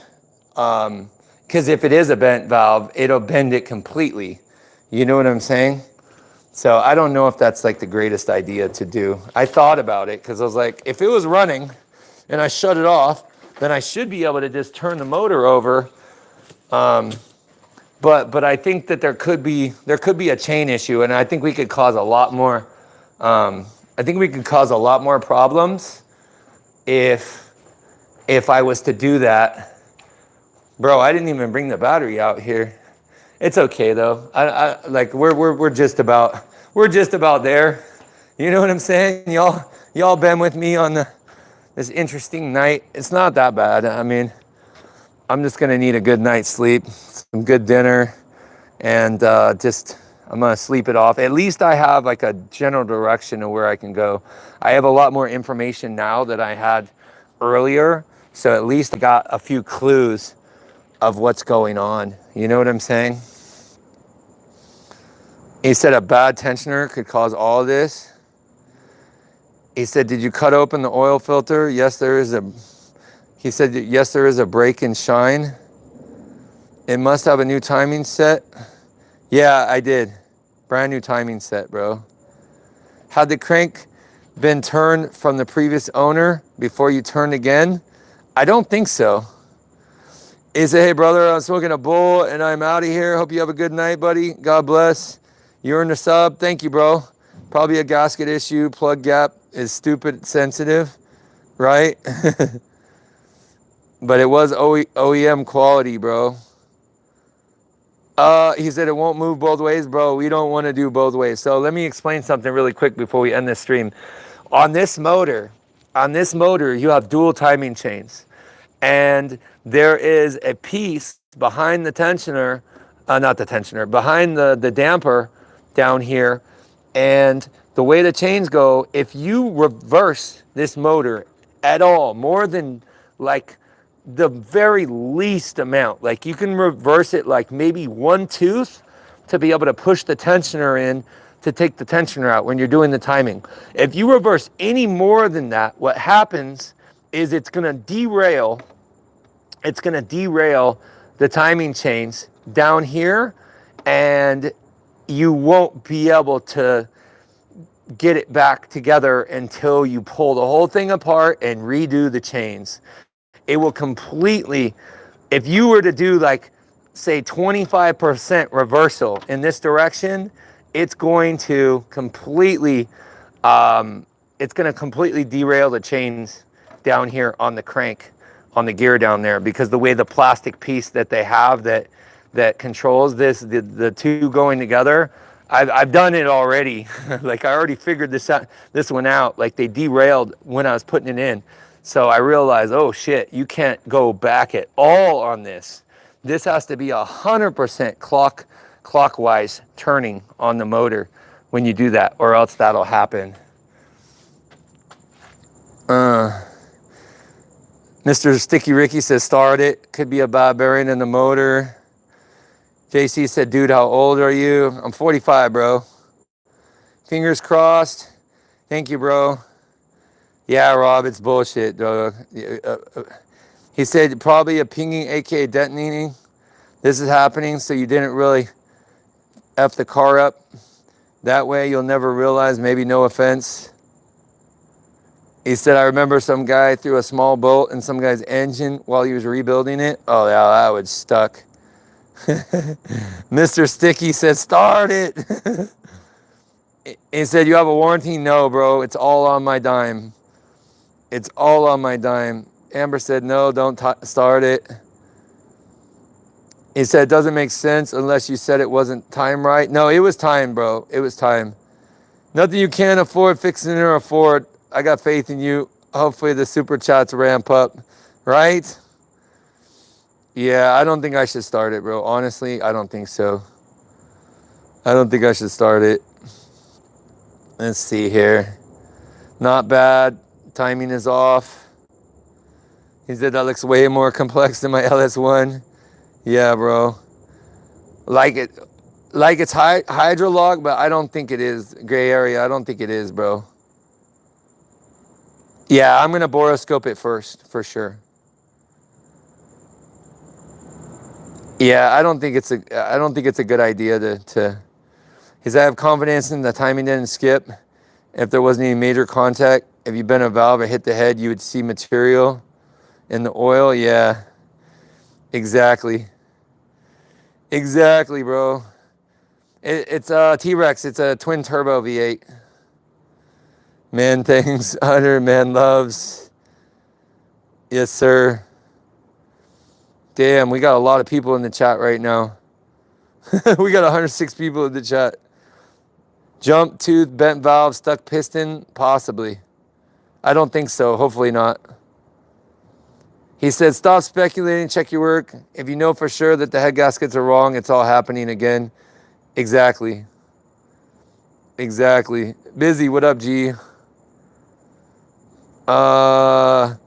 Because if it is a bent valve, it'll bend it completely. You know what I'm saying? So I don't know if that's like the greatest idea to do. I thought about it because I was like, if it was running and I shut it off, then I should be able to just turn the motor over. But I think that there could be a chain issue, and I think we could cause a lot more. I think we could cause a lot more problems if I was to do that. Bro, I didn't even bring the battery out here. It's okay though. I like we're just about there. You know what I'm saying? Y'all been with me on this interesting night. It's not that bad. I mean, I'm just gonna need a good night's sleep, some good dinner, and I'm gonna sleep it off. At least I have like a general direction of where I can go. I have a lot more information now than I had earlier, so at least I got a few clues of what's going on. You know what I'm saying? He said a bad tensioner could cause all of this. He said, did you cut open the oil filter? Yes, there is he said, yes, there is a break and shine. It must have a new timing set. Yeah, I did. Brand new timing set, bro. Had the crank been turned from the previous owner before you turned again? I don't think so. He said, hey brother, I'm smoking a bowl and I'm out of here. Hope you have a good night, buddy. God bless. You earned a sub. Thank you, bro. Probably a gasket issue. Plug gap is stupid sensitive, right? But it was OEM quality, bro. He said it won't move both ways, bro. We don't want to do both ways. So let me explain something really quick before we end this stream. On this motor, you have dual timing chains. And there is a piece behind the tensioner, not the tensioner, behind the damper down here. And the way the chains go, if you reverse this motor at all, more than like the very least amount, like you can reverse it like maybe one tooth to be able to push the tensioner in to take the tensioner out when you're doing the timing. If you reverse any more than that, what happens is it's gonna derail the timing chains down here, and you won't be able to get it back together until you pull the whole thing apart and redo the chains. It will completely, if you were to do like, say 25% reversal in this direction, it's going to completely derail the chains down here on the crank, on the gear down there, because the way the plastic piece that they have that controls this, the two going together, I've done it already. Like I already figured this one out. Like they derailed when I was putting it in. So I realized, oh shit, you can't go back at all on this. This has to be 100% clockwise turning on the motor when you do that, or else that'll happen. Mr. Sticky Ricky says, start it. Could be a bad bearing in the motor. JC said, dude, how old are you? I'm 45, bro. Fingers crossed. Thank you, bro. Yeah, Rob, it's bullshit, dog. He said, probably a pinging, aka detonating. This is happening, so you didn't really F the car up. That way you'll never realize, maybe no offense. He said, I remember some guy threw a small bolt in some guy's engine while he was rebuilding it. Oh, yeah, that was stuck. Mr. Sticky said, start it. He said, you have a warranty? No, bro. It's all on my dime. It's all on my dime. Amber said, no, don't start it. He said, it doesn't make sense unless you said it wasn't timed right. No, it was timed, bro. It was timed. Nothing you can't afford, fixing or afford. I got faith in you. Hopefully the super chats ramp up, right? Yeah, I don't think I should start it, bro. Honestly, I don't think so. I don't think I should start it. Let's see here. Not bad. Timing is off. He said that looks way more complex than my LS1. Yeah, bro. Like it's hydrolog, but I don't think it is. Gray area, I don't think it is, bro. Yeah, I'm gonna borescope it first, for sure. Yeah, I don't think it's a good idea to because I have confidence in the timing didn't skip. If there wasn't any major contact, if you bent a valve or hit the head, you would see material in the oil. Yeah, exactly. Exactly, bro. It's a T-Rex. It's a twin turbo V8. Man things, Hunter, man loves. Yes, sir. Damn, we got a lot of people in the chat right now. We got 106 people in the chat. Jump tooth, bent valve, stuck piston, possibly. I don't think so. Hopefully not. He said, stop speculating, check your work. If you know for sure that the head gaskets are wrong, it's all happening again. Exactly. Exactly. Busy, what up, G? God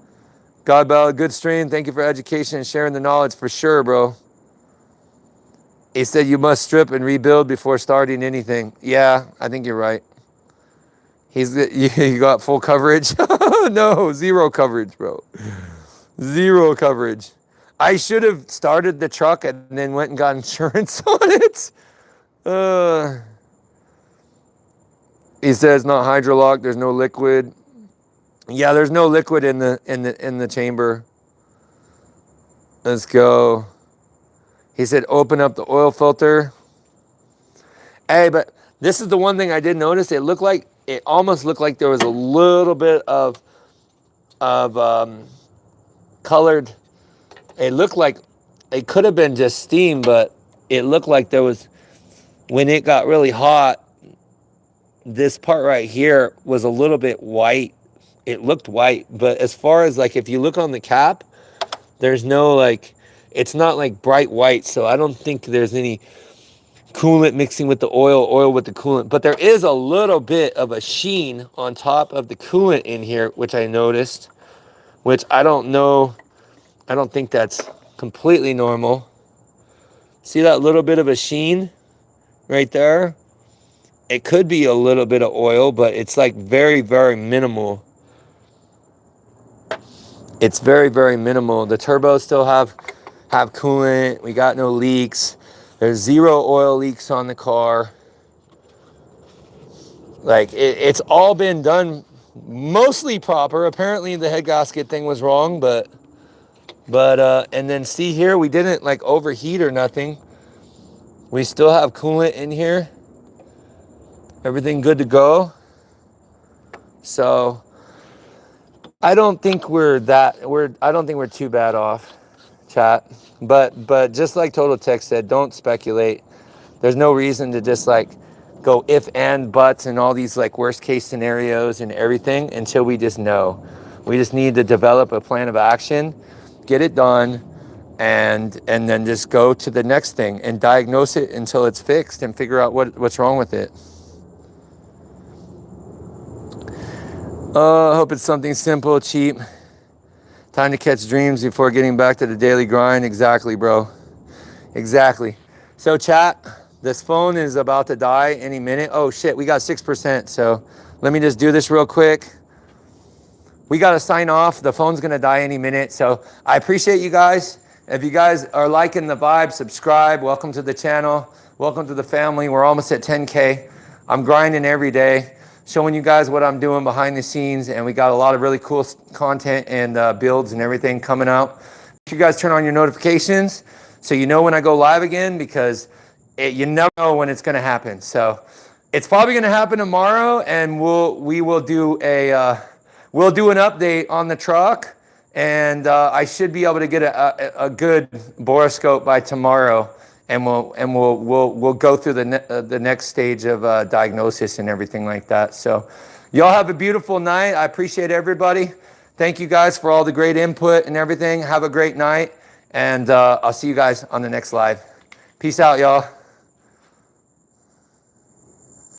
Bell, good stream. Thank you for education and sharing the knowledge for sure, bro. He said you must strip and rebuild before starting anything. Yeah, I think you're right. You got full coverage? No, zero coverage, bro. Zero coverage. I should have started the truck and then went and got insurance on it. He says not hydrolock. There's no liquid. Yeah, there's no liquid in the chamber. Let's go. He said open up the oil filter. Hey, but this is the one thing I did notice. It almost looked like there was a little bit of colored. It looked like it could have been just steam, but it looked like there was, when it got really hot, this part right here was a little bit white. It looked white, but as far as like, if you look on the cap, there's no like, it's not like bright white. So I don't think there's any coolant mixing with the oil with the coolant, but there is a little bit of a sheen on top of the coolant in here, which I noticed, which I don't know. I don't think that's completely normal. See that little bit of a sheen right there? It could be a little bit of oil, but it's like very, very minimal. It's very, very minimal. The turbos still have coolant. We got no leaks. There's zero oil leaks on the car. Like it's all been done mostly proper. Apparently the head gasket thing was wrong, but and then see here, we didn't like overheat or nothing. We still have coolant in here. Everything good to go. So I don't think we're too bad off, chat. But just like Total Tech said, don't speculate. There's no reason to just like go if and buts and all these like worst case scenarios and everything until we just know. We just need to develop a plan of action, get it done, and then just go to the next thing and diagnose it until it's fixed and figure out what's wrong with it. I hope it's something simple, cheap. Time to catch dreams before getting back to the daily grind. Exactly, bro. Exactly. So chat, this phone is about to die any minute. Oh shit, we got 6%. So let me just do this real quick. We got to sign off. The phone's going to die any minute. So I appreciate you guys. If you guys are liking the vibe, subscribe. Welcome to the channel. Welcome to the family. We're almost at 10K. I'm grinding every day, showing you guys what I'm doing behind the scenes, and we got a lot of really cool content and builds and everything coming out. Make sure you guys turn on your notifications so you know when I go live again, because you never know when it's going to happen. So it's probably going to happen tomorrow, and we will do we'll do an update on the truck, and I should be able to get a good borescope by tomorrow. And we'll go through the next stage of diagnosis and everything like that. So y'all have a beautiful night. I appreciate everybody. Thank you guys for all the great input and everything. Have a great night. And I'll see you guys on the next live. Peace out, y'all.